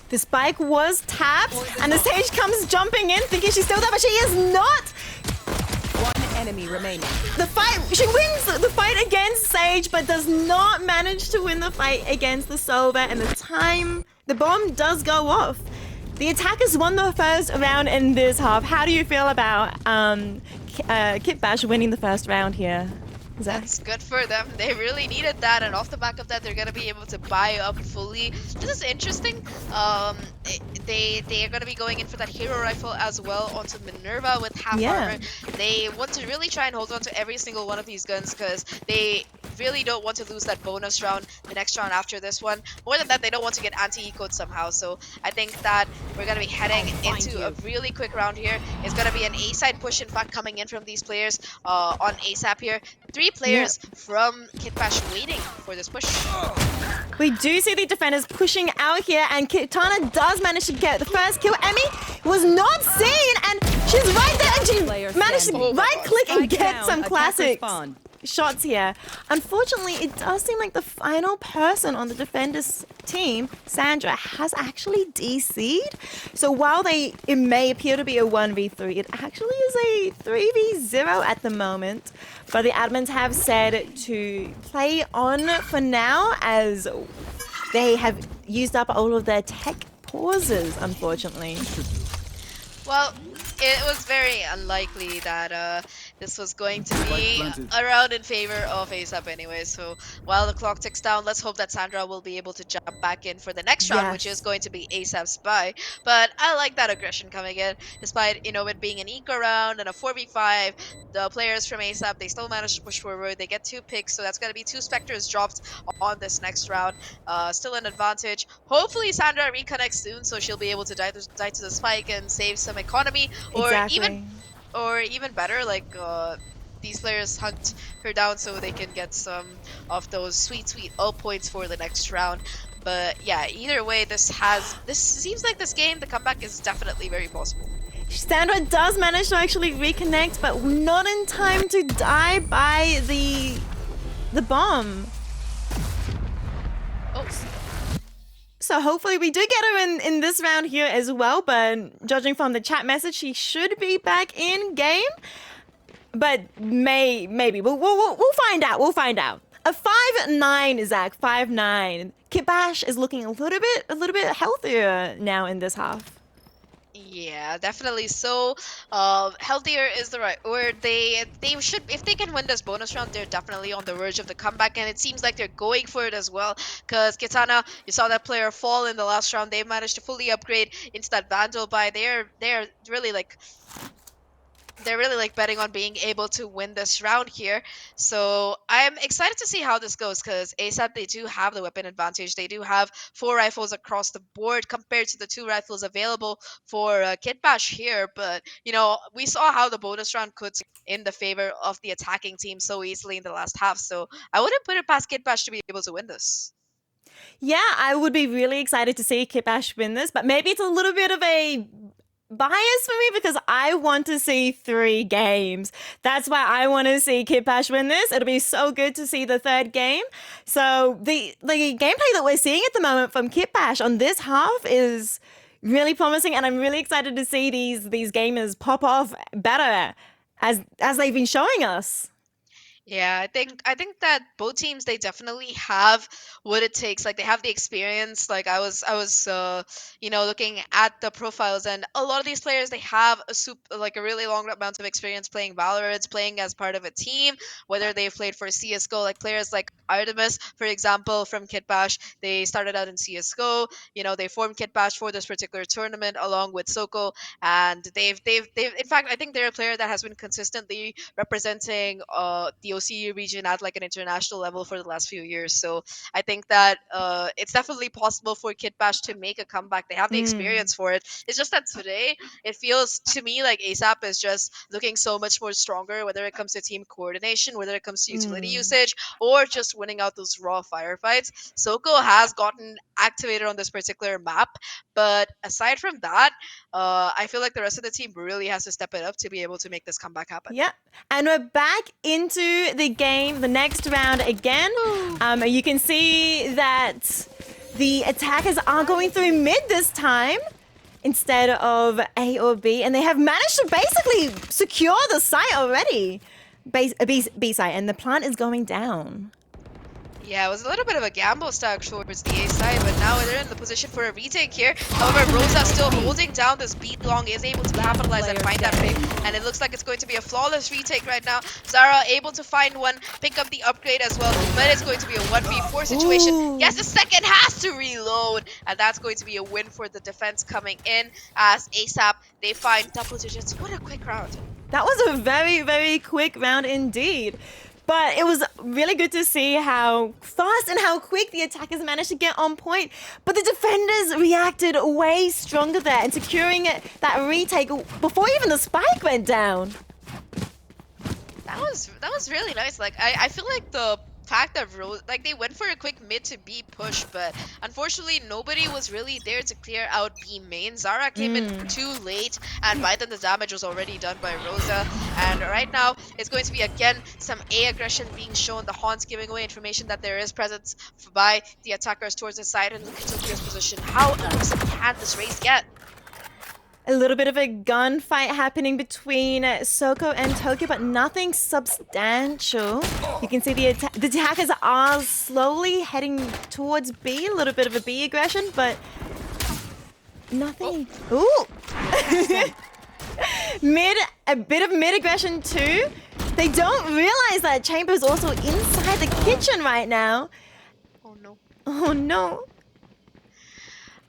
The spike was tapped, and the Sage comes jumping in, thinking she's still there, but she is not. enemy remaining. The fight, she wins the fight against Sage, but does not manage to win the fight against the Sova. And the bomb does go off. The attackers won the first round in this half. How do you feel about Kitbash winning the first round here? Zach? That's good for them. They really needed that, and off the back of that, they're gonna be able to buy up fully. This is interesting. They are gonna be going in for that hero rifle as well onto Minerva with half armor. They want to really try and hold on to every single one of these guns because they really don't want to lose that bonus round the next round after this one. More than that, they don't want to get anti-ecoed somehow. So I think that we're gonna be heading into a really quick round here. It's gonna be an A-side push, in fact, coming in from these players on ASAP here. 3 players from Kitbash waiting for this push. We do see the defenders pushing out here, and Kitana does manage to get the first kill. Emmy was not seen, and she's right there, and she managed to right-click and get some classic shots here. Unfortunately, it does seem like the final person on the defenders team, Sandra, has actually DC'd. So while it may appear to be a 1v3, it actually is a 3v0 at the moment. But the admins have said to play on for now, as they have used up all of their tech pauses, unfortunately. Well, it was very unlikely that this was going to be a round in favor of ASAP anyway. So while the clock ticks down, let's hope that Sandra will be able to jump back in for the next round, which is going to be ASAP's buy. But I like that aggression coming in, despite it being an eco round and a 4v5. The players from ASAP, they still managed to push forward. They get 2 picks, so that's going to be 2 Spectres dropped on this next round. Still an advantage. Hopefully Sandra reconnects soon, so she'll be able to die to the spike and save some economy, or even better, like these players hunt her down so they can get some of those sweet ult points for the next round. But yeah, either way, this seems like this game, the comeback is definitely very possible. Sandra does manage to actually reconnect, but not in time to die by the bomb. Oh. So hopefully we do get her in this round here as well, but judging from the chat message, she should be back in game. But maybe we'll find out. We'll find out. A 5-9, Zach, 5-9. Kitbash is looking a little bit healthier now in this half. Yeah, definitely. So, healthier is the right word. They should, if they can win this bonus round, they're definitely on the verge of the comeback, and it seems like they're going for it as well. Because Kitana, you saw that player fall in the last round. They managed to fully upgrade into that Vandal buy. They're really like betting on being able to win this round here. So I'm excited to see how this goes, because ASAP, they do have the weapon advantage. They do have 4 rifles across the board compared to the 2 rifles available for Kitbash here. But we saw how the bonus round could in the favor of the attacking team so easily in the last half. So I wouldn't put it past Kitbash to be able to win this. Yeah, I would be really excited to see Kitbash win this, but maybe it's a little bit of a bias for me because I want to see 3 games. That's why I want to see Kitbash win this. It'll be so good to see the 3rd game. So the gameplay that we're seeing at the moment from Kitbash on this half is really promising, and I'm really excited to see these gamers pop off better as they've been showing us. Yeah, I think that both teams, they definitely have what it takes. Like, they have the experience. Like, I was looking at the profiles, and a lot of these players, they have a really long amount of experience playing Valorant, playing as part of a team, whether they've played for CS:GO. Like, players like Artemis, for example, from Kitbash, they started out in CS:GO. They formed Kitbash for this particular tournament along with Soko, and they've in fact, I think they're a player that has been consistently representing the OCE region at like an international level for the last few years. So I think that it's definitely possible for Kitbash to make a comeback. They have the experience for it. It's just that today it feels to me like ASAP is just looking so much more stronger, whether it comes to team coordination, whether it comes to utility usage, or just winning out those raw firefights. Soko has gotten activated on this particular map, but aside from that, I feel like the rest of the team really has to step it up to be able to make this comeback happen. Yep. And we're back into the game, the next round again. You can see that the attackers are going through mid this time. instead of A or B, and they have managed to basically secure the site already. B site, and the plant is going down. Yeah, it was a little bit of a gamble stack towards the A side, but now they're in the position for a retake here. However, Rosa still holding down this B long, is able to capitalize and find that pick, and it looks like it's going to be a flawless retake right now. Zara able to find one, pick up the upgrade as well, but it's going to be a 1v4 situation. Ooh. Yes, the second has to reload, and that's going to be a win for the defense coming in as ASAP they find double digits. What a quick round. That was a very, very quick round indeed. But it was really good to see how fast and how quick the attackers managed to get on point. But the defenders reacted way stronger there and securing that retake before even the spike went down. That was really nice. Like I feel like the fact that they went for a quick mid to B push, but unfortunately nobody was really there to clear out B main. Zara came in too late, and by then the damage was already done by Rosa. And right now it's going to be again some A aggression being shown. The Haunts giving away information that there is presence by the attackers towards the side, and look at Tokyo's position. How elusive can this race get? A little bit of a gunfight happening between Soko and Tokyo, but nothing substantial. You can see the attackers are slowly heading towards B. A little bit of a B aggression, but nothing. Ooh! A bit of mid aggression too. They don't realize that Chamber is also inside the kitchen right now. Oh no. Oh no.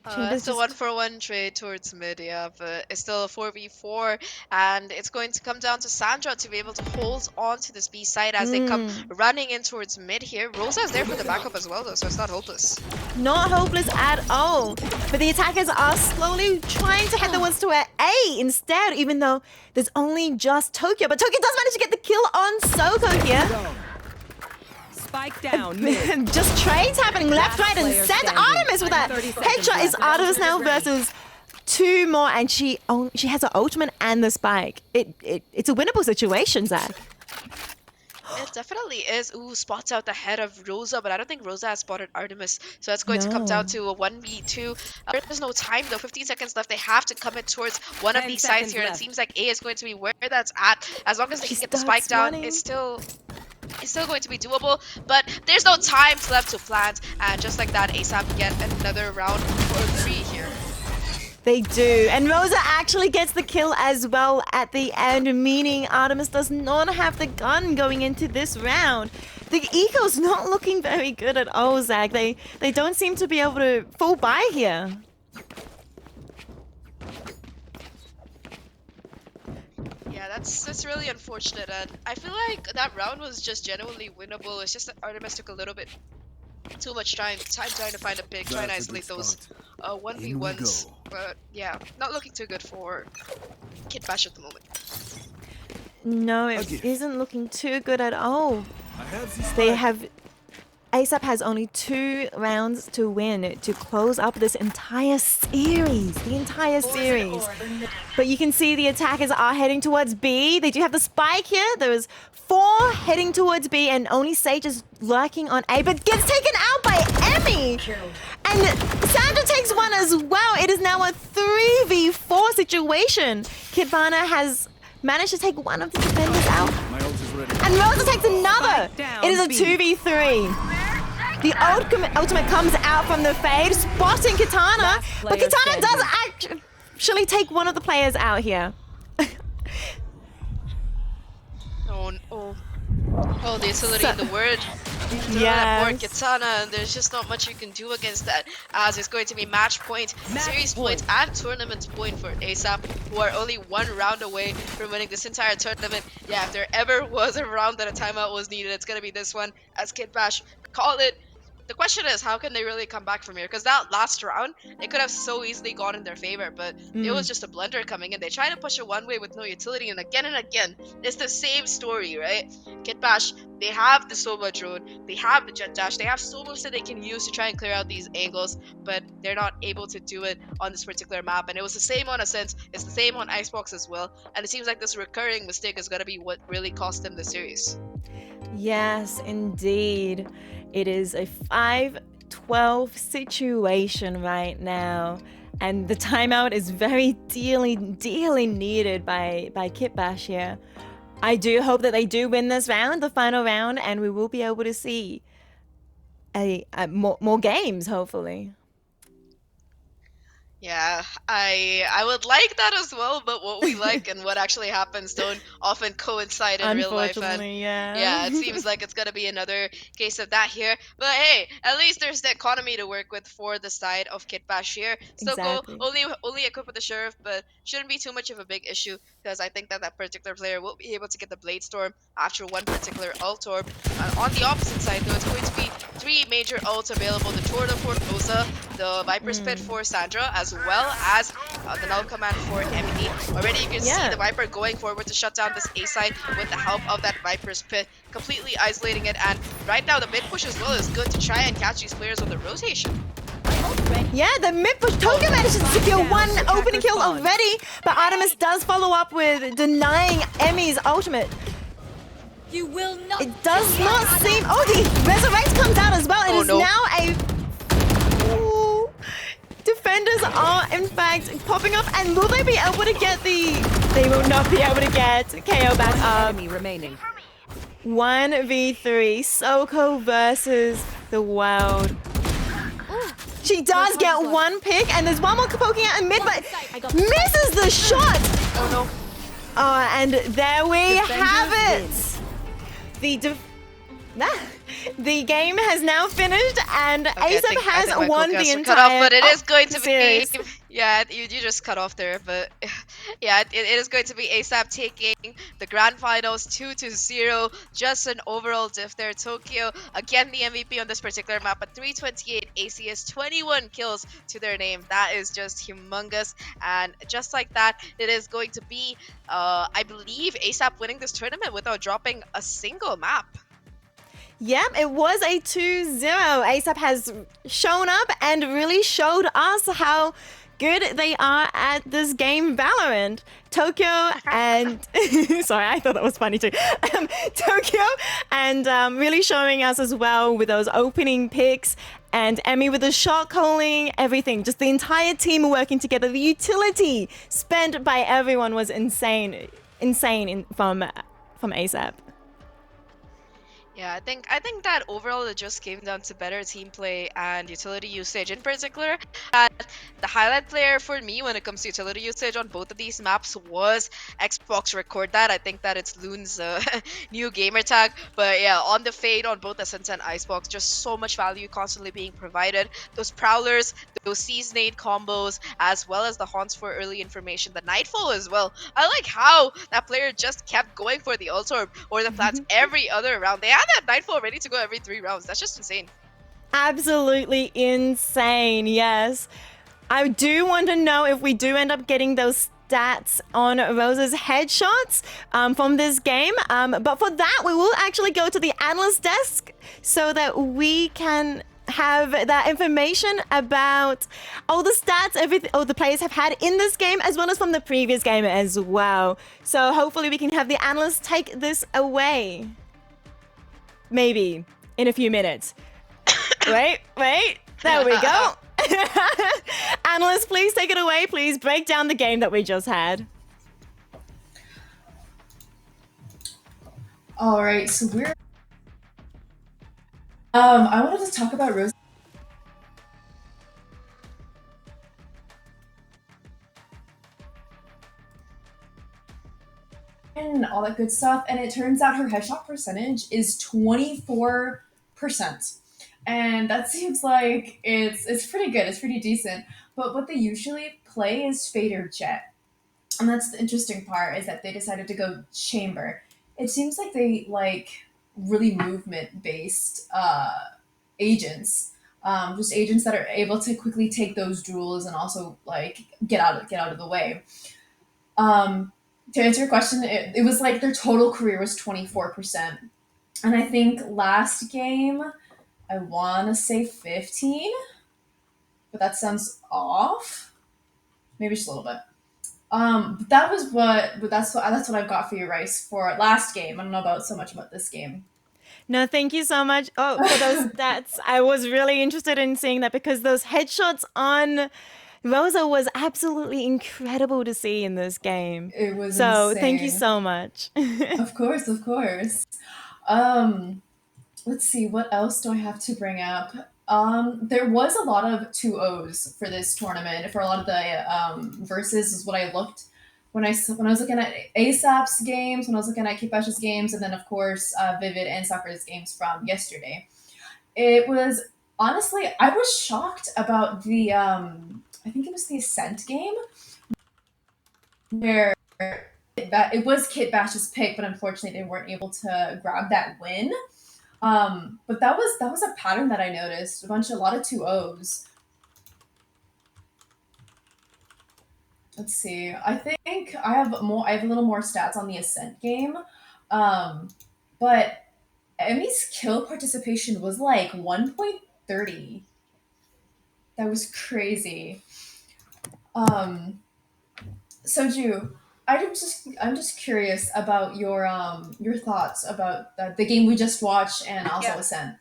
It's a 1-for-1 trade towards mid, yeah, but it's still a 4v4, and it's going to come down to Sandra to be able to hold on to this B side as they come running in towards mid here. Rosa is there for the backup as well, though, so it's not hopeless. Not hopeless at all. But the attackers are slowly trying to head the ones to A instead, even though there's only just Tokyo. But Tokyo does manage to get the kill on Soko here. Spike down. Mid. Just trades happening left, right, and center. Artemis with that headshot. Is Artemis now versus two more, and she has her ultimate and the spike. It's a winnable situation, Zach. It definitely is. Ooh, spots out the head of Rosa, but I don't think Rosa has spotted Artemis. So that's going to come down to a 1v2. There's no time though, 15 seconds left. They have to come in towards one of these sides here. And it seems like A is going to be where that's at. As long as they can get the spike down, it's still going to be doable, but there's no time left to plant, and just like that, ASAP get another round for 3 here. They do, and Rosa actually gets the kill as well at the end, meaning Artemis does not have the gun going into this round. The eco's not looking very good at all, Zach. They don't seem to be able to fall by here. Yeah, that's really unfortunate, and I feel like that round was just genuinely winnable. It's just that Artemis took a little bit too much time trying to find a pick, trying to isolate those 1v1s. But yeah, not looking too good for Kitbash at the moment. No, it isn't looking too good at all. ASAP has only 2 rounds to win to close up this entire series. But you can see the attackers are heading towards B. They do have the spike here. There's 4 heading towards B, and only Sage is lurking on A, but gets taken out by Emmy. And Sandra takes one as well. It is now a 3v4 situation. Kibana has managed to take one of the defenders out. And Rosa takes another. It is a 2v3. The ultimate comes out from the fade, spotting Kitana. But Kitana does actually take one of the players out here. Oh, the utility in the word. Yeah. Kitana, and there's just not much you can do against that, as it's going to be match point, series point, and tournament point for ASAP, who are only 1 round away from winning this entire tournament. Yeah, if there ever was a round that a timeout was needed, it's going to be this one, as Kitbash called it. The question is, how can they really come back from here? Because that last round, it could have so easily gone in their favor, but it was just a blunder coming in. They try to push it one way with no utility, and again, it's the same story, right? Kitbash, they have the Sova drone, they have the jet dash, they have so much that they can use to try and clear out these angles, but they're not able to do it on this particular map. And it was the same on Ascent, it's the same on Icebox as well, and it seems like this recurring mistake is going to be what really cost them the series. Yes, indeed. It is a 5-12 situation right now, And the timeout is very dearly needed by Kitbash here. I do hope that they do win this round, the final round, and we will be able to see more games, hopefully. Yeah, I would like that as well, but what we like and what actually happens don't often coincide in real life. And Unfortunately, yeah. yeah, it seems like it's gonna be another case of that here. But hey, at least there's the economy to work with for the side of Kitbash here. So Exactly. go only equipped with the sheriff, but shouldn't be too much of a big issue because I think that that particular player will be able to get the Blade Storm after one particular ult orb. And on the opposite side, though, it's going to be three major ults available: the Tornado for Rosa, the Viper's Pit for Sandra, as well as the Null Command for Emily. Already you can see the Viper going forward to shut down this A side with the help of that Viper's Pit, completely isolating it. And right now the mid push as well is good to try and catch these players on the rotation. Yeah, the mid push. Tokyo manages to secure one opening kill already, but Artemis does follow up with denying Emmy's ultimate. You will not. It does not seem. Oh, the Resurrect comes out as well. It is now a. Ooh. Defenders are in fact popping up, and will they be able to get the? They will not be able to get KO back up. Enemy remaining. 1v3 Soko versus the world. She does get one pick, and there's one more poking out in mid, but misses the shot. Oh no. Oh, and there we have it. The game has now finished, and ASAP has won the entire but it is going to series. be yeah, you just cut off there, but yeah, it is going to be ASAP taking the grand finals 2-0. Just an overall diff there. Tokyo again the MVP on this particular map at 328 ACS, 21 kills to their name. That is just humongous, and just like that, it is going to be I believe ASAP winning this tournament without dropping a single map. Yep, it was a 2-0. ASAP has shown up and really showed us how good they are at this game, Valorant. Tokyo and... Sorry, I thought that was funny too. Tokyo and really showing us as well with those opening picks, and Emmy with the shot calling, everything. Just the entire team working together. The utility spent by everyone was insane from ASAP. Yeah, I think that overall it just came down to better team play and utility usage. In particular, the highlight player for me when it comes to utility usage on both of these maps was Xbox Record That. I think that it's Loon's new gamer tag. But yeah, on the Fade, on both Ascent and Icebox, just so much value constantly being provided. Those Prowlers, those Seize Nade combos, as well as the Haunts for early information. The Nightfall as well. I like how that player just kept going for the Ult Orb or the plants every other round. They had that Nightfall ready to go every 3 rounds. That's just insane. Absolutely insane, yes. I do want to know if we do end up getting those stats on Rosa's headshots from this game. But for that, we will actually go to the analyst desk so that we can have that information about all the stats all the players have had in this game, as well as from the previous game as well. So hopefully we can have the analysts take this away. Maybe in a few minutes. Wait, there we go. Analysts, please take it away. Please break down the game that we just had. All right, so we're I wanted to talk about Rose. And all that good stuff, and it turns out her headshot percentage is 24%, and that seems like it's pretty good, it's pretty decent. But what they usually play is Fade or Jet, and that's the interesting part, is that they decided to go Chamber. It seems like they like really movement based agents, just agents that are able to quickly take those duels and also like get out of the way. To answer your question, it was like their total career was 24%. And I think last game, I want to say 15, but that sounds off. Maybe just a little bit. But that's what I've got for you, Rice, for last game. I don't know about so much about this game. No, thank you so much. Oh, for those stats. I was really interested in seeing that because those headshots on Rosa was absolutely incredible to see in this game. It was So thank you insane. so much. Of course, of course. Let's see, what else do I have to bring up? There was a lot of 2-0s for this tournament. For a lot of the verses is what I looked when I was looking at ASAP's games, when I was looking at Kitbash's games, and then of course Vivid and Sakura's games from yesterday. It was honestly, I was shocked about the I think it was the Ascent game where that it was Kitbash's pick, but unfortunately they weren't able to grab that win. But that was a pattern that I noticed. A lot of 2-0s. Let's see. I think I have a little more stats on the Ascent game. But Emmy's kill participation was like 1.30. That was crazy. Soju, I'm just curious about your thoughts about the game we just watched and also Yeah. Ascent.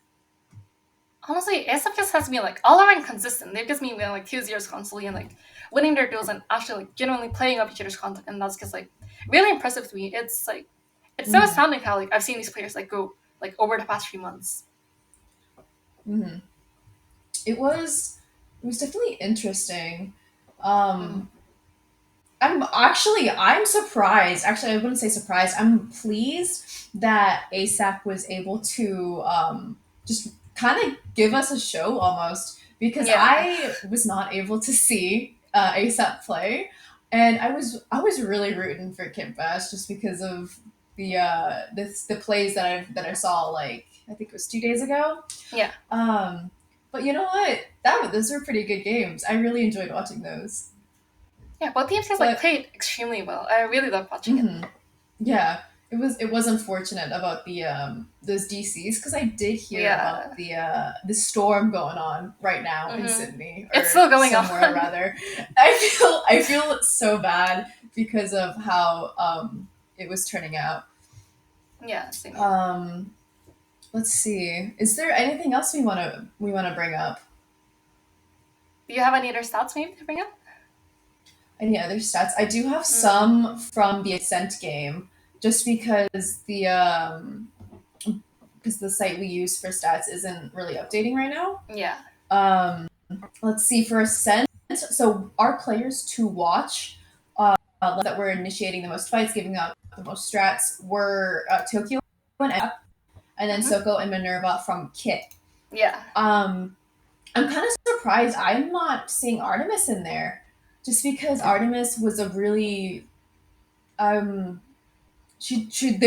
Honestly, ASF just has been like all around consistent. They've just been winning like 2-0s constantly and like winning their duels and actually like genuinely playing up each other's content, and that's just like really impressive to me. It's like it's so astounding how like I've seen these players like go like over the past few months. Mm-hmm. It was definitely interesting. I'm surprised. Actually, I wouldn't say surprised. I'm pleased that ASAP was able to just kind of give us a show almost, because Yeah. I was not able to see ASAP play, and I was really rooting for Kitbash just because of the plays that I saw, like I think it was 2 days ago. Yeah. But you know what? Those were pretty good games. I really enjoyed watching those. Yeah, both teams just like played extremely well. I really love watching it. Yeah, it was unfortunate about the those DCs, because I did hear about the storm going on right now in Sydney. It's still going somewhere on. rather. I feel so bad because of how it was turning out. Yeah, same. Let's see. Is there anything else we wanna bring up? Do you have any other stats maybe to bring up? Any other stats? I do have some from the Ascent game, just because the site we use for stats isn't really updating right now. Yeah. Let's see, for Ascent. So our players to watch that were initiating the most fights, giving out the most strats, were Tokyo and F, and then Soko and Minerva from Kit. Yeah. I'm kind of surprised I'm not seeing Artemis in there. Just because Artemis was a really, they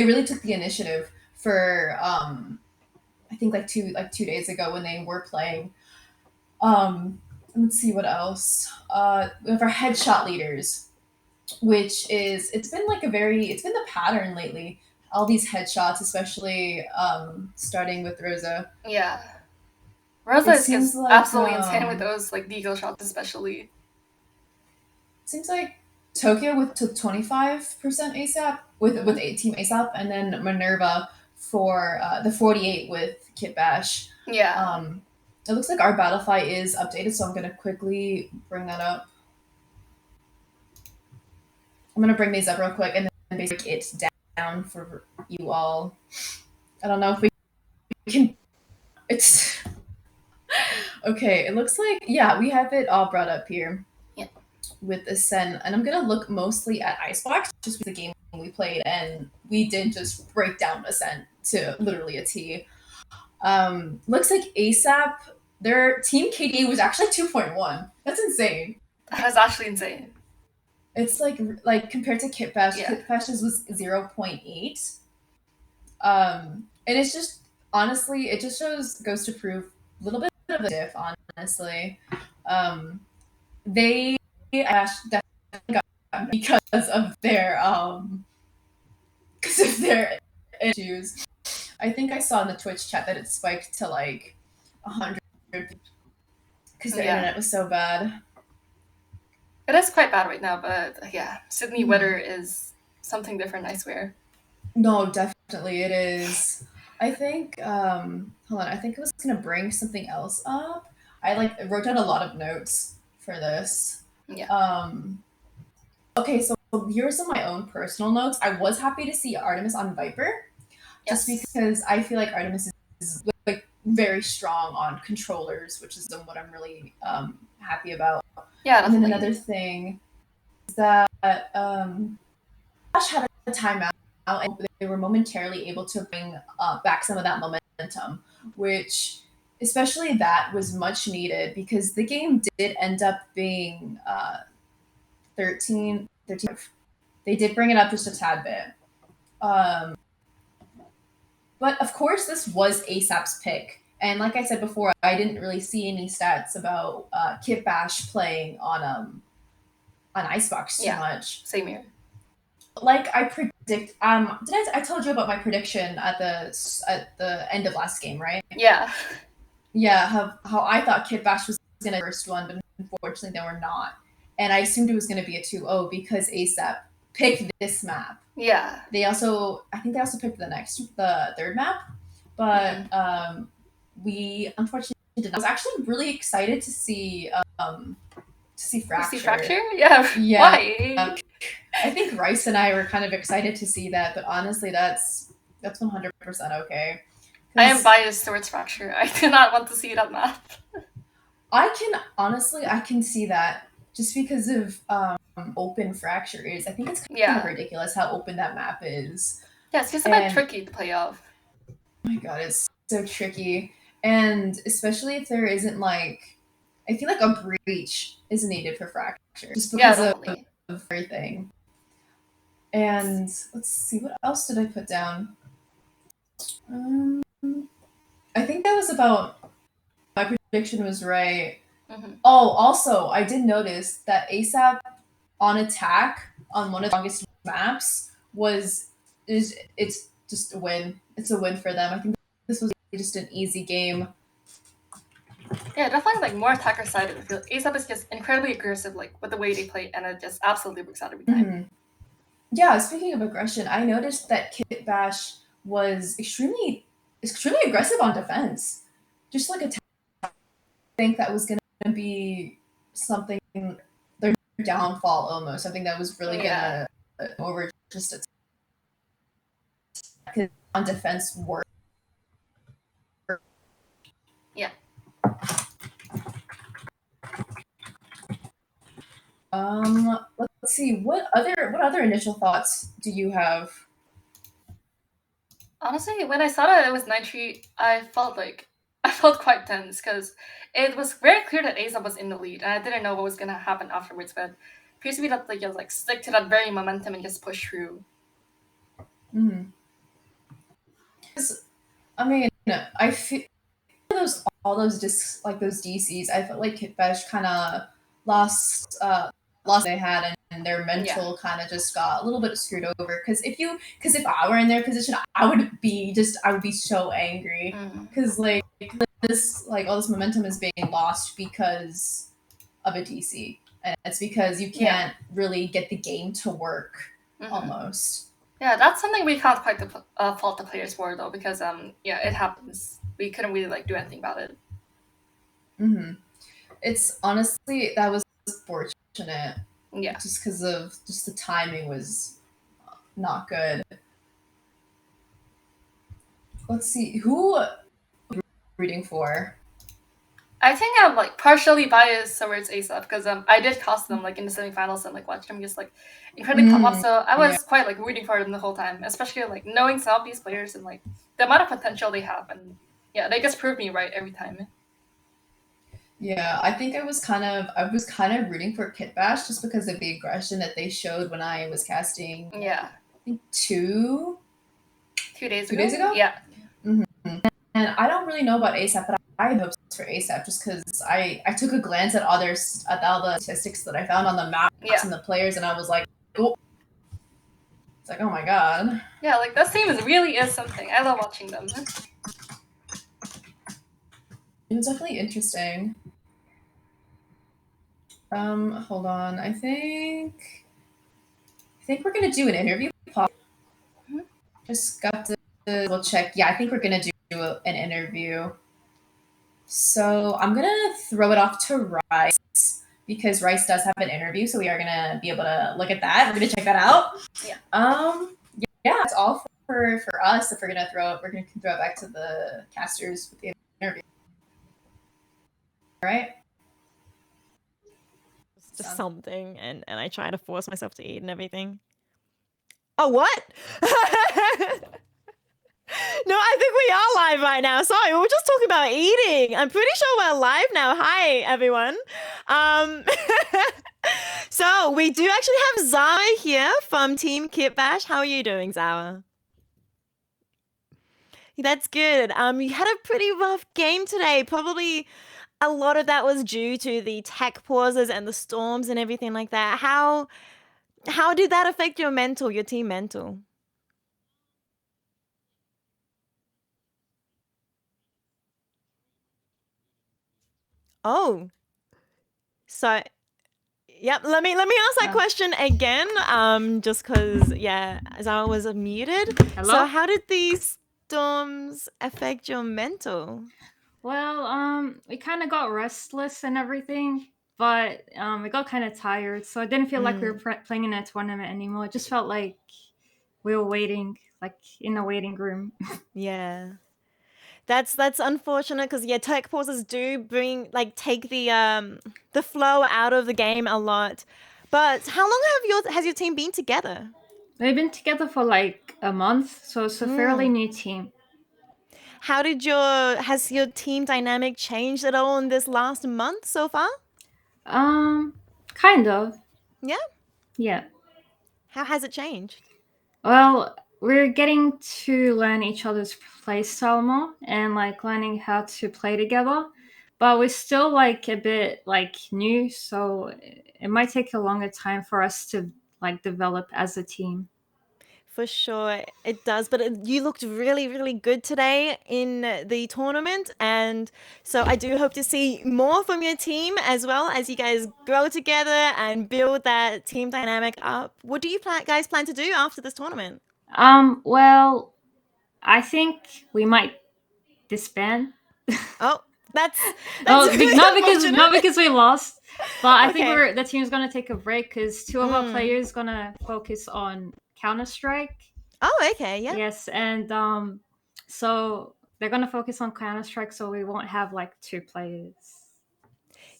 really took the initiative for I think like 2 days ago when they were playing. Let's see what else. We have our headshot leaders, which is it's been the pattern lately. All these headshots, especially starting with Rosa. Yeah. Rosa is just absolutely insane with those like deagle shots, especially. Seems like Tokyo with 25% ASAP with team ASAP, and then Minerva for the 48 with Kitbash. Yeah. It looks like our Battlefy is updated, so I'm gonna quickly bring that up. I'm gonna bring these up real quick and then basically it's down for you all. I don't know if we can. It's okay. It looks like we have it all brought up here. With Ascent, and I'm gonna look mostly at Icebox, just with the game we played, and we did just break down Ascent to literally a T. Looks like ASAP, their team KD was actually 2.1. That's insane. That is actually insane. It's like compared to Kitbash, Kitbash's was 0.8. And it's just honestly, it just goes to prove a little bit of a diff, honestly. They definitely got because of their issues. I think I saw in the Twitch chat that it spiked to like 100 because their internet was so bad. It is quite bad right now, but Sydney weather is something different, I swear. No, definitely it is. I think hold on, I think I was gonna bring something else up. I wrote down a lot of notes for this. Yeah. Okay, so here are some of my own personal notes. I was happy to see Artemis on Viper, just Yes. because I feel like Artemis is like very strong on controllers, which is what I'm really happy about. Yeah, And then definitely. another thing is that Ash had a timeout, and they were momentarily able to bring back some of that momentum, which especially that was much needed because the game did end up being 13. They did bring it up just a tad bit. But of course, this was ASAP's pick. And like I said before, I didn't really see any stats about Kitbash playing on Icebox too Yeah. much. Same here. Like I predict, I told you about my prediction at the end of last game, right? Yeah. Yeah, how I thought Kitbash was gonna be the first one, but unfortunately they were not. And I assumed it was gonna be a 2-0 because ASAP picked this map. Yeah. I think they also picked the third map, but we unfortunately did not. I was actually really excited to see Fracture. See Fracture? Yeah. Yeah. Why? I think Rice and I were kind of excited to see that, but honestly, that's 100% okay. I am biased towards Fracture. I do not want to see that map. I can see that just because of open Fracture is. I think it's kind of ridiculous how open that map is. Yeah, it's just a bit tricky to play off. Oh my god, it's so tricky. And especially if there isn't like, I feel like a breach is needed for Fracture. Just because of everything. And let's see, what else did I put down? I think that was about, my prediction was right. Mm-hmm. Oh, also, I did notice that ASAP on attack on one of the strongest maps it's just a win. It's a win for them. I think this was just an easy game. Yeah, definitely like more attacker side of the field. ASAP is just incredibly aggressive, like with the way they play, and it just absolutely works out every time. Mm-hmm. Yeah, speaking of aggression, I noticed that Kitbash was extremely aggressive on defense. Just like I think that was going to be something, their downfall almost. I think that was really going to over just on defense work. Yeah. Let's see. What other initial thoughts do you have? Honestly, when I saw that it was 9-3, I felt quite tense because it was very clear that ASAP was in the lead, and I didn't know what was gonna happen afterwards. But it appears to be that they just like stick to that very momentum and just push through. Mm-hmm. I mean, I feel all those those DCs. I felt like Kitbash kind of lost they had, and their mental kind of just got a little bit screwed over. Because if I were in their position, I would be so angry because like all this momentum is being lost because of a DC, and it's because you can't really get the game to work almost. Yeah, that's something we can't quite fault the players for though, because it happens. We couldn't really like do anything about it. Mm-hmm. It's honestly, that was fortunate. Yeah. Just because of the timing was not good. Let's see, who are you rooting for? I think I'm like partially biased towards ASAP because I did cast them like in the semifinals and like watched them just like incredibly come up. So I was quite like rooting for them the whole time, especially like knowing some of these players and like the amount of potential they have, and yeah, they just prove me right every time. Yeah, I think I was kind of rooting for Kitbash just because of the aggression that they showed when I was casting. Yeah. I think 2 days ago? Yeah. Mm-hmm. And I don't really know about ASAP, but I had hopes for ASAP just because I took a glance at all the statistics that I found on the maps and the players, and I was like, oh. It's like, oh my god. Yeah, like that team really is something. I love watching them. It was definitely interesting. Hold on. I think we're gonna do an interview. Just got to double check. Yeah, I think we're gonna do an interview. So I'm gonna throw it off to Rice because Rice does have an interview, so we are gonna be able to look at that. We're gonna check that out. Yeah. Yeah, that's all for us. If we're gonna throw it back to the casters with the interview. All right. Just something, and I try to force myself to eat and everything. Oh, what? No, I think we are live right now. Sorry, we were just talking about eating. I'm pretty sure we're live now. Hi, everyone. So we do actually have Zara here from Team Kitbash. How are you doing, Zara? That's good. You had a pretty rough game today. Probably a lot of that was due to the tech pauses and the storms and everything like that. How did that affect your team mental? Oh, so yep. Let me ask that question again. Just because Zara was muted. Hello? So how did these storms affect your mental? Well, we kind of got restless and everything, but we got kind of tired, so it didn't feel like we were playing in a tournament anymore. It just felt like we were waiting, like in a waiting room. Yeah. That's unfortunate because tech pauses do take the flow out of the game a lot. But how long has your team been together? We've been together for like a month, so it's a fairly new team. How has your team dynamic changed at all in this last month so far? Kind of. Yeah? Yeah. How has it changed? Well, we're getting to learn each other's play style more and like learning how to play together. But we're still like a bit like new, so it might take a longer time for us to like develop as a team. For sure, it does. But you looked really, really good today in the tournament. And so I do hope to see more from your team as well as you guys grow together and build that team dynamic up. What do you guys plan to do after this tournament? Well, I think we might disband. Oh, that's not unfortunate. because we lost, but I Okay. think the team's gonna take a break because two of our players gonna focus on Counter-Strike. Oh, okay, yeah. Yes, and so they're gonna focus on Counter-Strike, so we won't have like two players.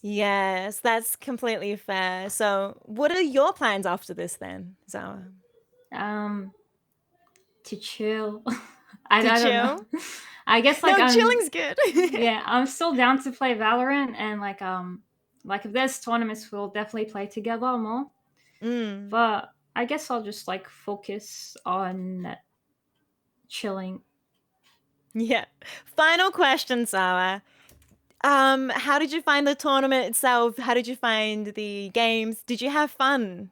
Yes, that's completely fair. So, what are your plans after this then, Zara? To chill. I To don't chill? know. I guess like chilling's good. yeah, I'm still down to play Valorant, and like if there's tournaments, we'll definitely play together more. But I guess I'll just like focus on chilling. Yeah. Final question, Sarah. How did you find the tournament itself? How did you find the games? Did you have fun?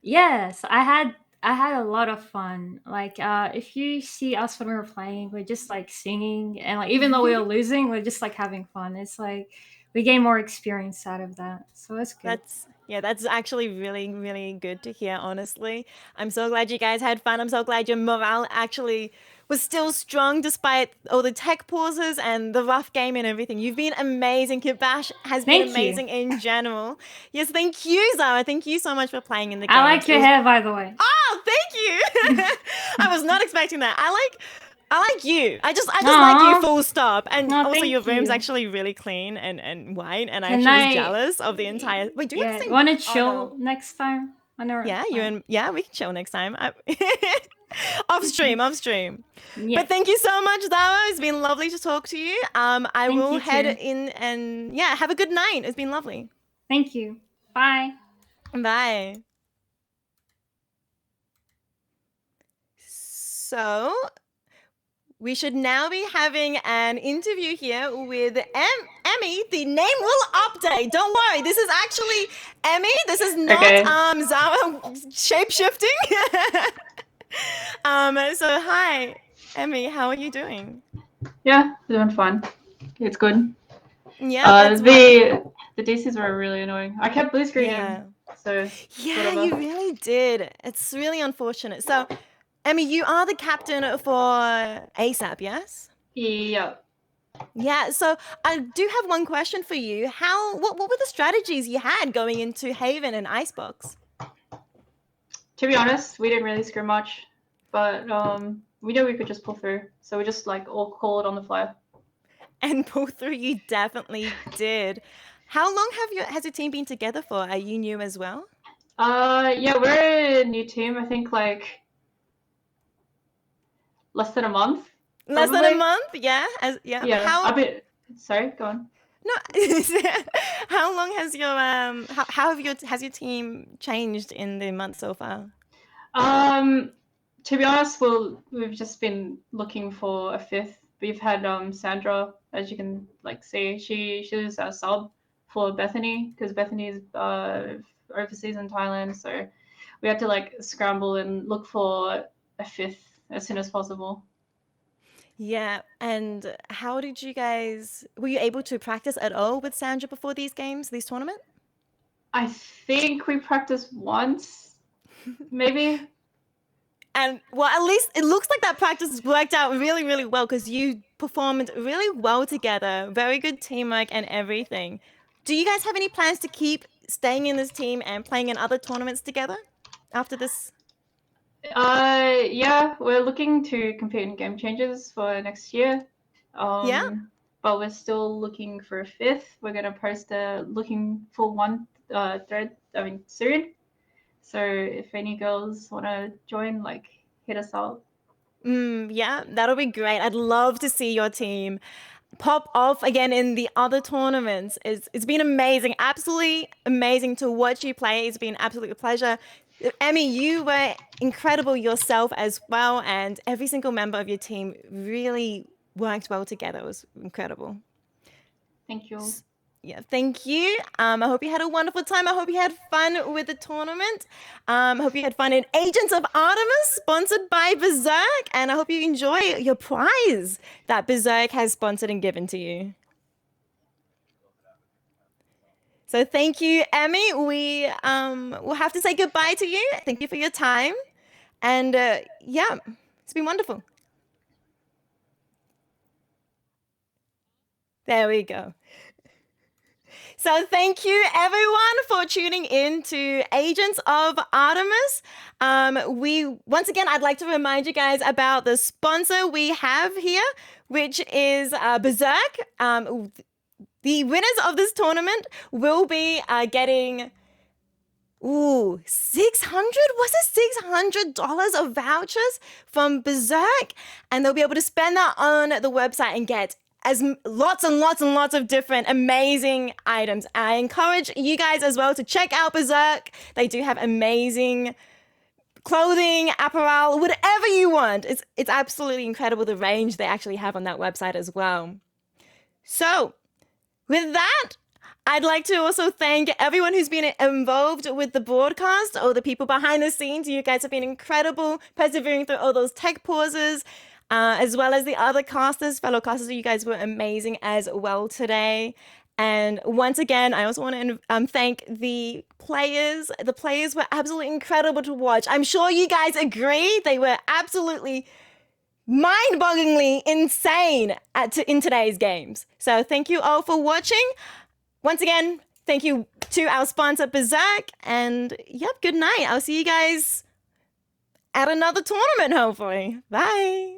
Yes, I had a lot of fun. Like if you see us when we were playing, we're just like singing, and like even though we were losing, we're just like having fun. It's like we gain more experience out of that, so it's good. That's actually really, really good to hear, honestly. I'm so glad you guys had fun. I'm so glad your morale actually was still strong despite all the tech pauses and the rough game and everything. You've been amazing. Kitbash has been Thank you. amazing in general. Yes, thank you, Zara. Thank you so much for playing in the game. I like your hair, by the way. Oh, thank you. I was not expecting that. I like you. I just like you, full stop. And also your room's actually really clean and white, and I actually was jealous of the entire. Wait, do we have to say? Want to chill next time? Yeah, we can chill next time. Off stream. Yeah. But thank you so much, Zara. It's been lovely to talk to you. I will head in and have a good night. It's been lovely. Thank you. Bye. Bye. So we should now be having an interview here with Emmy. The name will update. Don't worry. This is actually Emmy. This is not Zara shape-shifting. So hi, Emmy. How are you doing? Yeah, doing fine. It's good. Yeah. The DCs were really annoying. I kept blue screening. Yeah. So yeah, you really did. It's really unfortunate. So, Emmy, you are the captain for ASAP, yes? Yeah. Yeah, so I do have one question for you. What were the strategies you had going into Haven and Icebox? To be honest, we didn't really scrim much, but we knew we could just pull through, so we just like all call it on the fly. And pull through, you definitely did. How long has your team been together for? Are you new as well? Yeah, we're a new team. I think like less than a month. Less than a probably. month, yeah. Yeah. Sorry, go on. No. How long has your has your team changed in the month so far? To be honest, we've just been looking for a fifth. We've had Sandra, as you can like see, she was our sub for Bethany because Bethany is overseas in Thailand, so we had to like scramble and look for a fifth as soon as possible. Yeah, and how did you guys, were you able to practice at all with Sandra before these tournaments? I think we practiced once, maybe. And well, at least it looks like that practice worked out really, really well because you performed really well together, very good teamwork and everything. Do you guys have any plans to keep staying in this team and playing in other tournaments together after this? Yeah, we're looking to compete in Game Changers for next year. Yeah. But we're still looking for a fifth. We're gonna post a looking for one thread, soon. So if any girls wanna join, like hit us up. Yeah, that'll be great. I'd love to see your team pop off again in the other tournaments. It's been amazing, absolutely amazing to watch you play. It's been absolutely a pleasure. Emmy, you were incredible yourself as well, and every single member of your team really worked well together. It was incredible. Thank you. Yeah, thank you. I hope you had a wonderful time. I hope you had fun with the tournament. I hope you had fun in Agents of Artemis, sponsored by Berserk. And I hope you enjoy your prize that Berserk has sponsored and given to you. So thank you, Emmy. We will have to say goodbye to you. Thank you for your time. And yeah, it's been wonderful. There we go. So thank you everyone for tuning in to Agents of Artemis. Once again, I'd like to remind you guys about the sponsor we have here, which is Berserk. The winners of this tournament will be getting 600? Was it $600 of vouchers from Berserk? And they'll be able to spend that on the website and get lots and lots and lots of different amazing items. I encourage you guys as well to check out Berserk. They do have amazing clothing, apparel, whatever you want. It's absolutely incredible the range they actually have on that website as well. So with that, I'd like to also thank everyone who's been involved with the broadcast, all the people behind the scenes. You guys have been incredible, persevering through all those tech pauses. As well as the other fellow casters, you guys were amazing as well today. And once again, I also want to thank the players. The players were absolutely incredible to watch. I'm sure you guys agree. They were absolutely mind-bogglingly insane in today's games. So thank you all for watching. Once again, thank you to our sponsor, Berserk. And yep, good night. I'll see you guys at another tournament, hopefully. Bye.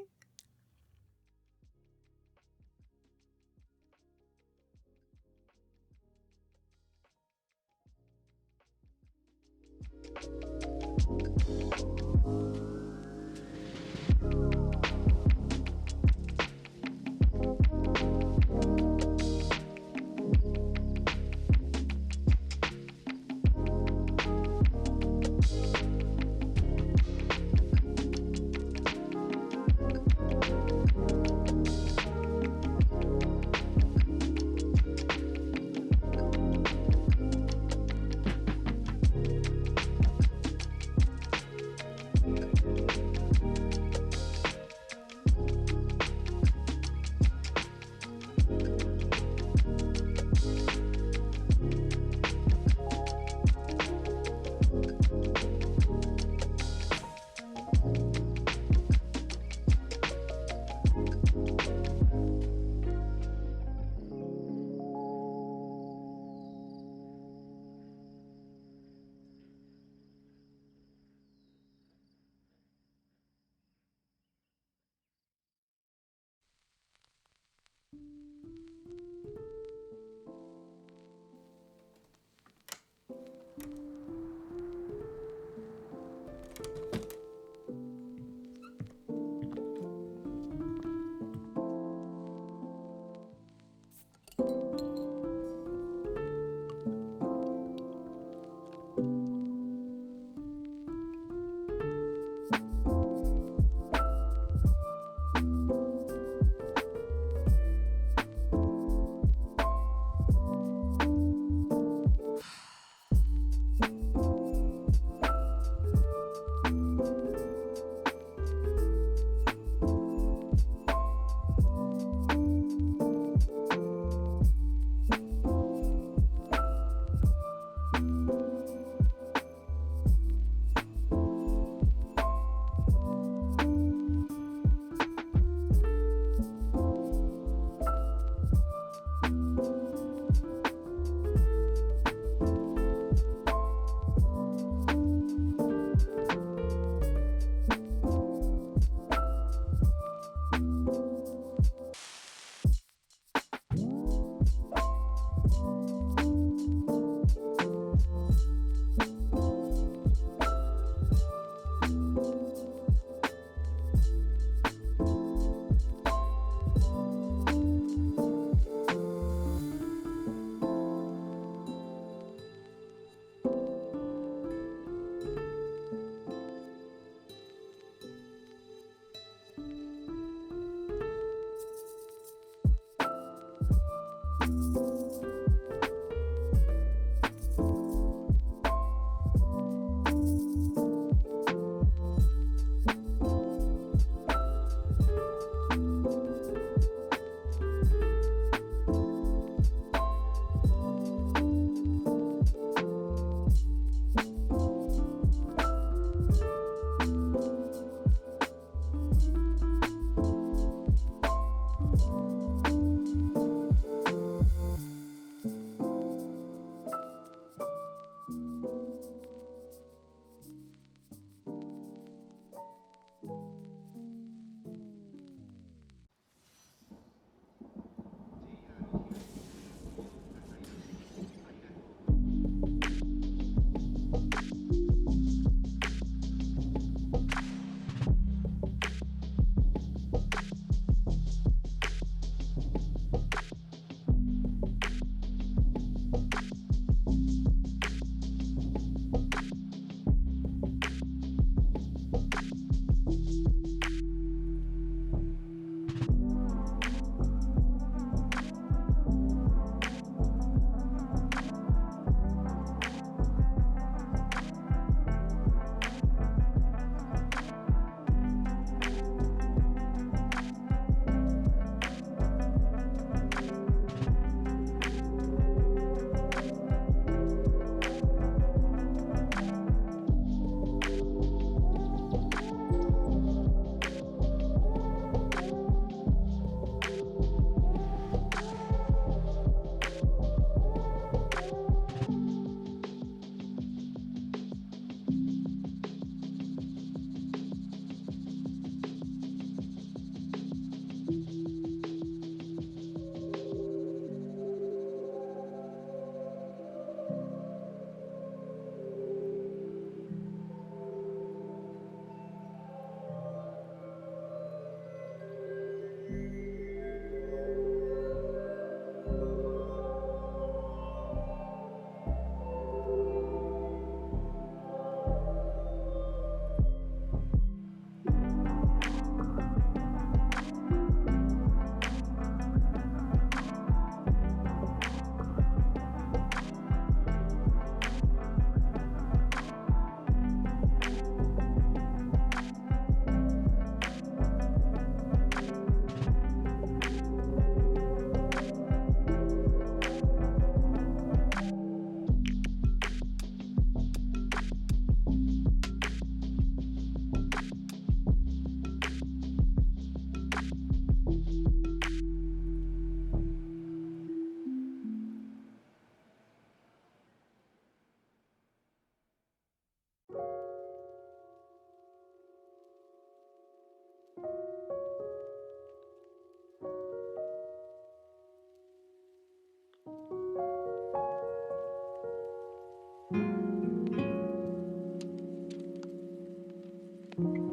you